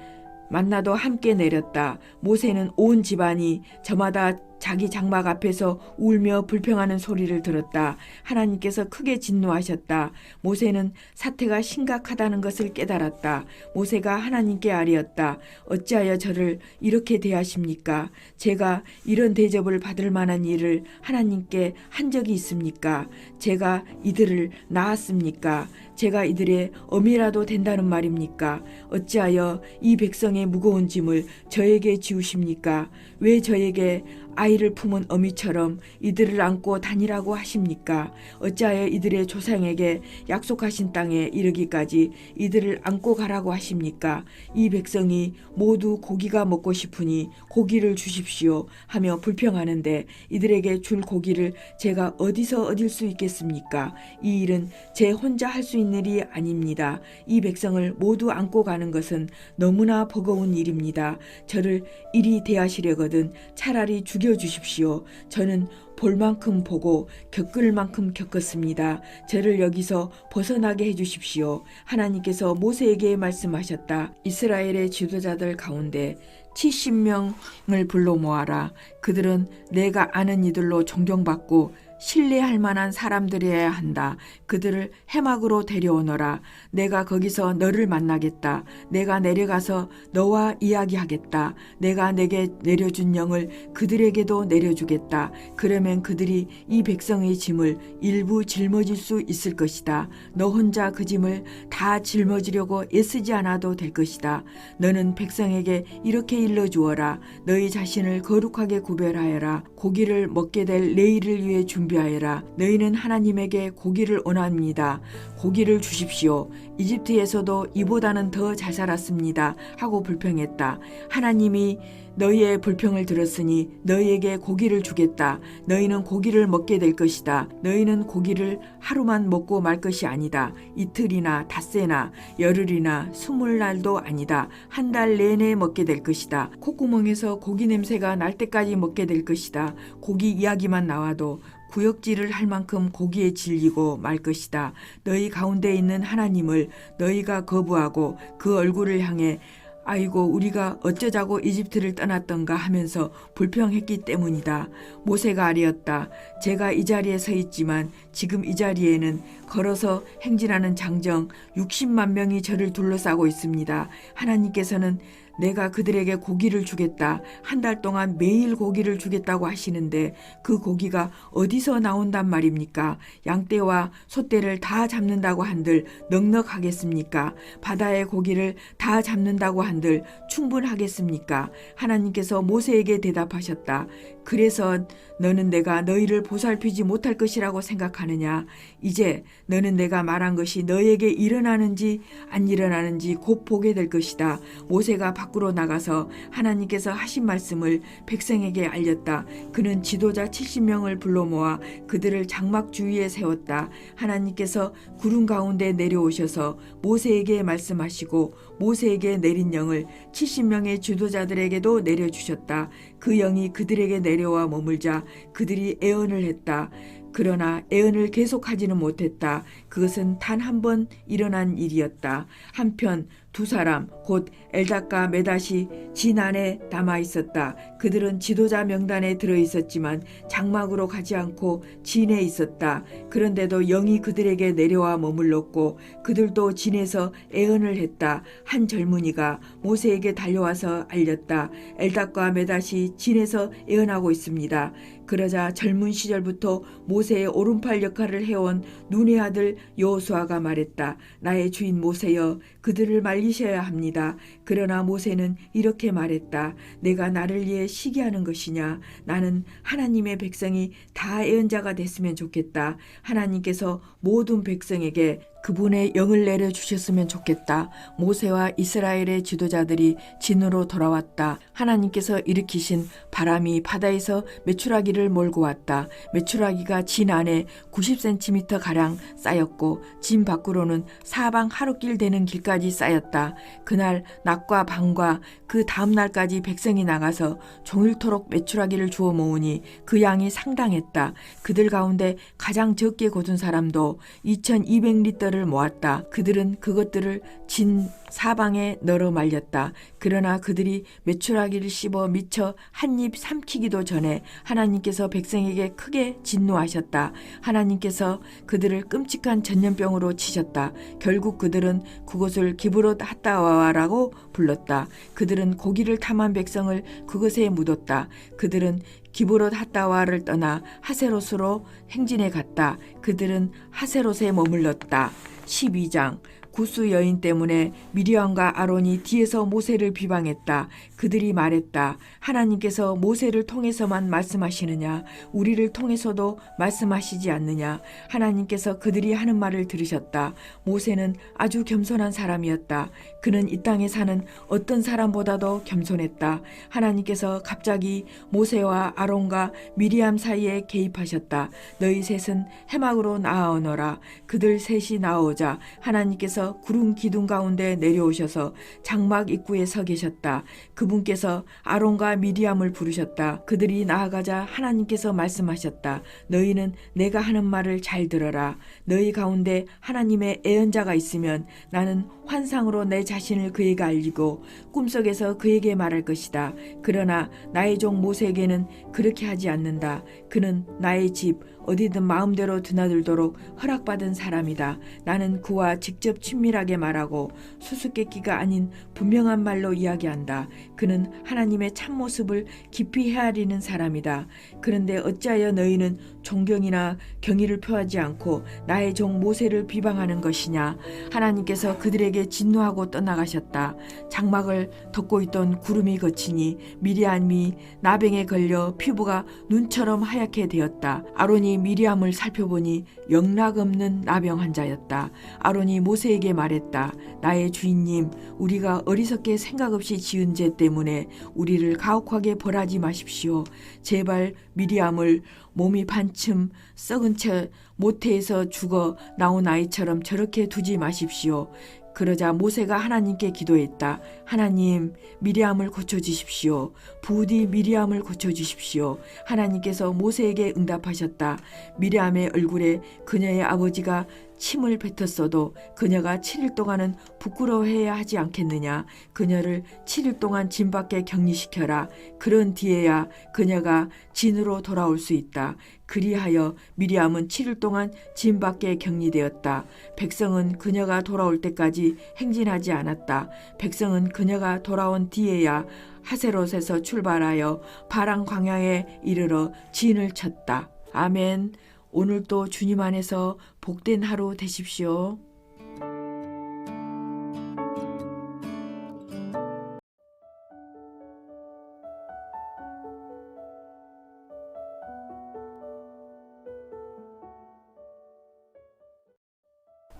S3: 만나도 함께 내렸다. 모세는 온 집안이 저마다 자기 장막 앞에서 울며 불평하는 소리를 들었다. 하나님께서 크게 진노하셨다. 모세는 사태가 심각하다는 것을 깨달았다. 모세가 하나님께 아뢰었다. 어찌하여 저를 이렇게 대하십니까? 제가 이런 대접을 받을 만한 일을 하나님께 한 적이 있습니까? 제가 이들을 낳았습니까? 제가 이들의 어미라도 된다는 말입니까? 어찌하여 이 백성의 무거운 짐을 저에게 지우십니까? 왜 저에게 아이를 품은 어미처럼 이들을 안고 다니라고 하십니까? 어찌하여 이들의 조상에게 약속하신 땅에 이르기까지 이들을 안고 가라고 하십니까? 이 백성이 모두 고기가 먹고 싶으니 고기를 주십시오 하며 불평하는데 이들에게 줄 고기를 제가 어디서 얻을 수 있겠습니까? 이 일은 제 혼자 할 수 있는 일이 아닙니다. 이 백성을 모두 안고 가는 것은 너무나 버거운 일입니다. 저를 이리 대하시려거든 차라리 죽여주십시오. 저는 볼 만큼 보고 겪을 만큼 겪었습니다. 저를 여기서 벗어나게 해주십시오. 하나님께서 모세에게 말씀하셨다. 이스라엘의 지도자들 가운데 70명을 불러 모아라. 그들은 내가 아는 이들로 존경받고 신뢰할 만한 사람들이어야 한다. 그들을 해막으로 데려오너라. 내가 거기서 너를 만나겠다. 내가 내려가서 너와 이야기하겠다. 내가 내게 내려준 영을 그들에게도 내려주겠다. 그러면 그들이 이 백성의 짐을 일부 짊어질 수 있을 것이다. 너 혼자 그 짐을 다 짊어지려고 애쓰지 않아도 될 것이다. 너는 백성에게 이렇게 일러주어라. 너희 자신을 거룩하게 구별하여라. 고기를 먹게 될 내일을 위해 준비하여라. 너희는 하나님에게 고기를 원합니다. 고기를 주십시오. 이집트에서도 이보다는 더 잘 살았습니다. 하고 불평했다. 하나님이 너희의 불평을 들었으니 너희에게 고기를 주겠다. 너희는 고기를 먹게 될 것이다. 너희는 고기를 하루만 먹고 말 것이 아니다. 이틀이나 닷새나 열흘이나 20날도 아니다. 한 달 내내 먹게 될 것이다. 콧구멍에서 고기 냄새가 날 때까지 먹게 될 것이다. 고기 이야기만 나와도 구역질을 할 만큼 고기에 질리고 말 것이다. 너희 가운데 있는 하나님을 너희가 거부하고 그 얼굴을 향해 아이고 우리가 어쩌자고 이집트를 떠났던가 하면서 불평했기 때문이다. 모세가 아뢰었다. 제가 이 자리에 서 있지만 지금 이 자리에는 걸어서 행진하는 장정 60만 명이 저를 둘러싸고 있습니다. 하나님께서는 내가 그들에게 고기를 주겠다. 한 달 동안 매일 고기를 주겠다고 하시는데 그 고기가 어디서 나온단 말입니까? 양떼와 소떼를 다 잡는다고 한들 넉넉하겠습니까? 바다의 고기를 다 잡는다고 한들 충분하겠습니까? 하나님께서 모세에게 대답하셨다. 그래서 너는 내가 너희를 보살피지 못할 것이라고 생각하느냐? 이제 너는 내가 말한 것이 너에게 일어나는지 안 일어나는지 곧 보게 될 것이다. 모세가 밖으로 나가서 하나님께서 하신 말씀을 백성에게 알렸다. 그는 지도자 70명을 불러 모아 그들을 장막 주위에 세웠다. 하나님께서 구름 가운데 내려오셔서 모세에게 말씀하시고 모세에게 내린 영을 70명의 지도자들에게도 내려주셨다. 그 영이 그들에게 내려와 머물자 그들이 애언을 했다. 그러나 애언을 계속하지는 못했다. 그것은 단 한 번 일어난 일이었다. 한편 두 사람 곧 엘닷과 메닷이 진 안에 남아 있었다. 그들은 지도자 명단에 들어 있었지만 장막으로 가지 않고 진에 있었다. 그런데도 영이 그들에게 내려와 머물렀고 그들도 진에서 애언을 했다. 한 젊은이가 모세에게 달려와서 알렸다. 엘닷과 메닷이 진에서 애언하고 있습니다. 그러자 젊은 시절부터 모세의 오른팔 역할을 해온 눈의 아들 여호수아가 말했다. 나의 주인 모세여, 그들을 말리셔야 합니다. 그러나 모세는 이렇게 말했다. 내가 나를 위해 시기하는 것이냐? 나는 하나님의 백성이 다 애언자가 됐으면 좋겠다. 하나님께서 모든 백성에게 그분의 영을 내려주셨으면 좋겠다. 모세와 이스라엘의 지도자들이 진으로 돌아왔다. 하나님께서 일으키신 바람이 바다에서 메추라기를 몰고 왔다. 메추라기가 진 안에 90cm가량 쌓였고 진 밖으로는 사방 하루길 되는 길까지 쌓였다. 그날 낮과 밤과 그 다음 날까지 백성이 나가서 종일토록 메추라기를 주워 모으니 그 양이 상당했다. 그들 가운데 가장 적게 거둔 사람도 2200리터를 모았다. 그들은 그것들을 진 사방에 널어 말렸다. 그러나 그들이 메추라기를 씹어 미처 한 입 삼키기도 전에 하나님께서 백성에게 크게 진노하셨다. 하나님께서 그들을 끔찍한 전염병으로 치셨다. 결국 그들은 그곳을 기브롯 핫다와라고 불렀다. 그들은 고기를 탐한 백성을 그것에 묻었다. 그들은 기브롯 핫다와를 떠나 하세롯으로 행진해 갔다. 그들은 하세롯에 머물렀다. 12장 구스 여인 때문에 미리암과 아론이 뒤에서 모세를 비방했다. 그들이 말했다. 하나님께서 모세를 통해서만 말씀하시느냐? 우리를 통해서도 말씀하시지 않느냐? 하나님께서 그들이 하는 말을 들으셨다. 모세는 아주 겸손한 사람이었다. 그는 이 땅에 사는 어떤 사람보다도 겸손했다. 하나님께서 갑자기 모세와 아론과 미리암 사이에 개입하셨다. 너희 셋은 해막으로 나아오너라. 그들 셋이 나오자 하나님께서 구름 기둥 가운데 내려오셔서 장막 입구에 서 계셨다. 그분께서 아론과 미리암을 부르셨다. 그들이 나아가자 하나님께서 말씀하셨다. 너희는 내가 하는 말을 잘 들어라. 너희 가운데 하나님의 애언자가 있으면 나는 환상으로 내 자신을 그에게 알리고 꿈속에서 그에게 말할 것이다. 그러나 나의 종 모세에게는 그렇게 하지 않는다. 그는 나의 집 어디든 마음대로 드나들도록 허락받은 사람이다. 나는 그와 직접 친밀하게 말하고 수수께끼가 아닌 분명한 말로 이야기한다. 그는 하나님의 참모습을 깊이 헤아리는 사람이다. 그런데 어찌하여 너희는 존경이나 경의를 표하지 않고 나의 종 모세를 비방하는 것이냐? 하나님께서 그들에게 진노하고 떠나가셨다. 장막을 덮고 있던 구름이 거치니 미리암이 나병에 걸려 피부가 눈처럼 하얗게 되었다. 아론이 미리암을 살펴보니 영락없는 나병 환자였다. 아론이 모세에게 말했다. 나의 주인님, 우리가 어리석게 생각 없이 지은 죄 때문에 우리를 가혹하게 벌하지 마십시오. 제발 미리암을 몸이 반쯤 썩은 채 모태에서 죽어 나온 아이처럼 저렇게 두지 마십시오. 그러자 모세가 하나님께 기도했다. 하나님, 미리암을 고쳐주십시오. 부디 미리암을 고쳐주십시오. 하나님께서 모세에게 응답하셨다. 미리암의 얼굴에 그녀의 아버지가 침을 뱉었어도 그녀가 7일 동안은 부끄러워해야 하지 않겠느냐. 그녀를 7일 동안 진 밖에 격리시켜라. 그런 뒤에야 그녀가 진으로 돌아올 수 있다. 그리하여 미리암은 7일 동안 진 밖에 격리되었다. 백성은 그녀가 돌아올 때까지 행진하지 않았다. 백성은 그녀가 돌아온 뒤에야 하세롯에서 출발하여 바람 광야에 이르러 진을 쳤다. 아멘. 오늘도 주님 안에서 복된 하루 되십시오.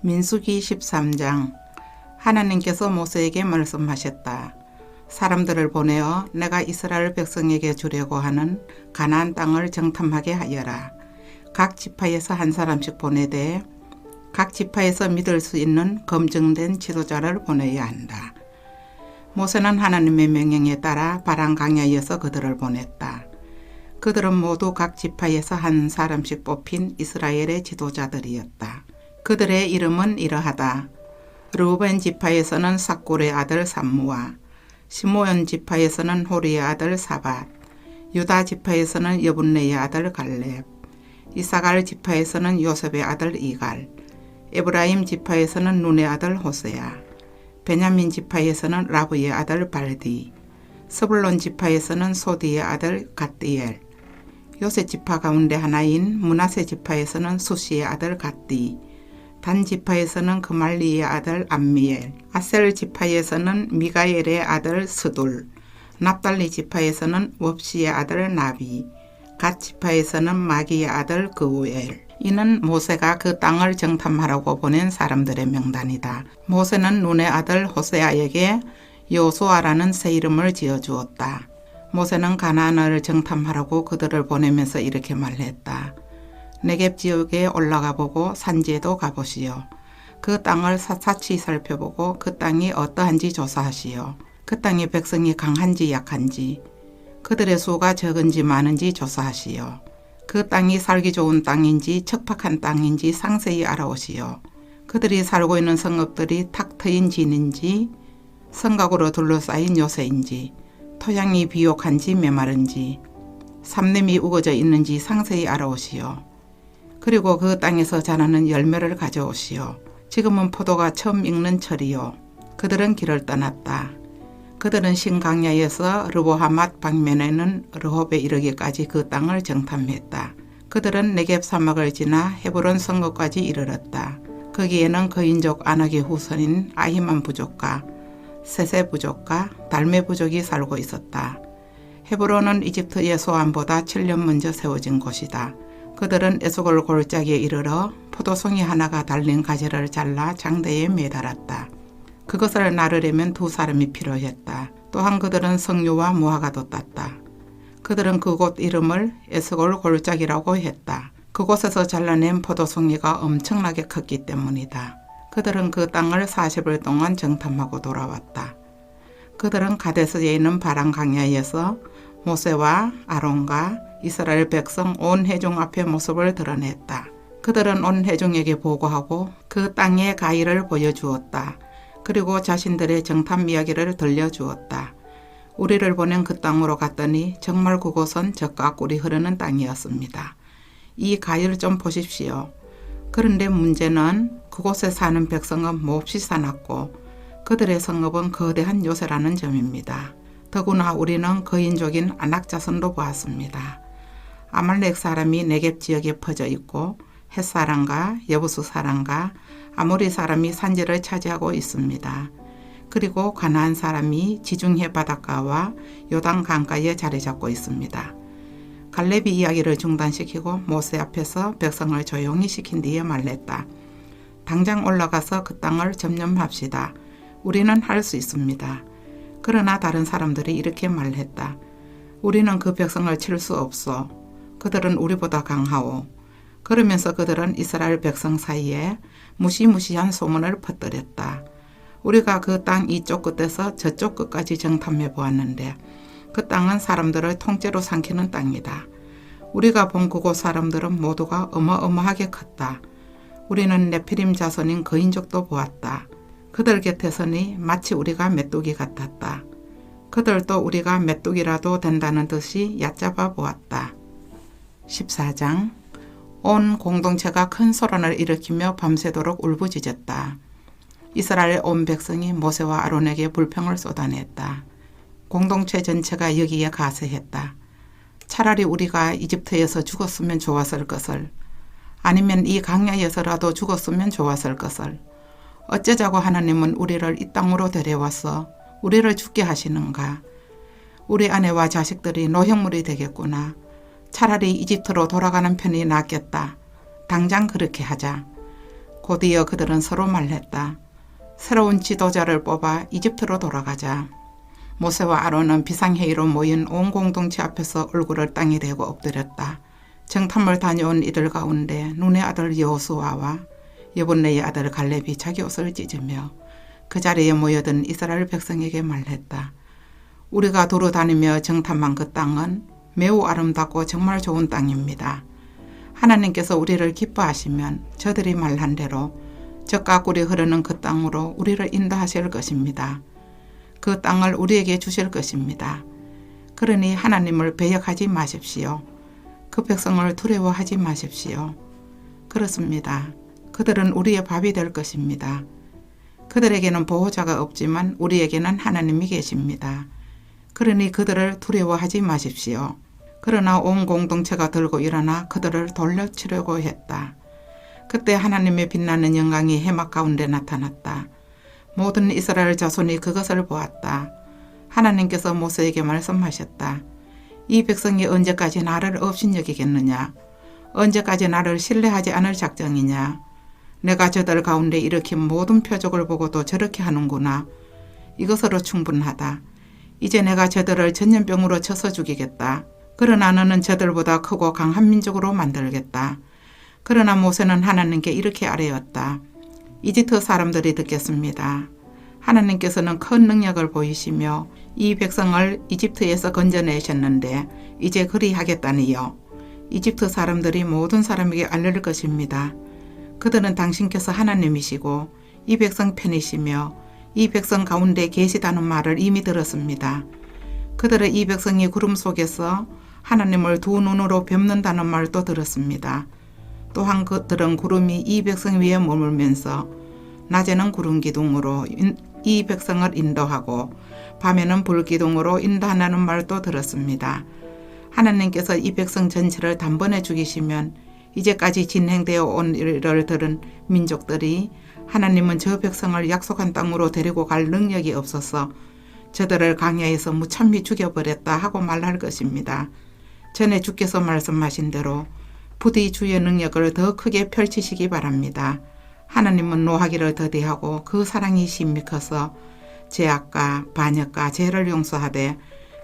S4: 민수기 13장. 하나님께서 모세에게 말씀하셨다. 사람들을 보내어 내가 이스라엘 백성에게 주려고 하는 가나안 땅을 정탐하게 하여라. 각 지파에서 한 사람씩 보내되 각 지파에서 믿을 수 있는 검증된 지도자를 보내야 한다. 모세는 하나님의 명령에 따라 바란 광야에서 그들을 보냈다. 그들은 모두 각 지파에서 한 사람씩 뽑힌 이스라엘의 지도자들이었다. 그들의 이름은 이러하다. 르우벤 지파에서는 삭골의 아들 삼무아, 시므온 지파에서는 호리의 아들 사밧, 유다 지파에서는 여분네의 아들 갈렙, 이사갈 지파에서는 요셉의 아들 이갈, 에브라임 지파에서는 눈의 아들 호세야, 베냐민 지파에서는 라브의 아들 발디, 스불론 지파에서는 소디의 아들 갓디엘, 요셉 지파 가운데 하나인 므낫세 지파에서는 수시의 아들 갓디, 단 지파에서는 그말리의 아들 암미엘, 아셀 지파에서는 미가엘의 아들 스둘, 납달리 지파에서는 웁시의 아들 나비, 갓 지파에서는 마기의 아들 그우엘. 이는 모세가 그 땅을 정탐하라고 보낸 사람들의 명단이다. 모세는 눈의 아들 호세아에게 요수아라는 새 이름을 지어주었다. 모세는 가나안을 정탐하라고 그들을 보내면서 이렇게 말했다. 네겝 지역에 올라가 보고 산지에도 가보시오. 그 땅을 샅샅이 살펴보고 그 땅이 어떠한지 조사하시오. 그 땅의 백성이 강한지 약한지, 그들의 수가 적은지 많은지 조사하시오. 그 땅이 살기 좋은 땅인지 척박한 땅인지 상세히 알아오시오. 그들이 살고 있는 성읍들이 탁 트인 진인지 성곽으로 둘러싸인 요새인지, 토양이 비옥한지 메마른지, 삼림이 우거져 있는지 상세히 알아오시오. 그리고 그 땅에서 자라는 열매를 가져오시오. 지금은 포도가 처음 익는 철이요. 그들은 길을 떠났다. 그들은 신강야에서 르보하맛 방면에는 르홉에 이르기까지 그 땅을 정탐했다. 그들은 네겝 사막을 지나 헤브론 성읍까지 이르렀다. 거기에는 거인족 아낙의 후손인 아히만 부족과 세세 부족과 달메 부족이 살고 있었다. 헤브론은 이집트의 소안보다 7년 먼저 세워진 곳이다. 그들은 에스골 골짜기에 이르러 포도송이 하나가 달린 가지를 잘라 장대에 매달았다. 그것을 나르려면 2사람이 필요했다. 또한 그들은 석류와 무화과도 땄다. 그들은 그곳 이름을 에스골 골짜기라고 했다. 그곳에서 잘라낸 포도송이가 엄청나게 컸기 때문이다. 그들은 그 땅을 40일 동안 정탐하고 돌아왔다. 그들은 가데스에 있는 바란 광야에서 모세와 아론과 이스라엘 백성 온 회중 앞에 모습을 드러냈다. 그들은 온 회중에게 보고하고 그 땅의 가의를 보여주었다. 그리고 자신들의 정탐 이야기를 들려주었다. 우리를 보낸 그 땅으로 갔더니 정말 그곳은 젖과 꿀이 흐르는 땅이었습니다. 이 가의를 좀 보십시오. 그런데 문제는 그곳에 사는 백성은 몹시 사납고 그들의 성읍은 거대한 요새라는 점입니다. 더구나 우리는 거인족인 아낙 자손도 보았습니다. 아말렉 사람이 네겝 지역에 퍼져 있고 헷 사람과 여부수 사람과 아모리 사람이 산지를 차지하고 있습니다. 그리고 가나안 사람이 지중해 바닷가와 요단 강가에 자리 잡고 있습니다. 갈렙이 이야기를 중단시키고 모세 앞에서 백성을 조용히 시킨 뒤에 말했다. 당장 올라가서 그 땅을 점령합시다. 우리는 할 수 있습니다. 그러나 다른 사람들이 이렇게 말했다. 우리는 그 백성을 칠 수 없어. 그들은 우리보다 강하오. 그러면서 그들은 이스라엘 백성 사이에 무시무시한 소문을 퍼뜨렸다. 우리가 그 땅 이쪽 끝에서 저쪽 끝까지 정탐해 보았는데 그 땅은 사람들을 통째로 삼키는 땅이다. 우리가 본 그곳 사람들은 모두가 어마어마하게 컸다. 우리는 네피림 자손인 거인족도 보았다. 그들 곁에서니 마치 우리가 메뚜기 같았다. 그들도 우리가 메뚜기라도 된다는 듯이 얕잡아 보았다. 14장. 온 공동체가 큰 소란을 일으키며 밤새도록 울부짖었다. 이스라엘 온 백성이 모세와 아론에게 불평을 쏟아냈다. 공동체 전체가 여기에 가세했다. 차라리 우리가 이집트에서 죽었으면 좋았을 것을, 아니면 이 광야에서라도 죽었으면 좋았을 것을, 어쩌자고 하나님은 우리를 이 땅으로 데려와서 우리를 죽게 하시는가. 우리 아내와 자식들이 노획물이 되겠구나. 차라리 이집트로 돌아가는 편이 낫겠다. 당장 그렇게 하자. 곧이어 그들은 서로 말했다. 새로운 지도자를 뽑아 이집트로 돌아가자. 모세와 아론은 비상회의로 모인 온 공동체 앞에서 얼굴을 땅에 대고 엎드렸다. 정탐을 다녀온 이들 가운데 눈의 아들 여호수아와 여분네의 아들 갈렙이 자기 옷을 찢으며 그 자리에 모여든 이스라엘 백성에게 말했다. 우리가 두루 다니며 정탐한 그 땅은 매우 아름답고 정말 좋은 땅입니다. 하나님께서 우리를 기뻐하시면 저들이 말한 대로 젖과 꿀이 흐르는 그 땅으로 우리를 인도하실 것입니다. 그 땅을 우리에게 주실 것입니다. 그러니 하나님을 배역하지 마십시오. 그 백성을 두려워하지 마십시오. 그렇습니다. 그들은 우리의 밥이 될 것입니다. 그들에게는 보호자가 없지만 우리에게는 하나님이 계십니다. 그러니 그들을 두려워하지 마십시오. 그러나 온 공동체가 들고 일어나 그들을 돌려치려고 했다. 그때 하나님의 빛나는 영광이 해막 가운데 나타났다. 모든 이스라엘 자손이 그것을 보았다. 하나님께서 모세에게 말씀하셨다. 이 백성이 언제까지 나를 업신여기겠느냐? 언제까지 나를 신뢰하지 않을 작정이냐? 내가 저들 가운데 일으킨 모든 표적을 보고도 저렇게 하는구나. 이것으로 충분하다. 이제 내가 저들을 전염병으로 쳐서 죽이겠다. 그러나 너는 저들보다 크고 강한 민족으로 만들겠다. 그러나 모세는 하나님께 이렇게 아뢰었다. 이집트 사람들이 듣겠습니다. 하나님께서는 큰 능력을 보이시며 이 백성을 이집트에서 건져내셨는데 이제 그리하겠다니요. 이집트 사람들이 모든 사람에게 알릴 것입니다. 그들은 당신께서 하나님이시고 이 백성 편이시며 이 백성 가운데 계시다는 말을 이미 들었습니다. 그들의 이 백성이 구름 속에서 하나님을 두 눈으로 뵙는다는 말도 들었습니다. 또한 그들은 구름이 이 백성 위에 머물면서 낮에는 구름 기둥으로 이 백성을 인도하고 밤에는 불 기둥으로 인도한다는 말도 들었습니다. 하나님께서 이 백성 전체를 단번에 죽이시면 이제까지 진행되어 온 일을 들은 민족들이 하나님은 저 백성을 약속한 땅으로 데리고 갈 능력이 없어서 저들을 광야에서 무참히 죽여버렸다 하고 말할 것입니다. 전에 주께서 말씀하신 대로 부디 주의 능력을 더 크게 펼치시기 바랍니다. 하나님은 노하기를 더디하고 그 사랑이 심히 커서 죄악과 반역과 죄를 용서하되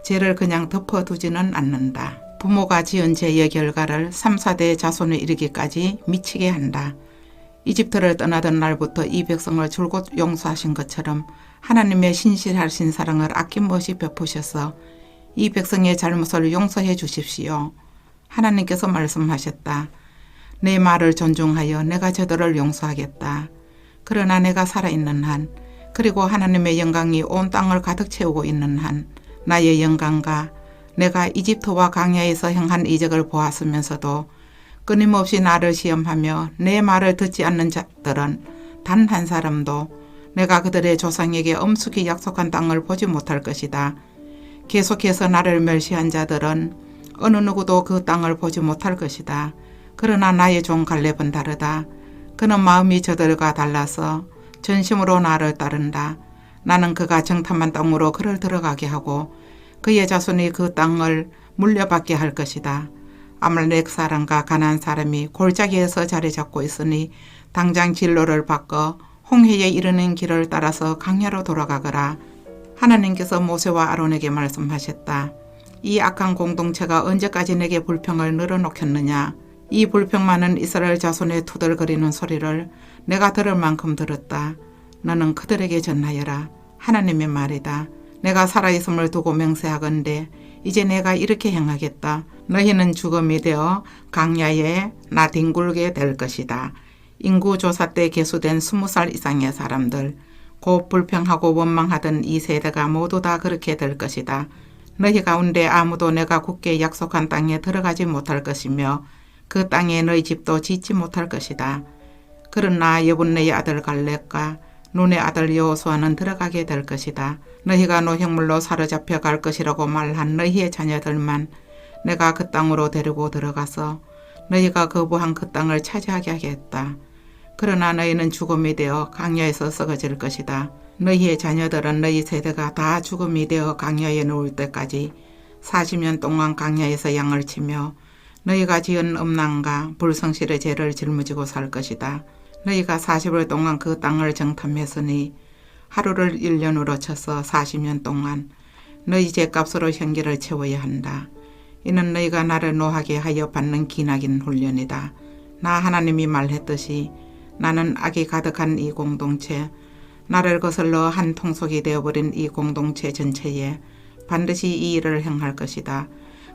S4: 죄를 그냥 덮어두지는 않는다. 부모가 지은 죄의 결과를 3, 4대 자손에 이르기까지 미치게 한다. 이집트를 떠나던 날부터 이 백성을 줄곧 용서하신 것처럼 하나님의 신실하신 사랑을 아낌없이 베푸셔서 이 백성의 잘못을 용서해 주십시오. 하나님께서 말씀하셨다. 내 말을 존중하여 내가 저들을 용서하겠다. 그러나 내가 살아있는 한, 그리고 하나님의 영광이 온 땅을 가득 채우고 있는 한, 나의 영광과 내가 이집트와 광야에서 행한 이적을 보았으면서도 끊임없이 나를 시험하며 내 말을 듣지 않는 자들은 단 한 사람도 내가 그들의 조상에게 엄숙히 약속한 땅을 보지 못할 것이다. 계속해서 나를 멸시한 자들은 어느 누구도 그 땅을 보지 못할 것이다. 그러나 나의 종 갈렙은 다르다. 그는 마음이 저들과 달라서 전심으로 나를 따른다. 나는 그가 정탐한 땅으로 그를 들어가게 하고 그의 자손이 그 땅을 물려받게 할 것이다. 아말렉 사람과 가나안 사람이 골짜기에서 자리 잡고 있으니 당장 진로를 바꿔 홍해에 이르는 길을 따라서 강야로 돌아가거라. 하나님께서 모세와 아론에게 말씀하셨다. 이 악한 공동체가 언제까지 내게 불평을 늘어놓겠느냐. 이 불평 많은 이스라엘 자손의 투덜거리는 소리를 내가 들을 만큼 들었다. 너는 그들에게 전하여라. 하나님의 말이다. 내가 살아있음을 두고 맹세하건대 이제 내가 이렇게 행하겠다. 너희는 죽음이 되어 강야에 나뒹굴게 될 것이다. 인구조사 때 계수된 20살 이상의 사람들, 곧 불평하고 원망하던 이 세대가 모두 다 그렇게 될 것이다. 너희 가운데 아무도 내가 굳게 약속한 땅에 들어가지 못할 것이며 그 땅에 너희 집도 짓지 못할 것이다. 그러나 여분네의 아들 갈렙과 눈의 아들 여호수아는 들어가게 될 것이다. 너희가 노획물로 사로잡혀 갈 것이라고 말한 너희의 자녀들만 내가 그 땅으로 데리고 들어가서 너희가 거부한 그 땅을 차지하게 하겠다. 그러나 너희는 죽음이 되어 강야에서 썩어질 것이다. 너희의 자녀들은 너희 세대가 다 죽음이 되어 강야에 누울 때까지 40년 동안 강야에서 양을 치며 너희가 지은 음란과 불성실의 죄를 짊어지고 살 것이다. 너희가 40일 동안 그 땅을 정탐했으니 하루를 1년으로 쳐서 40년 동안 너희 죄값으로 현기를 채워야 한다. 이는 너희가 나를 노하게 하여 받는 기나긴 훈련이다. 나 하나님이 말했듯이 나는 악이 가득한 이 공동체, 나를 거슬러 한 통속이 되어버린 이 공동체 전체에 반드시 이 일을 행할 것이다.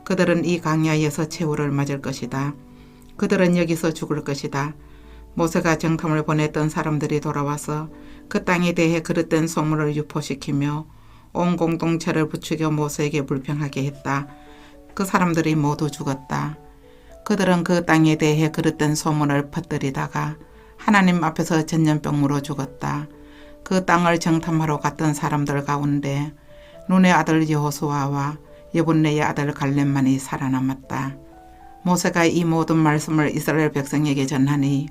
S4: 그들은 이 광야에서 최후를 맞을 것이다. 그들은 여기서 죽을 것이다. 모세가 정탐을 보냈던 사람들이 돌아와서 그 땅에 대해 그릇된 소문을 유포시키며 온 공동체를 부추겨 모세에게 불평하게 했다. 그 사람들이 모두 죽었다. 그들은 그 땅에 대해 그릇된 소문을 퍼뜨리다가 하나님 앞에서 전염병으로 죽었다. 그 땅을 정탐하러 갔던 사람들 가운데 눈의 아들 여호수아와 여분네의 아들 갈렙만이 살아남았다. 모세가 이 모든 말씀을 이스라엘 백성에게 전하니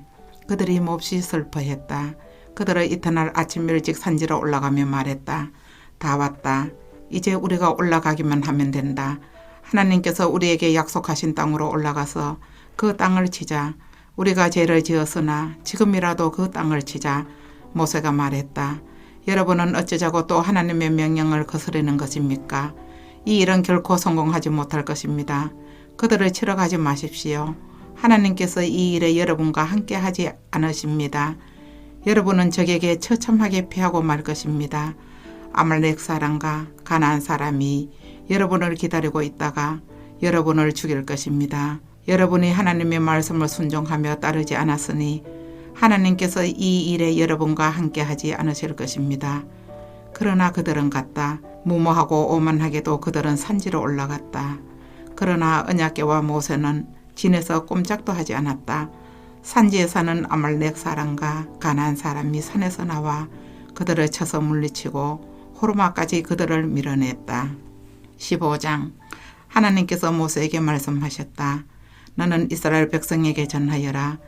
S4: 그들이 몹시 슬퍼했다. 그들은 이튿날 아침 일찍 산지로 올라가며 말했다. 다 왔다. 이제 우리가 올라가기만 하면 된다. 하나님께서 우리에게 약속하신 땅으로 올라가서 그 땅을 치자. 우리가 죄를 지었으나 지금이라도 그 땅을 치자. 모세가 말했다. 여러분은 어쩌자고 또 하나님의 명령을 거스르는 것입니까? 이 일은 결코 성공하지 못할 것입니다. 그들을 치러 가지 마십시오. 하나님께서 이 일에 여러분과 함께 하지 않으십니다. 여러분은 적에게 처참하게 패하고 말 것입니다. 아말렉 사람과 가나안 사람이 여러분을 기다리고 있다가 여러분을 죽일 것입니다. 여러분이 하나님의 말씀을 순종하며 따르지 않았으니 하나님께서 이 일에 여러분과 함께 하지 않으실 것입니다. 그러나 그들은 갔다. 무모하고 오만하게도 그들은 산지로 올라갔다. 그러나 언약궤와 모세는 진에서 꼼짝도 하지 않았다. 산지에 사는 아말렉 사람과 가나안 사람이 산에서 나와 그들을 쳐서 물리치고 호르마까지 그들을 밀어냈다. 15장. 하나님께서 모세에게 말씀하셨다. 너는 이스라엘 백성에게 전하여라.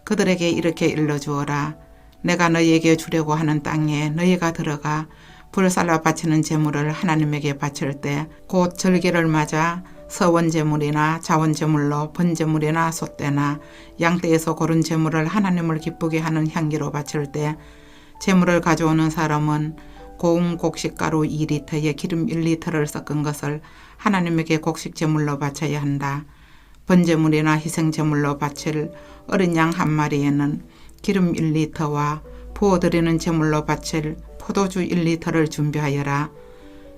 S4: 그들에게 이렇게 일러주어라. 내가 너희에게 주려고 하는 땅에 너희가 들어가 불살라 바치는 제물을 하나님에게 바칠 때 곧 절기를 맞아 서원제물이나 자원제물로 번제물이나 솥대나 양떼에서 고른 제물을 하나님을 기쁘게 하는 향기로 바칠 때 제물을 가져오는 사람은 고운 곡식가루 2리터에 기름 1리터를 섞은 것을 하나님에게 곡식 제물로 바쳐야 한다. 번제물이나 희생제물로 바칠 어린 양 한 마리에는 기름 1리터와 부어드리는 제물로 바칠 포도주 1리터를 준비하여라.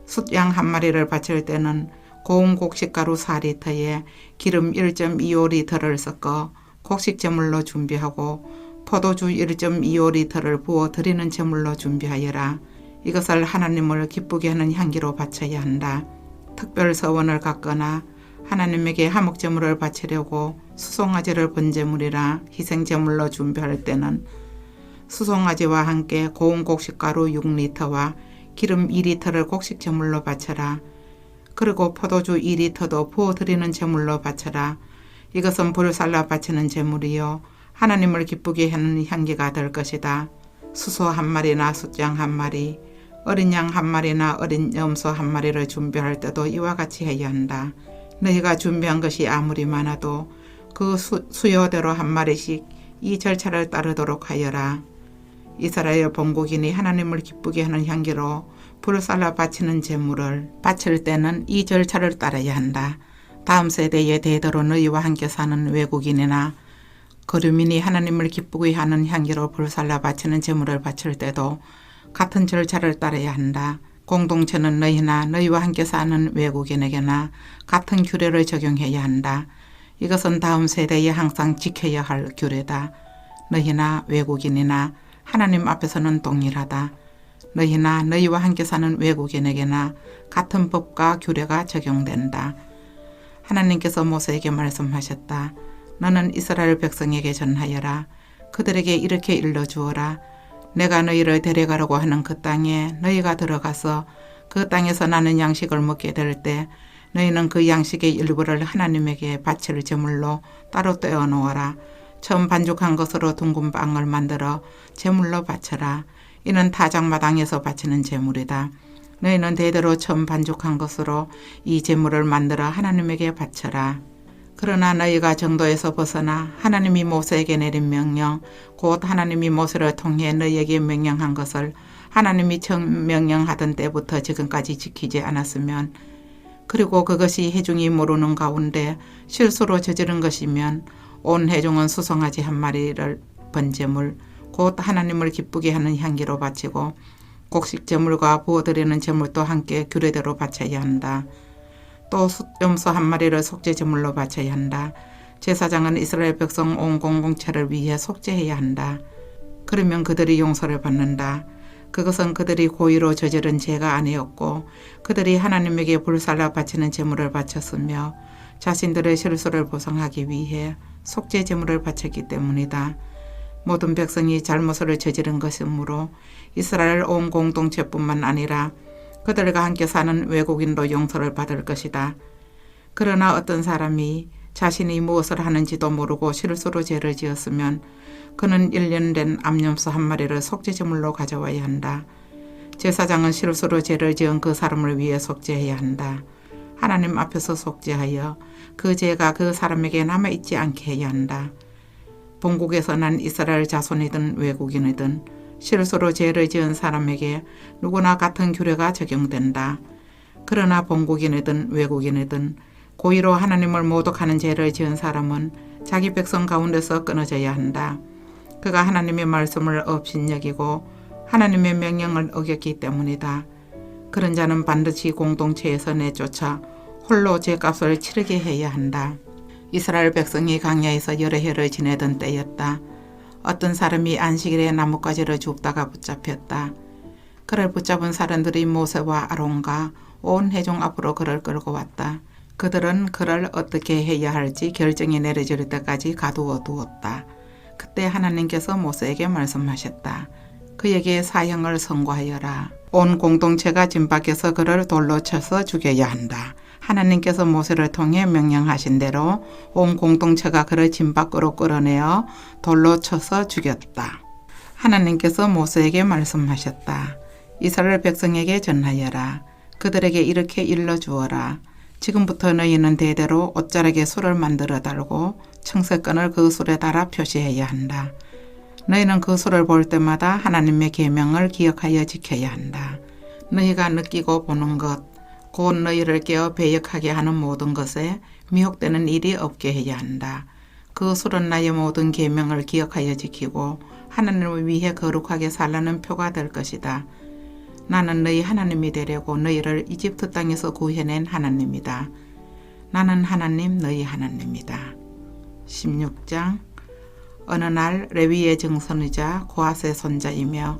S4: 숫양 한 마리를 바칠 때는 고운 곡식가루 4리터에 기름 1.25리터를 섞어 곡식 제물로 준비하고 포도주 1.25리터를 부어 드리는 제물로 준비하여라. 이것을 하나님을 기쁘게 하는 향기로 바쳐야 한다. 특별 서원을 갖거나 하나님에게 화목제물을 바치려고 수송아지를 번제물이라 희생제물로 준비할 때는 수송아지와 함께 고운 곡식가루 6리터와 기름 2리터를 곡식제물로 바쳐라. 그리고 포도주 2리터도 부어드리는 제물로 바쳐라. 이것은 불살라 바치는 제물이요 하나님을 기쁘게 하는 향기가 될 것이다. 수소 한 마리나 숫양 한 마리, 어린 양 한 마리나 어린 염소 한 마리를 준비할 때도 이와 같이 해야 한다. 너희가 준비한 것이 아무리 많아도 그 수요대로 한 마리씩 이 절차를 따르도록 하여라. 이스라엘 본국인이 하나님을 기쁘게 하는 향기로 불살라 바치는 제물을 바칠 때는 이 절차를 따라야 한다. 다음 세대에 대대로 너희와 함께 사는 외국인이나 거류민이 하나님을 기쁘게 하는 향기로 불살라 바치는 제물을 바칠 때도 같은 절차를 따라야 한다. 공동체는 너희나 너희와 함께 사는 외국인에게나 같은 규례를 적용해야 한다. 이것은 다음 세대에 항상 지켜야 할 규례다. 너희나 외국인이나 하나님 앞에서는 동일하다. 너희나 너희와 함께 사는 외국인에게나 같은 법과 규례가 적용된다. 하나님께서 모세에게 말씀하셨다. 너는 이스라엘 백성에게 전하여라. 그들에게 이렇게 일러주어라. 내가 너희를 데려가려고 하는 그 땅에 너희가 들어가서 그 땅에서 나는 양식을 먹게 될 때 너희는 그 양식의 일부를 하나님에게 바칠 제물로 따로 떼어 놓아라. 처음 반죽한 것으로 둥근 빵을 만들어 제물로 바쳐라. 이는 타작마당에서 바치는 제물이다. 너희는 대대로 처음 반죽한 것으로 이 제물을 만들어 하나님에게 바쳐라. 그러나 너희가 정도에서 벗어나 하나님이 모세에게 내린 명령, 곧 하나님이 모세를 통해 너희에게 명령한 것을 하나님이 처음 명령하던 때부터 지금까지 지키지 않았으면, 그리고 그것이 회중이 모르는 가운데 실수로 저지른 것이면 온 회중은 수송아지 한 마리를 번제물, 곧 하나님을 기쁘게 하는 향기로 바치고 곡식 제물과 부어드리는 제물도 함께 규례대로 바쳐야 한다. 또 숫염소 한 마리를 속죄 제물로 바쳐야 한다. 제사장은 이스라엘 백성 온 공동체를 위해 속죄해야 한다. 그러면 그들이 용서를 받는다. 그것은 그들이 고의로 저지른 죄가 아니었고 그들이 하나님에게 불살라 바치는 제물을 바쳤으며 자신들의 실수를 보상하기 위해 속죄 제물을 바쳤기 때문이다. 모든 백성이 잘못을 저지른 것이므로 이스라엘 온 공동체뿐만 아니라 그들과 함께 사는 외국인도 용서를 받을 것이다. 그러나 어떤 사람이 자신이 무엇을 하는지도 모르고 실수로 죄를 지었으면 그는 1년 된 암염소 한 마리를 속죄제물로 가져와야 한다. 제사장은 실수로 죄를 지은 그 사람을 위해 속죄해야 한다. 하나님 앞에서 속죄하여 그 죄가 그 사람에게 남아있지 않게 해야 한다. 본국에서 난 이스라엘 자손이든 외국인이든 실수로 죄를 지은 사람에게 누구나 같은 규례가 적용된다. 그러나 본국인이든 외국인이든 고의로 하나님을 모독하는 죄를 지은 사람은 자기 백성 가운데서 끊어져야 한다. 그가 하나님의 말씀을 업신여기고 하나님의 명령을 어겼기 때문이다. 그런 자는 반드시 공동체에서 내쫓아 홀로 죄값을 치르게 해야 한다. 이스라엘 백성이 광야에서 여러 해를 지내던 때였다. 어떤 사람이 안식일에 나뭇가지를 줍다가 붙잡혔다. 그를 붙잡은 사람들이 모세와 아론과 온 회중 앞으로 그를 끌고 왔다. 그들은 그를 어떻게 해야 할지 결정이 내려질 때까지 가두어 두었다. 그때 하나님께서 모세에게 말씀하셨다. 그에게 사형을 선고하여라. 온 공동체가 진 밖에서 그를 돌로 쳐서 죽여야 한다. 하나님께서 모세를 통해 명령하신 대로 온 공동체가 그를 진 밖으로 끌어내어 돌로 쳐서 죽였다. 하나님께서 모세에게 말씀하셨다. 이스라엘 백성에게 전하여라. 그들에게 이렇게 일러주어라. 지금부터 너희는 대대로 옷자락에 술을 만들어 달고 청색끈을 그 술에 달아 표시해야 한다. 너희는 그 술을 볼 때마다 하나님의 계명을 기억하여 지켜야 한다. 너희가 느끼고 보는 것, 곧 너희를 깨어 배역하게 하는 모든 것에 미혹되는 일이 없게 해야 한다. 그 술은 나의 모든 계명을 기억하여 지키고 하나님을 위해 거룩하게 살라는 표가 될 것이다. 나는 너희 하나님이 되려고 너희를 이집트 땅에서 구해낸 하나님이다. 나는 하나님 너희 하나님이다. 16장. 어느 날 레위의 증손이자 고핫의 손자이며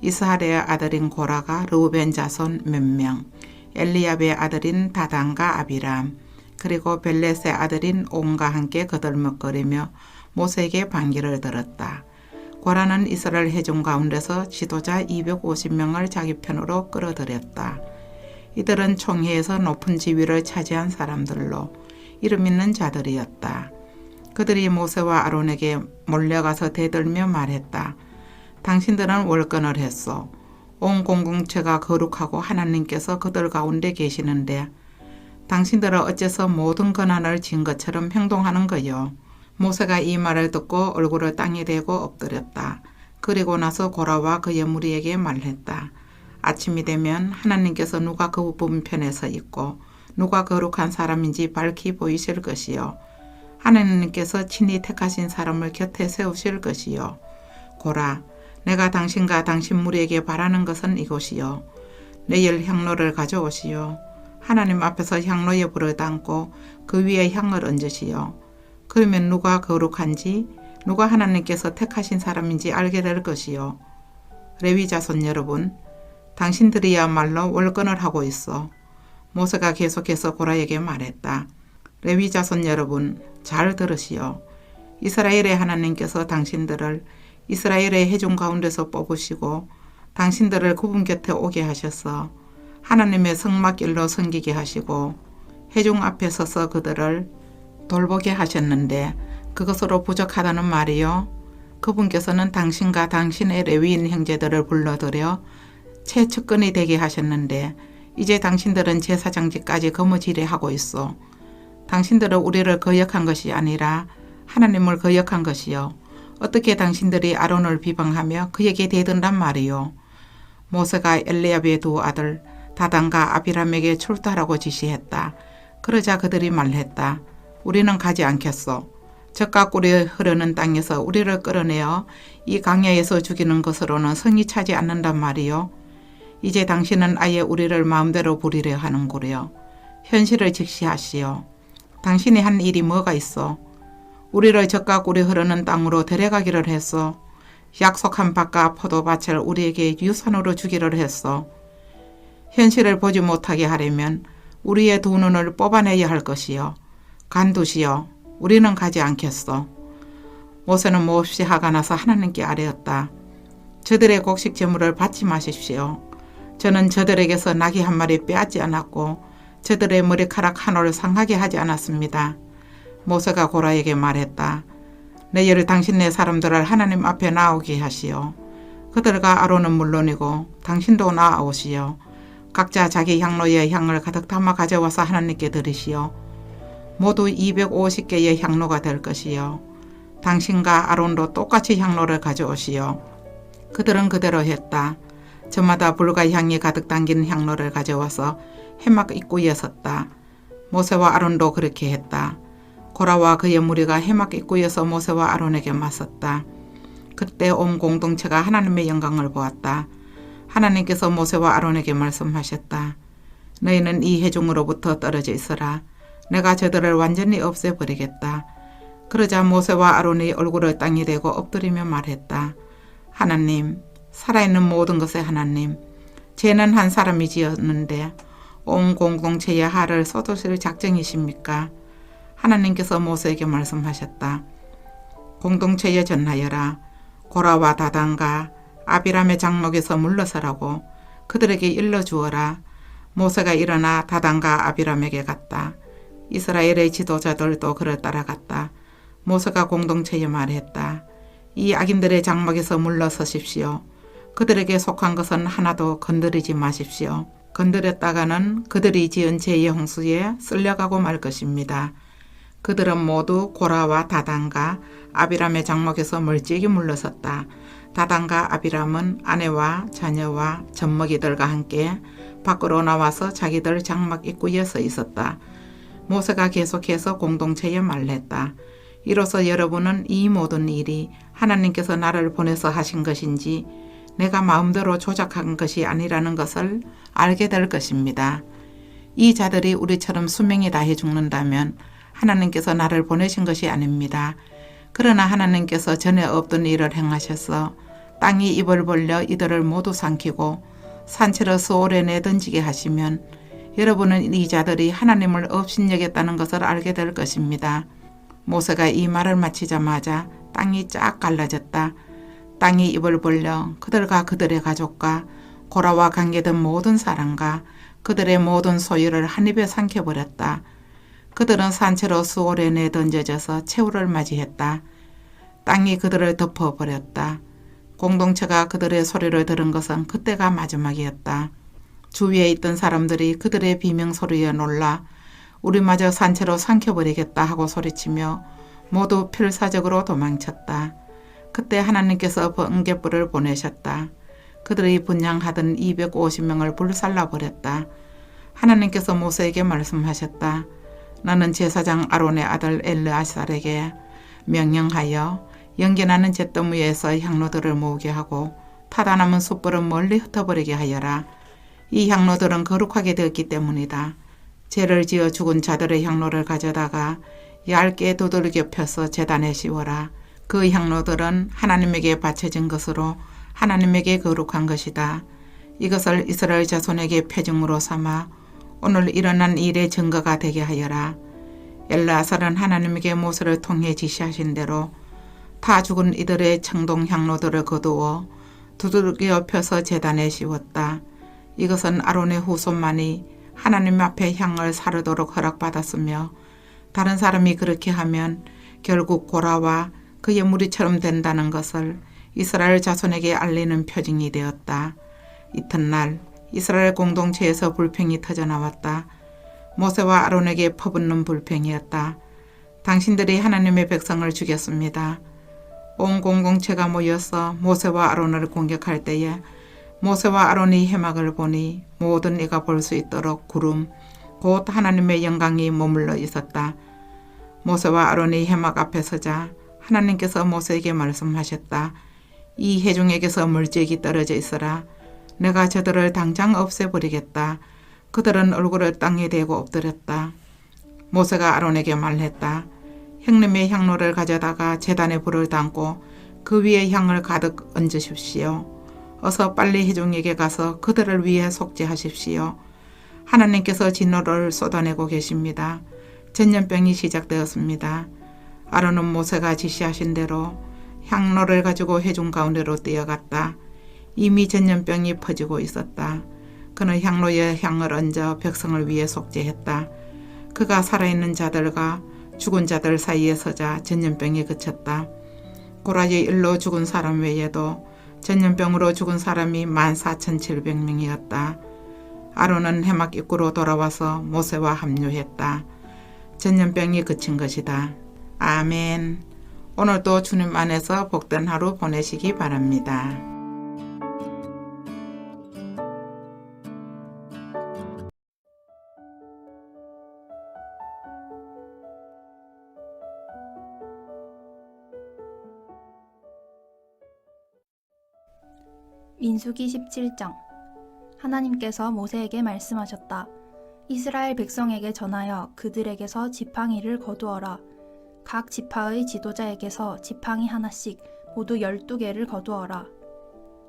S4: 이스하랴의 아들인 고라가 르우벤 자손 몇 명, 엘리압의 아들인 다단과 아비람, 그리고 벨렛의 아들인 온과 함께 거들먹거리며 모세에게 반기를 들었다. 고라는 이스라엘 회중 가운데서 지도자 250명을 자기 편으로 끌어들였다. 이들은 총회에서 높은 지위를 차지한 사람들로 이름 있는 자들이었다. 그들이 모세와 아론에게 몰려가서 대들며 말했다. 당신들은 월권을 했소. 온 공동체가 거룩하고 하나님께서 그들 가운데 계시는데 당신들은 어째서 모든 권한을 진 것처럼 행동하는 거요. 모세가 이 말을 듣고 얼굴을 땅에 대고 엎드렸다. 그리고 나서 고라와 그의 무리에게 말했다. 아침이 되면 하나님께서 누가 그분 편에 서 있고 누가 거룩한 사람인지 밝히 보이실 것이요. 하나님께서 친히 택하신 사람을 곁에 세우실 것이요. 고라, 내가 당신과 당신 무리에게 바라는 것은 이것이요. 내일 향로를 가져오시오. 하나님 앞에서 향로에 불을 담고 그 위에 향을 얹으시오. 그러면 누가 거룩한지 누가 하나님께서 택하신 사람인지 알게 될 것이요. 레위 자손 여러분, 당신들이야말로 월권을 하고 있어. 모세가 계속해서 고라에게 말했다. 레위 자손 여러분, 잘 들으시오. 이스라엘의 하나님께서 당신들을 이스라엘의 회중 가운데서 뽑으시고 당신들을 그분 곁에 오게 하셔서 하나님의 성막길로 섬기게 하시고 회중 앞에 서서 그들을 돌보게 하셨는데 그것으로 부족하다는 말이요. 그분께서는 당신과 당신의 레위인 형제들을 불러들여 최측근이 되게 하셨는데 이제 당신들은 제사장직까지 거머쥐려 하고 있어. 당신들은 우리를 거역한 것이 아니라 하나님을 거역한 것이요. 어떻게 당신들이 아론을 비방하며 그에게 대든단 말이요. 모세가 엘리압의 두 아들 다단과 아비람에게 출두하라고 지시했다. 그러자 그들이 말했다. 우리는 가지 않겠소. 젖과 꿀이 흐르는 땅에서 우리를 끌어내어 이 강야에서 죽이는 것으로는 성이 차지 않는단 말이요. 이제 당신은 아예 우리를 마음대로 부리려 하는구려. 현실을 직시하시오. 당신이 한 일이 뭐가 있어? 우리를 젖과 꿀이 흐르는 땅으로 데려가기를 했어. 약속한 밭과 포도밭을 우리에게 유산으로 주기를 했어. 현실을 보지 못하게 하려면 우리의 두 눈을 뽑아내야 할 것이요. 간두시오. 우리는 가지 않겠소. 모세는 몹시 화가 나서 하나님께 아뢰었다. 저들의 곡식 제물을 받지 마십시오. 저는 저들에게서 나귀 한 마리 빼앗지 않았고 저들의 머리카락 한 올 상하게 하지 않았습니다. 모세가 고라에게 말했다. 내일 당신네 사람들을 하나님 앞에 나오게 하시오. 그들과 아론은 물론이고 당신도 나아오시오. 각자 자기 향로에 향을 가득 담아 가져와서 하나님께 드리시오. 모두 250개의 향로가 될 것이요. 당신과 아론도 똑같이 향로를 가져오시오. 그들은 그대로 했다. 저마다 불과 향이 가득 담긴 향로를 가져와서 해막 입구에 섰다. 모세와 아론도 그렇게 했다. 고라와 그의 무리가 해막 입구에서 모세와 아론에게 맞섰다. 그때 온 공동체가 하나님의 영광을 보았다. 하나님께서 모세와 아론에게 말씀하셨다. 너희는 이 회중으로부터 떨어져 있어라. 내가 저들을 완전히 없애버리겠다. 그러자 모세와 아론이 얼굴을 땅에 대고 엎드리며 말했다. 하나님, 살아있는 모든 것의 하나님, 죄는 한 사람이 지었는데 온 공동체에 화를 쏟으실 작정이십니까? 하나님께서 모세에게 말씀하셨다. 공동체에 전하여라. 고라와 다단과 아비람의 장목에서 물러서라고 그들에게 일러주어라. 모세가 일어나 다단과 아비람에게 갔다. 이스라엘의 지도자들도 그를 따라갔다. 모세가 공동체에 말했다. 이 악인들의 장막에서 물러서십시오. 그들에게 속한 것은 하나도 건드리지 마십시오. 건드렸다가는 그들이 지은 죄의 홍수에 쓸려가고 말 것입니다. 그들은 모두 고라와 다단과 아비람의 장막에서 멀찍이 물러섰다. 다단과 아비람은 아내와 자녀와 젖먹이들과 함께 밖으로 나와서 자기들 장막 입구에 서 있었다. 모세가 계속해서 공동체에 말했다. 이로써 여러분은 이 모든 일이 하나님께서 나를 보내서 하신 것인지 내가 마음대로 조작한 것이 아니라는 것을 알게 될 것입니다. 이 자들이 우리처럼 수명이 다해 죽는다면 하나님께서 나를 보내신 것이 아닙니다. 그러나 하나님께서 전에 없던 일을 행하셔서 땅이 입을 벌려 이들을 모두 삼키고 산채로 수올에 내던지게 하시면 여러분은 이 자들이 하나님을 업신여겼다는 것을 알게 될 것입니다. 모세가 이 말을 마치자마자 땅이 쫙 갈라졌다. 땅이 입을 벌려 그들과 그들의 가족과 고라와 관계된 모든 사람과 그들의 모든 소유를 한 입에 삼켜버렸다. 그들은 산채로 수올에 내던져져서 최후를 맞이했다. 땅이 그들을 덮어버렸다. 공동체가 그들의 소리를 들은 것은 그때가 마지막이었다. 주위에 있던 사람들이 그들의 비명소리에 놀라 우리마저 산채로 삼켜버리겠다 하고 소리치며 모두 필사적으로 도망쳤다. 그때 하나님께서 번갯불을 보내셨다. 그들이 분향하던 250명을 불살라버렸다. 하나님께서 모세에게 말씀하셨다. 나는 제사장 아론의 아들 엘르아살에게 명령하여 연기나는 잿더미 위에서 향로들을 모으게 하고 타다 남은 숯불은 멀리 흩어버리게 하여라. 이 향로들은 거룩하게 되었기 때문이다. 죄를 지어 죽은 자들의 향로를 가져다가 얇게 두들겨 펴서 제단에 씌워라. 그 향로들은 하나님에게 바쳐진 것으로 하나님에게 거룩한 것이다. 이것을 이스라엘 자손에게 표징으로 삼아 오늘 일어난 일의 증거가 되게 하여라. 엘르아살은 하나님에게 모세를 통해 지시하신 대로 타 죽은 이들의 청동 향로들을 거두어 두들겨 펴서 제단에 씌웠다. 이것은 아론의 후손만이 하나님 앞에 향을 사르도록 허락받았으며 다른 사람이 그렇게 하면 결국 고라와 그의 무리처럼 된다는 것을 이스라엘 자손에게 알리는 표징이 되었다. 이튿날 이스라엘 공동체에서 불평이 터져나왔다. 모세와 아론에게 퍼붓는 불평이었다. 당신들이 하나님의 백성을 죽였습니다. 온 공동체가 모여서 모세와 아론을 공격할 때에 모세와 아론이 해막을 보니 모든 이가 볼 수 있도록 구름, 곧 하나님의 영광이 머물러 있었다. 모세와 아론이 해막 앞에 서자 하나님께서 모세에게 말씀하셨다. 이 회중에게서 물질이 떨어져 있어라. 내가 저들을 당장 없애버리겠다. 그들은 얼굴을 땅에 대고 엎드렸다. 모세가 아론에게 말했다. 형님의 향로를 가져다가 제단에 불을 담고 그 위에 향을 가득 얹으십시오. 어서 빨리 회중에게 가서 그들을 위해 속죄하십시오. 하나님께서 진노를 쏟아내고 계십니다. 전염병이 시작되었습니다. 아론은 모세가 지시하신 대로 향로를 가지고 회중 가운데로 뛰어갔다. 이미 전염병이 퍼지고 있었다. 그는 향로에 향을 얹어 백성을 위해 속죄했다. 그가 살아있는 자들과 죽은 자들 사이에 서자 전염병이 그쳤다. 고라지 일로 죽은 사람 외에도 전염병으로 죽은 사람이 14,700명이었다. 아론은 해막 입구로 돌아와서 모세와 합류했다. 전염병이 그친 것이다. 아멘. 오늘도 주님 안에서 복된 하루 보내시기 바랍니다.
S1: 민수기 17장. 하나님께서 모세에게 말씀하셨다. 이스라엘 백성에게 전하여 그들에게서 지팡이를 거두어라. 각 지파의 지도자에게서 지팡이 하나씩 모두 12개를 거두어라.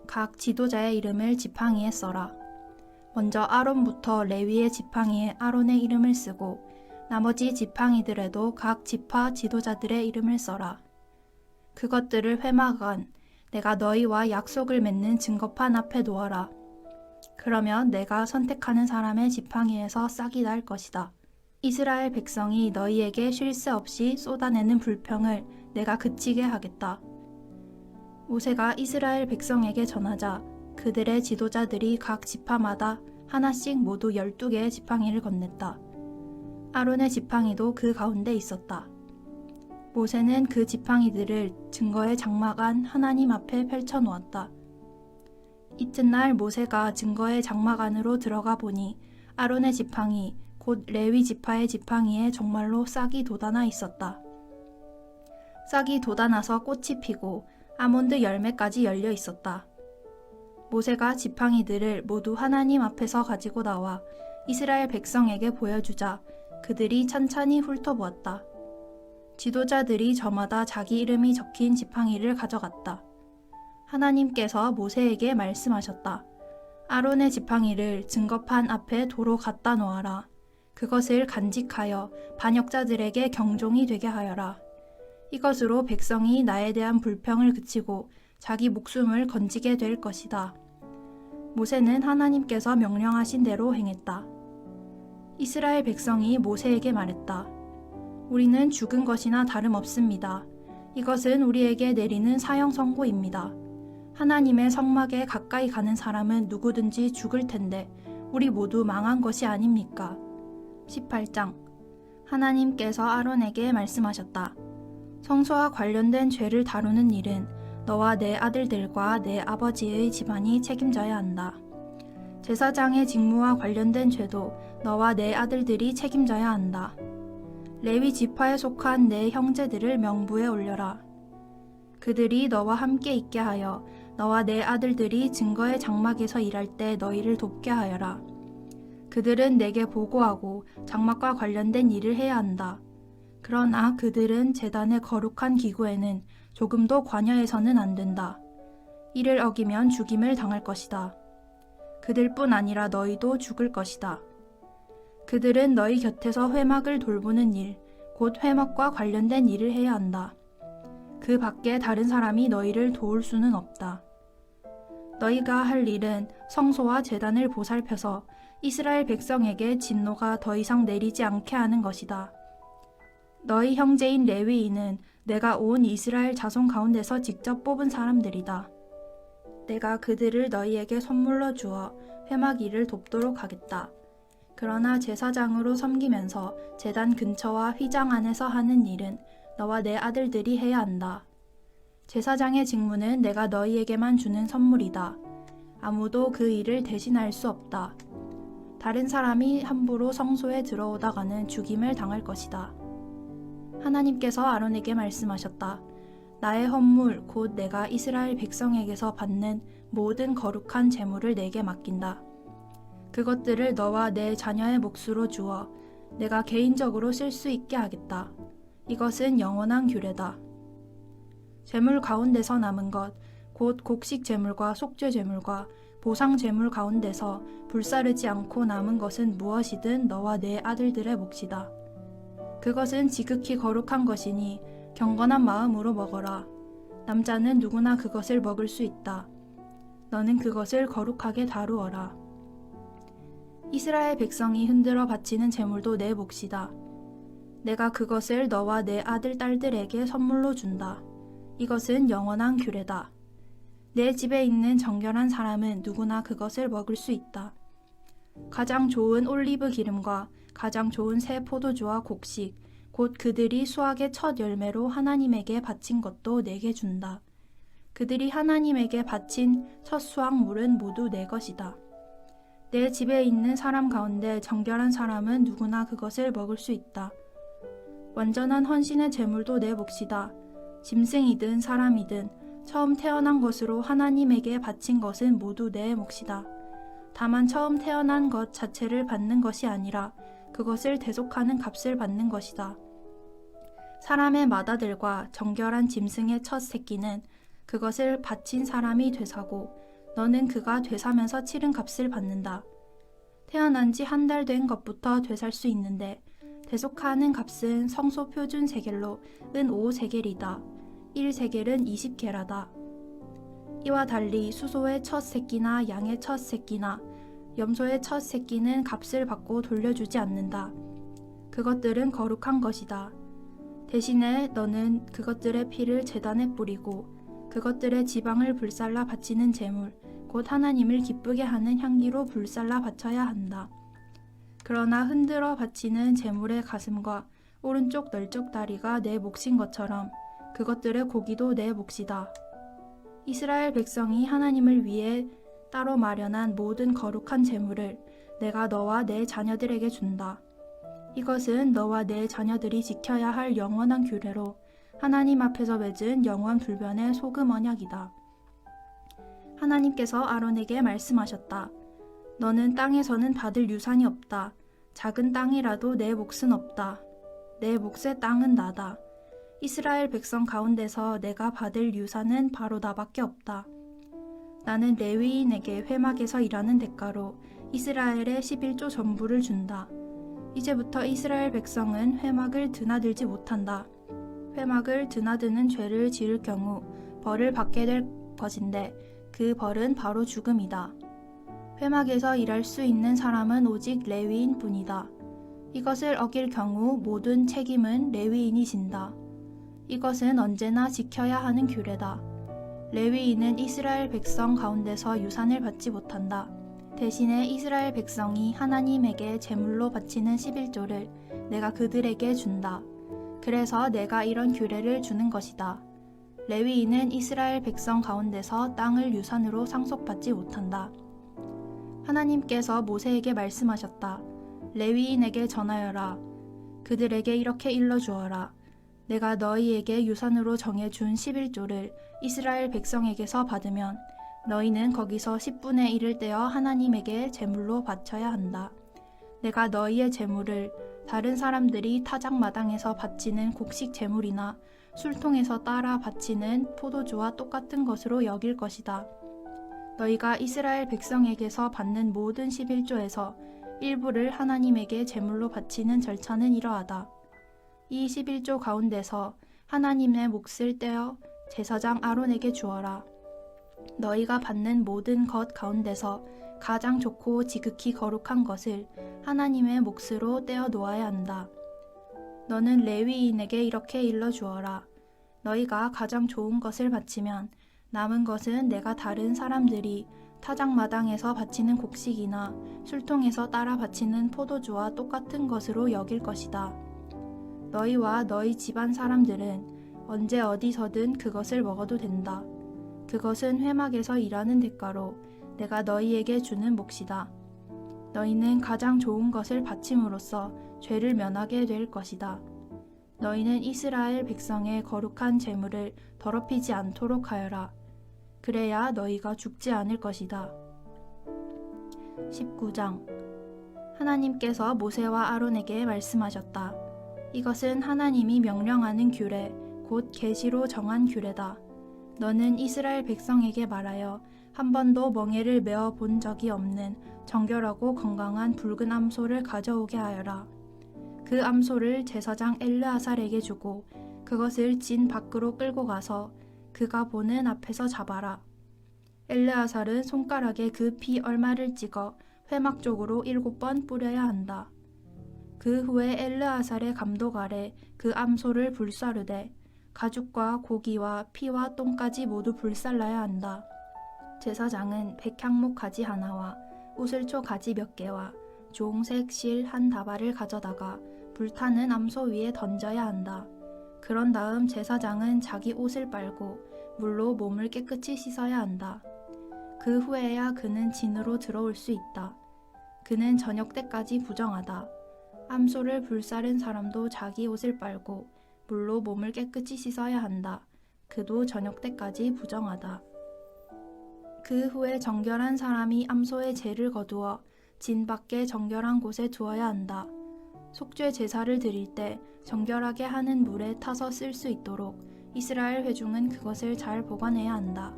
S1: 각 지도자의 이름을 지팡이에 써라. 먼저 아론부터 레위의 지팡이에 아론의 이름을 쓰고 나머지 지팡이들에도 각 지파 지도자들의 이름을 써라. 그것들을 회막 안 내가 너희와 약속을 맺는 증거판 앞에 놓아라. 그러면 내가 선택하는 사람의 지팡이에서 싹이 날 것이다. 이스라엘 백성이 너희에게 쉴 새 없이 쏟아내는 불평을 내가 그치게 하겠다. 모세가 이스라엘 백성에게 전하자 그들의 지도자들이 각 지파마다 하나씩 모두 12개의 지팡이를 건넸다. 아론의 지팡이도 그 가운데 있었다. 모세는 그 지팡이들을 증거의 장막 안 하나님 앞에 펼쳐 놓았다. 이튿날 모세가 증거의 장막 안으로 들어가 보니 아론의 지팡이 곧 레위 지파의 지팡이에 정말로 싹이 돋아나 있었다. 싹이 돋아나서 꽃이 피고 아몬드 열매까지 열려 있었다. 모세가 지팡이들을 모두 하나님 앞에서 가지고 나와 이스라엘 백성에게 보여주자 그들이 찬찬히 훑어보았다. 지도자들이 저마다 자기 이름이 적힌 지팡이를 가져갔다. 하나님께서 모세에게 말씀하셨다. 아론의 지팡이를 증거판 앞에 도로 갖다 놓아라. 그것을 간직하여 반역자들에게 경종이 되게 하여라. 이것으로 백성이 나에 대한 불평을 그치고 자기 목숨을 건지게 될 것이다. 모세는 하나님께서 명령하신 대로 행했다. 이스라엘 백성이 모세에게 말했다. 우리는 죽은 것이나 다름없습니다. 이것은 우리에게 내리는 사형 선고입니다. 하나님의 성막에 가까이 가는 사람은 누구든지 죽을 텐데 우리 모두 망한 것이 아닙니까? 18장. 하나님께서 아론에게 말씀하셨다. 성소와 관련된 죄를 다루는 일은 너와 내 아들들과 내 아버지의 집안이 책임져야 한다. 제사장의 직무와 관련된 죄도 너와 내 아들들이 책임져야 한다. 레위 지파에 속한 내 형제들을 명부에 올려라. 그들이 너와 함께 있게 하여 너와 내 아들들이 증거의 장막에서 일할 때 너희를 돕게 하여라. 그들은 내게 보고하고 장막과 관련된 일을 해야 한다. 그러나 그들은 제단의 거룩한 기구에는 조금도 관여해서는 안 된다. 이를 어기면 죽임을 당할 것이다. 그들뿐 아니라 너희도 죽을 것이다. 그들은 너희 곁에서 회막을 돌보는 일, 곧 회막과 관련된 일을 해야 한다. 그 밖에 다른 사람이 너희를 도울 수는 없다. 너희가 할 일은 성소와 제단을 보살펴서 이스라엘 백성에게 진노가 더 이상 내리지 않게 하는 것이다. 너희 형제인 레위인은 내가 온 이스라엘 자손 가운데서 직접 뽑은 사람들이다. 내가 그들을 너희에게 선물로 주어 회막 일을 돕도록 하겠다.
S5: 그러나 제사장으로 섬기면서 제단 근처와 휘장 안에서 하는 일은 너와 내 아들들이 해야 한다. 제사장의 직무는 내가 너희에게만 주는 선물이다. 아무도 그 일을 대신할 수 없다. 다른 사람이 함부로 성소에 들어오다가는 죽임을 당할 것이다. 하나님께서 아론에게 말씀하셨다. 나의 헌물 곧 내가 이스라엘 백성에게서 받는 모든 거룩한 제물을 내게 맡긴다. 그것들을 너와 내 자녀의 몫으로 주어 내가 개인적으로 쓸 수 있게 하겠다. 이것은 영원한 규례다. 제물 가운데서 남은 것, 곧 곡식 제물과 속죄 제물과 보상 제물 가운데서 불사르지 않고 남은 것은 무엇이든 너와 내 아들들의 몫이다. 그것은 지극히 거룩한 것이니 경건한 마음으로 먹어라. 남자는 누구나 그것을 먹을 수 있다. 너는 그것을 거룩하게 다루어라. 이스라엘 백성이 흔들어 바치는 제물도 내 몫이다. 내가 그것을 너와 내 아들, 딸들에게 선물로 준다. 이것은 영원한 규례다. 내 집에 있는 정결한 사람은 누구나 그것을 먹을 수 있다. 가장 좋은 올리브 기름과 가장 좋은 새 포도주와 곡식, 곧 그들이 수확의 첫 열매로 하나님에게 바친 것도 내게 준다. 그들이 하나님에게 바친 첫 수확물은 모두 내 것이다. 내 집에 있는 사람 가운데 정결한 사람은 누구나 그것을 먹을 수 있다. 완전한 헌신의 제물도 내 몫이다. 짐승이든 사람이든 처음 태어난 것으로 하나님에게 바친 것은 모두 내 몫이다. 다만 처음 태어난 것 자체를 받는 것이 아니라 그것을 대속하는 값을 받는 것이다. 사람의 맏아들과 정결한 짐승의 첫 새끼는 그것을 바친 사람이 되사고 너는 그가 되사면서 치른 값을 받는다. 태어난 지 한 달 된 것부터 되살 수 있는데 대속하는 값은 성소 표준 세겔로 은 5세겔이다. 1세겔은 20게라다. 이와 달리 수소의 첫 새끼나 양의 첫 새끼나 염소의 첫 새끼는 값을 받고 돌려주지 않는다. 그것들은 거룩한 것이다. 대신에 너는 그것들의 피를 제단에 뿌리고 그것들의 지방을 불살라 바치는 제물, 곧 하나님을 기쁘게 하는 향기로 불살라 바쳐야 한다. 그러나 흔들어 바치는 제물의 가슴과 오른쪽 널쪽 다리가 내 몫인 것처럼 그것들의 고기도 내 몫이다. 이스라엘 백성이 하나님을 위해 따로 마련한 모든 거룩한 제물을 내가 너와 내 자녀들에게 준다. 이것은 너와 내 자녀들이 지켜야 할 영원한 규례로 하나님 앞에서 맺은 영원 불변의 소금 언약이다. 하나님께서 아론에게 말씀하셨다. 너는 땅에서는 받을 유산이 없다. 작은 땅이라도 내 몫은 없다. 내 몫의 땅은 나다. 이스라엘 백성 가운데서 내가 받을 유산은 바로 나밖에 없다. 나는 레위인에게 회막에서 일하는 대가로 이스라엘의 11조 전부를 준다. 이제부터 이스라엘 백성은 회막을 드나들지 못한다. 회막을 드나드는 죄를 지을 경우 벌을 받게 될 것인데 그 벌은 바로 죽음이다. 회막에서 일할 수 있는 사람은 오직 레위인 뿐이다. 이것을 어길 경우 모든 책임은 레위인이 진다. 이것은 언제나 지켜야 하는 규례다. 레위인은 이스라엘 백성 가운데서 유산을 받지 못한다. 대신에 이스라엘 백성이 하나님에게 제물로 바치는 11조를 내가 그들에게 준다. 그래서 내가 이런 규례를 주는 것이다. 레위인은 이스라엘 백성 가운데서 땅을 유산으로 상속받지 못한다. 하나님께서 모세에게 말씀하셨다. 레위인에게 전하여라. 그들에게 이렇게 일러주어라. 내가 너희에게 유산으로 정해준 11조를 이스라엘 백성에게서 받으면 너희는 거기서 10분의 1을 떼어 하나님에게 제물로 바쳐야 한다. 내가 너희의 제물을 다른 사람들이 타작마당에서 바치는 곡식 제물이나 술통에서 따라 바치는 포도주와 똑같은 것으로 여길 것이다. 너희가 이스라엘 백성에게서 받는 모든 11조에서 일부를 하나님에게 제물로 바치는 절차는 이러하다. 이 11조 가운데서 하나님의 몫을 떼어 제사장 아론에게 주어라. 너희가 받는 모든 것 가운데서 가장 좋고 지극히 거룩한 것을 하나님의 몫으로 떼어 놓아야 한다. 너는 레위인에게 이렇게 일러주어라. 너희가 가장 좋은 것을 바치면 남은 것은 내가 다른 사람들이 타작마당에서 바치는 곡식이나 술통에서 따라 바치는 포도주와 똑같은 것으로 여길 것이다. 너희와 너희 집안 사람들은 언제 어디서든 그것을 먹어도 된다. 그것은 회막에서 일하는 대가로 내가 너희에게 주는 몫이다. 너희는 가장 좋은 것을 바침으로써 죄를 면하게 될 것이다. 너희는 이스라엘 백성의 거룩한 제물을 더럽히지 않도록 하여라. 그래야 너희가 죽지 않을 것이다. 19장 하나님께서 모세와 아론에게 말씀하셨다. 이것은 하나님이 명령하는 규례, 곧 계시로 정한 규례다. 너는 이스라엘 백성에게 말하여 한 번도 멍에를 메어 본 적이 없는 정결하고 건강한 붉은 암소를 가져오게 하여라. 그 암소를 제사장 엘르아살에게 주고 그것을 진 밖으로 끌고 가서 그가 보는 앞에서 잡아라. 엘르아살은 손가락에 그 피 얼마를 찍어 회막 쪽으로 7번 뿌려야 한다. 그 후에 엘르아살의 감독 아래 그 암소를 불사르되 가죽과 고기와 피와 똥까지 모두 불살라야 한다. 제사장은 백향목 가지 하나와 우슬초 가지 몇 개와 주홍색 실 한 다발을 가져다가 불타는 암소 위에 던져야 한다. 그런 다음 제사장은 자기 옷을 빨고 물로 몸을 깨끗이 씻어야 한다. 그 후에야 그는 진으로 들어올 수 있다. 그는 저녁 때까지 부정하다. 암소를 불사른 사람도 자기 옷을 빨고 물로 몸을 깨끗이 씻어야 한다. 그도 저녁 때까지 부정하다. 그 후에 정결한 사람이 암소의 죄를 거두어 진 밖에 정결한 곳에 두어야 한다. 속죄 제사를 드릴 때 정결하게 하는 물에 타서 쓸 수 있도록 이스라엘 회중은 그것을 잘 보관해야 한다.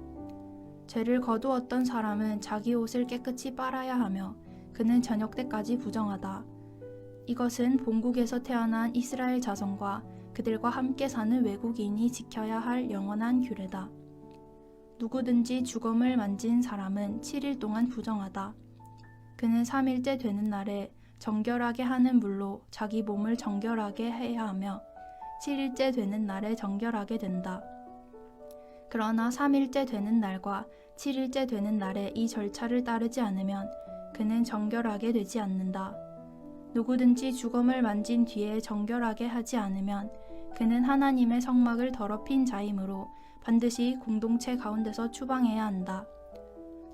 S5: 죄를 거두었던 사람은 자기 옷을 깨끗이 빨아야 하며 그는 저녁 때까지 부정하다. 이것은 본국에서 태어난 이스라엘 자손과 그들과 함께 사는 외국인이 지켜야 할 영원한 규례다. 누구든지 죽음을 만진 사람은 7일 동안 부정하다. 그는 3일째 되는 날에 정결하게 하는 물로 자기 몸을 정결하게 해야 하며 7일째 되는 날에 정결하게 된다. 그러나 3일째 되는 날과 7일째 되는 날에 이 절차를 따르지 않으면 그는 정결하게 되지 않는다. 누구든지 죽음을 만진 뒤에 정결하게 하지 않으면 그는 하나님의 성막을 더럽힌 자이므로 반드시 공동체 가운데서 추방해야 한다.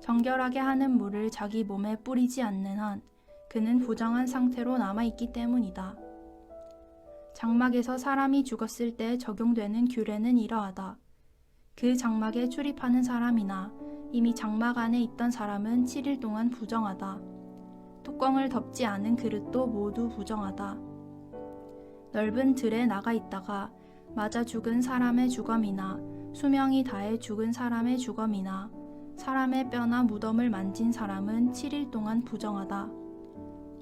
S5: 정결하게 하는 물을 자기 몸에 뿌리지 않는 한 그는 부정한 상태로 남아있기 때문이다. 장막에서 사람이 죽었을 때 적용되는 규례는 이러하다. 그 장막에 출입하는 사람이나 이미 장막 안에 있던 사람은 7일 동안 부정하다. 뚜껑을 덮지 않은 그릇도 모두 부정하다. 넓은 들에 나가 있다가 맞아 죽은 사람의 주검이나 수명이 다해 죽은 사람의 주검이나 사람의 뼈나 무덤을 만진 사람은 7일 동안 부정하다.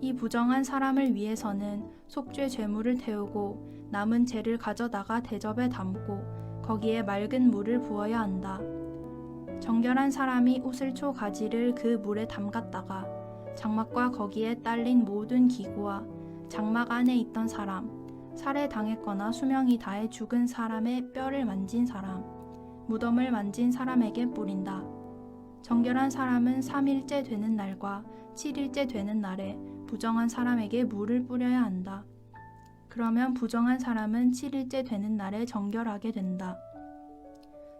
S5: 이 부정한 사람을 위해서는 속죄 제물을 태우고 남은 재를 가져다가 대접에 담고 거기에 맑은 물을 부어야 한다. 정결한 사람이 우슬초 가지를 그 물에 담갔다가 장막과 거기에 딸린 모든 기구와 장막 안에 있던 사람, 살해당했거나 수명이 다해 죽은 사람의 뼈를 만진 사람, 무덤을 만진 사람에게 뿌린다. 정결한 사람은 3일째 되는 날과 7일째 되는 날에 부정한 사람에게 물을 뿌려야 한다. 그러면 부정한 사람은 7일째 되는 날에 정결하게 된다.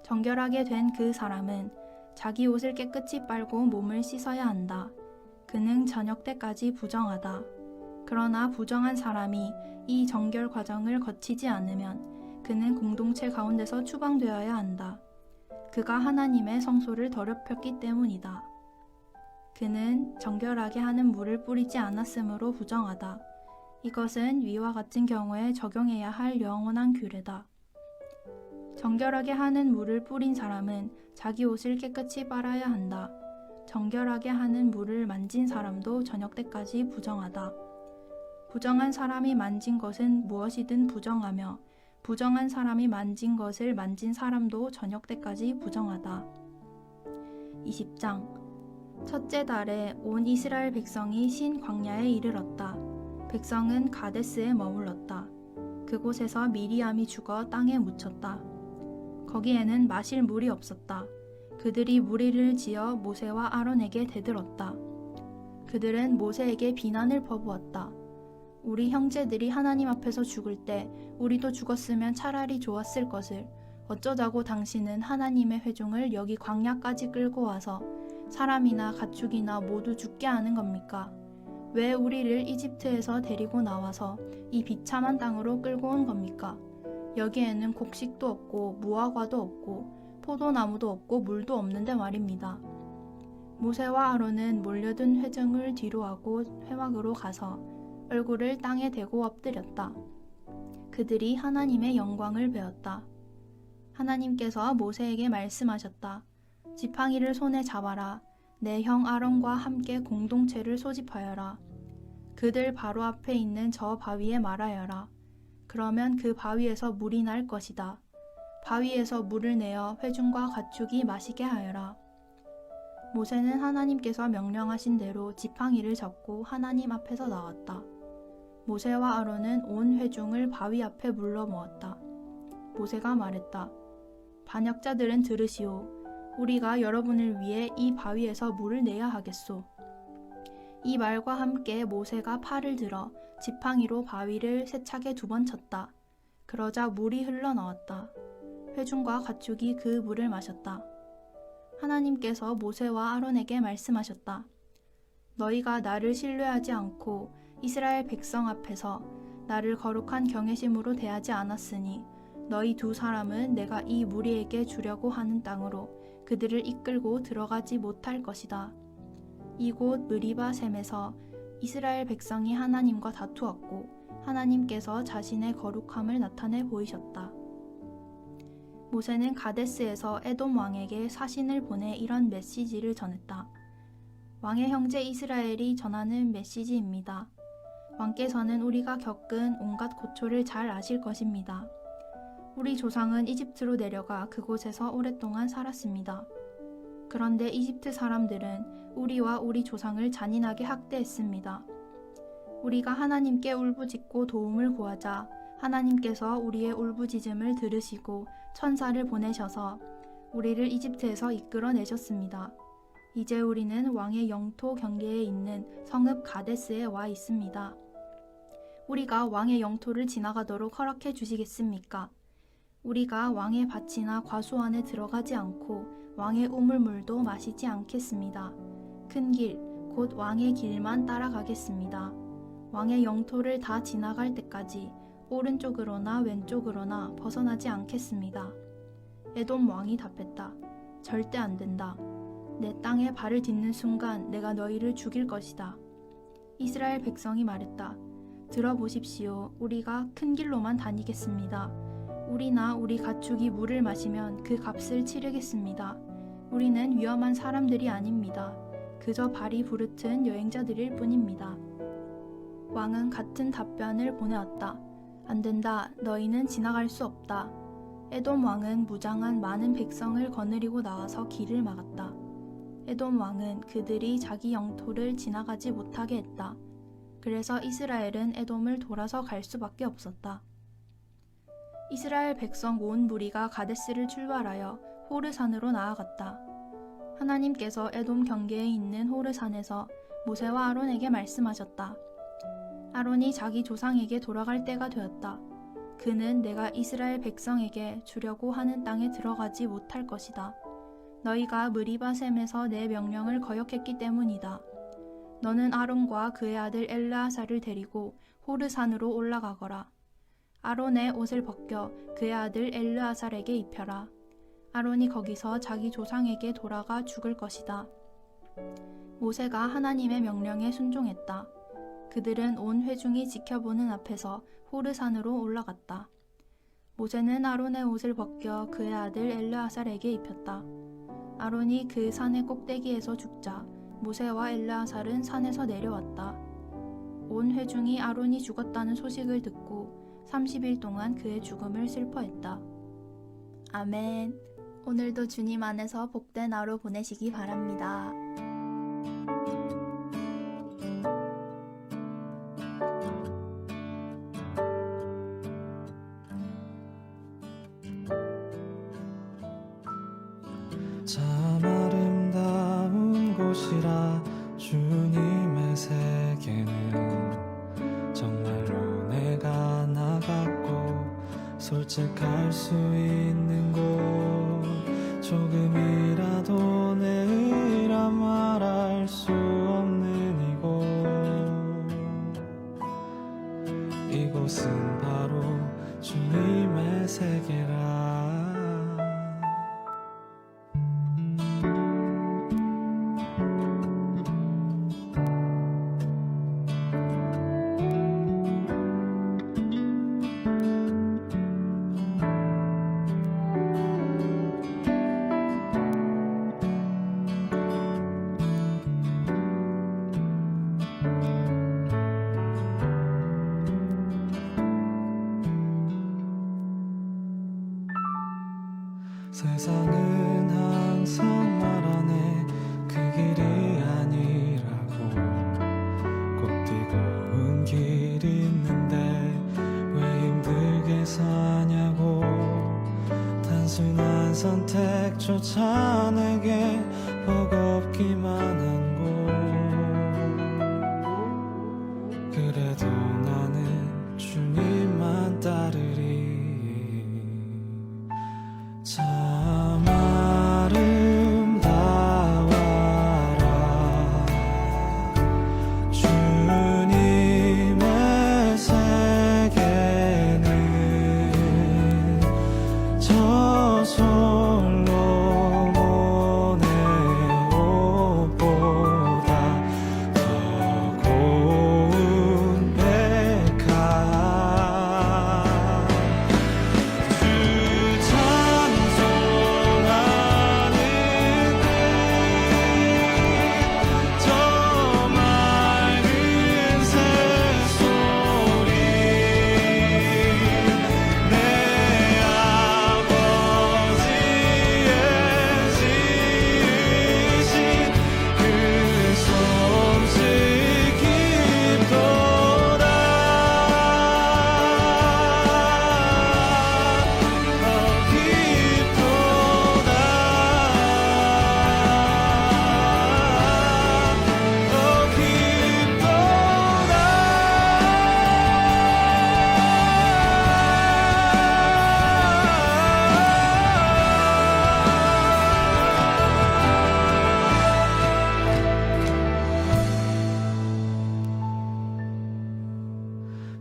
S5: 정결하게 된 그 사람은 자기 옷을 깨끗이 빨고 몸을 씻어야 한다. 그는 저녁 때까지 부정하다. 그러나 부정한 사람이 이 정결 과정을 거치지 않으면 그는 공동체 가운데서 추방되어야 한다. 그가 하나님의 성소를 더럽혔기 때문이다. 그는 정결하게 하는 물을 뿌리지 않았으므로 부정하다. 이것은 위와 같은 경우에 적용해야 할 영원한 규례다. 정결하게 하는 물을 뿌린 사람은 자기 옷을 깨끗이 빨아야 한다. 정결하게 하는 물을 만진 사람도 저녁 때까지 부정하다. 부정한 사람이 만진 것은 무엇이든 부정하며 부정한 사람이 만진 것을 만진 사람도 저녁 때까지 부정하다. 20장 첫째 달에 온 이스라엘 백성이 신 광야에 이르렀다. 백성은 가데스에 머물렀다. 그곳에서 미리암이 죽어 땅에 묻혔다. 거기에는 마실 물이 없었다. 그들이 무리를 지어 모세와 아론에게 대들었다. 그들은 모세에게 비난을 퍼부었다. 우리 형제들이 하나님 앞에서 죽을 때 우리도 죽었으면 차라리 좋았을 것을 어쩌자고 당신은 하나님의 회중을 여기 광야까지 끌고 와서 사람이나 가축이나 모두 죽게 하는 겁니까? 왜 우리를 이집트에서 데리고 나와서 이 비참한 땅으로 끌고 온 겁니까? 여기에는 곡식도 없고 무화과도 없고 포도나무도 없고 물도 없는데 말입니다. 모세와 아론은 몰려든 회중을 뒤로하고 회막으로 가서 얼굴을 땅에 대고 엎드렸다. 그들이 하나님의 영광을 배웠다. 하나님께서 모세에게 말씀하셨다. 지팡이를 손에 잡아라. 내 형 아론과 함께 공동체를 소집하여라. 그들 바로 앞에 있는 저 바위에 말하여라. 그러면 그 바위에서 물이 날 것이다. 바위에서 물을 내어 회중과 가축이 마시게 하여라. 모세는 하나님께서 명령하신 대로 지팡이를 잡고 하나님 앞에서 나왔다. 모세와 아론은 온 회중을 바위 앞에 물러 모았다. 모세가 말했다. 반역자들은 들으시오. 우리가 여러분을 위해 이 바위에서 물을 내야 하겠소. 이 말과 함께 모세가 팔을 들어 지팡이로 바위를 세차게 2번 쳤다. 그러자 물이 흘러나왔다. 회중과 가축이 그 물을 마셨다. 하나님께서 모세와 아론에게 말씀하셨다. 너희가 나를 신뢰하지 않고 이스라엘 백성 앞에서 나를 거룩한 경외심으로 대하지 않았으니 너희 2 사람은 내가 이 무리에게 주려고 하는 땅으로 그들을 이끌고 들어가지 못할 것이다. 이곳 느리바 샘에서 이스라엘 백성이 하나님과 다투었고 하나님께서 자신의 거룩함을 나타내 보이셨다. 모세는 가데스에서 에돔 왕에게 사신을 보내 이런 메시지를 전했다. 왕의 형제 이스라엘이 전하는 메시지입니다. 왕께서는 우리가 겪은 온갖 고초를 잘 아실 것입니다. 우리 조상은 이집트로 내려가 그곳에서 오랫동안 살았습니다. 그런데 이집트 사람들은 우리와 우리 조상을 잔인하게 학대했습니다. 우리가 하나님께 울부짖고 도움을 구하자 하나님께서 우리의 울부짖음을 들으시고 천사를 보내셔서 우리를 이집트에서 이끌어내셨습니다. 이제 우리는 왕의 영토 경계에 있는 성읍 가데스에 와 있습니다. 우리가 왕의 영토를 지나가도록 허락해 주시겠습니까? 우리가 왕의 밭이나 과수원에 들어가지 않고 왕의 우물물도 마시지 않겠습니다. 큰 길, 곧 왕의 길만 따라가겠습니다. 왕의 영토를 다 지나갈 때까지 오른쪽으로나 왼쪽으로나 벗어나지 않겠습니다. 에돔 왕이 답했다. 절대 안 된다. 내 땅에 발을 딛는 순간 내가 너희를 죽일 것이다. 이스라엘 백성이 말했다. 들어보십시오. 우리가 큰 길로만 다니겠습니다. 우리나 우리 가축이 물을 마시면 그 값을 치르겠습니다. 우리는 위험한 사람들이 아닙니다. 그저 발이 부르튼 여행자들일 뿐입니다. 왕은 같은 답변을 보내었다. 안 된다. 너희는 지나갈 수 없다. 에돔 왕은 무장한 많은 백성을 거느리고 나와서 길을 막았다. 에돔 왕은 그들이 자기 영토를 지나가지 못하게 했다. 그래서 이스라엘은 에돔을 돌아서 갈 수밖에 없었다. 이스라엘 백성 온 무리가 가데스를 출발하여 호르산으로 나아갔다. 하나님께서 에돔 경계에 있는 호르산에서 모세와 아론에게 말씀하셨다. 아론이 자기 조상에게 돌아갈 때가 되었다. 그는 내가 이스라엘 백성에게 주려고 하는 땅에 들어가지 못할 것이다. 너희가 느리바 샘에서 내 명령을 거역했기 때문이다. 너는 아론과 그의 아들 엘르아사를 데리고 호르산으로 올라가거라. 아론의 옷을 벗겨 그의 아들 엘르아살에게 입혀라. 아론이 거기서 자기 조상에게 돌아가 죽을 것이다. 모세가 하나님의 명령에 순종했다. 그들은 온 회중이 지켜보는 앞에서 호르산으로 올라갔다. 모세는 아론의 옷을 벗겨 그의 아들 엘르아살에게 입혔다. 아론이 그 산의 꼭대기에서 죽자 모세와 엘르아살은 산에서 내려왔다. 온 회중이 아론이 죽었다는 소식을 듣고 30일 동안 그의 죽음을 슬퍼했다. 아멘. 오늘도 주님 안에서 복된 하루 보내시기 바랍니다.
S6: 참 내게는 정말로 내가 나갔고 솔직할 수 있는 곳 조금이라도 내라 말할 수 없는 이곳은 바로 주님의 세계라. 세상은 항상 말하네 그 길이 아니라고. 꽃띠고 길이 있는데 왜 힘들게 사냐고. 단순한 선택조차 내게 버겁기만 한 곳. 그래도 나는 주님만 따르리. 참 아름다워라 주님의 세계는 저 솔로몬의 옷보다 더 고운 백화.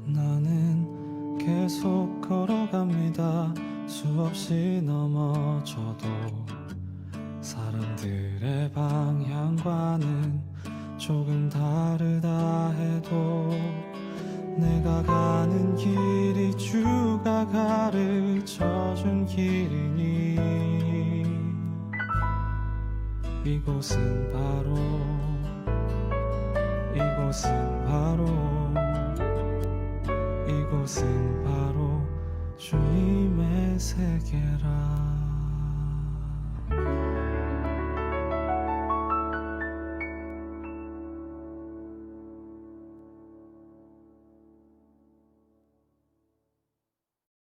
S6: 나는 계속 걸어갑니다. 수없이 넘어져도 사람들의 방향과는 조금 다르다 해도 내가 가는 길이 주가 가르쳐준 길이니 이곳은 바로 이곳은 바로 주님의 세계라.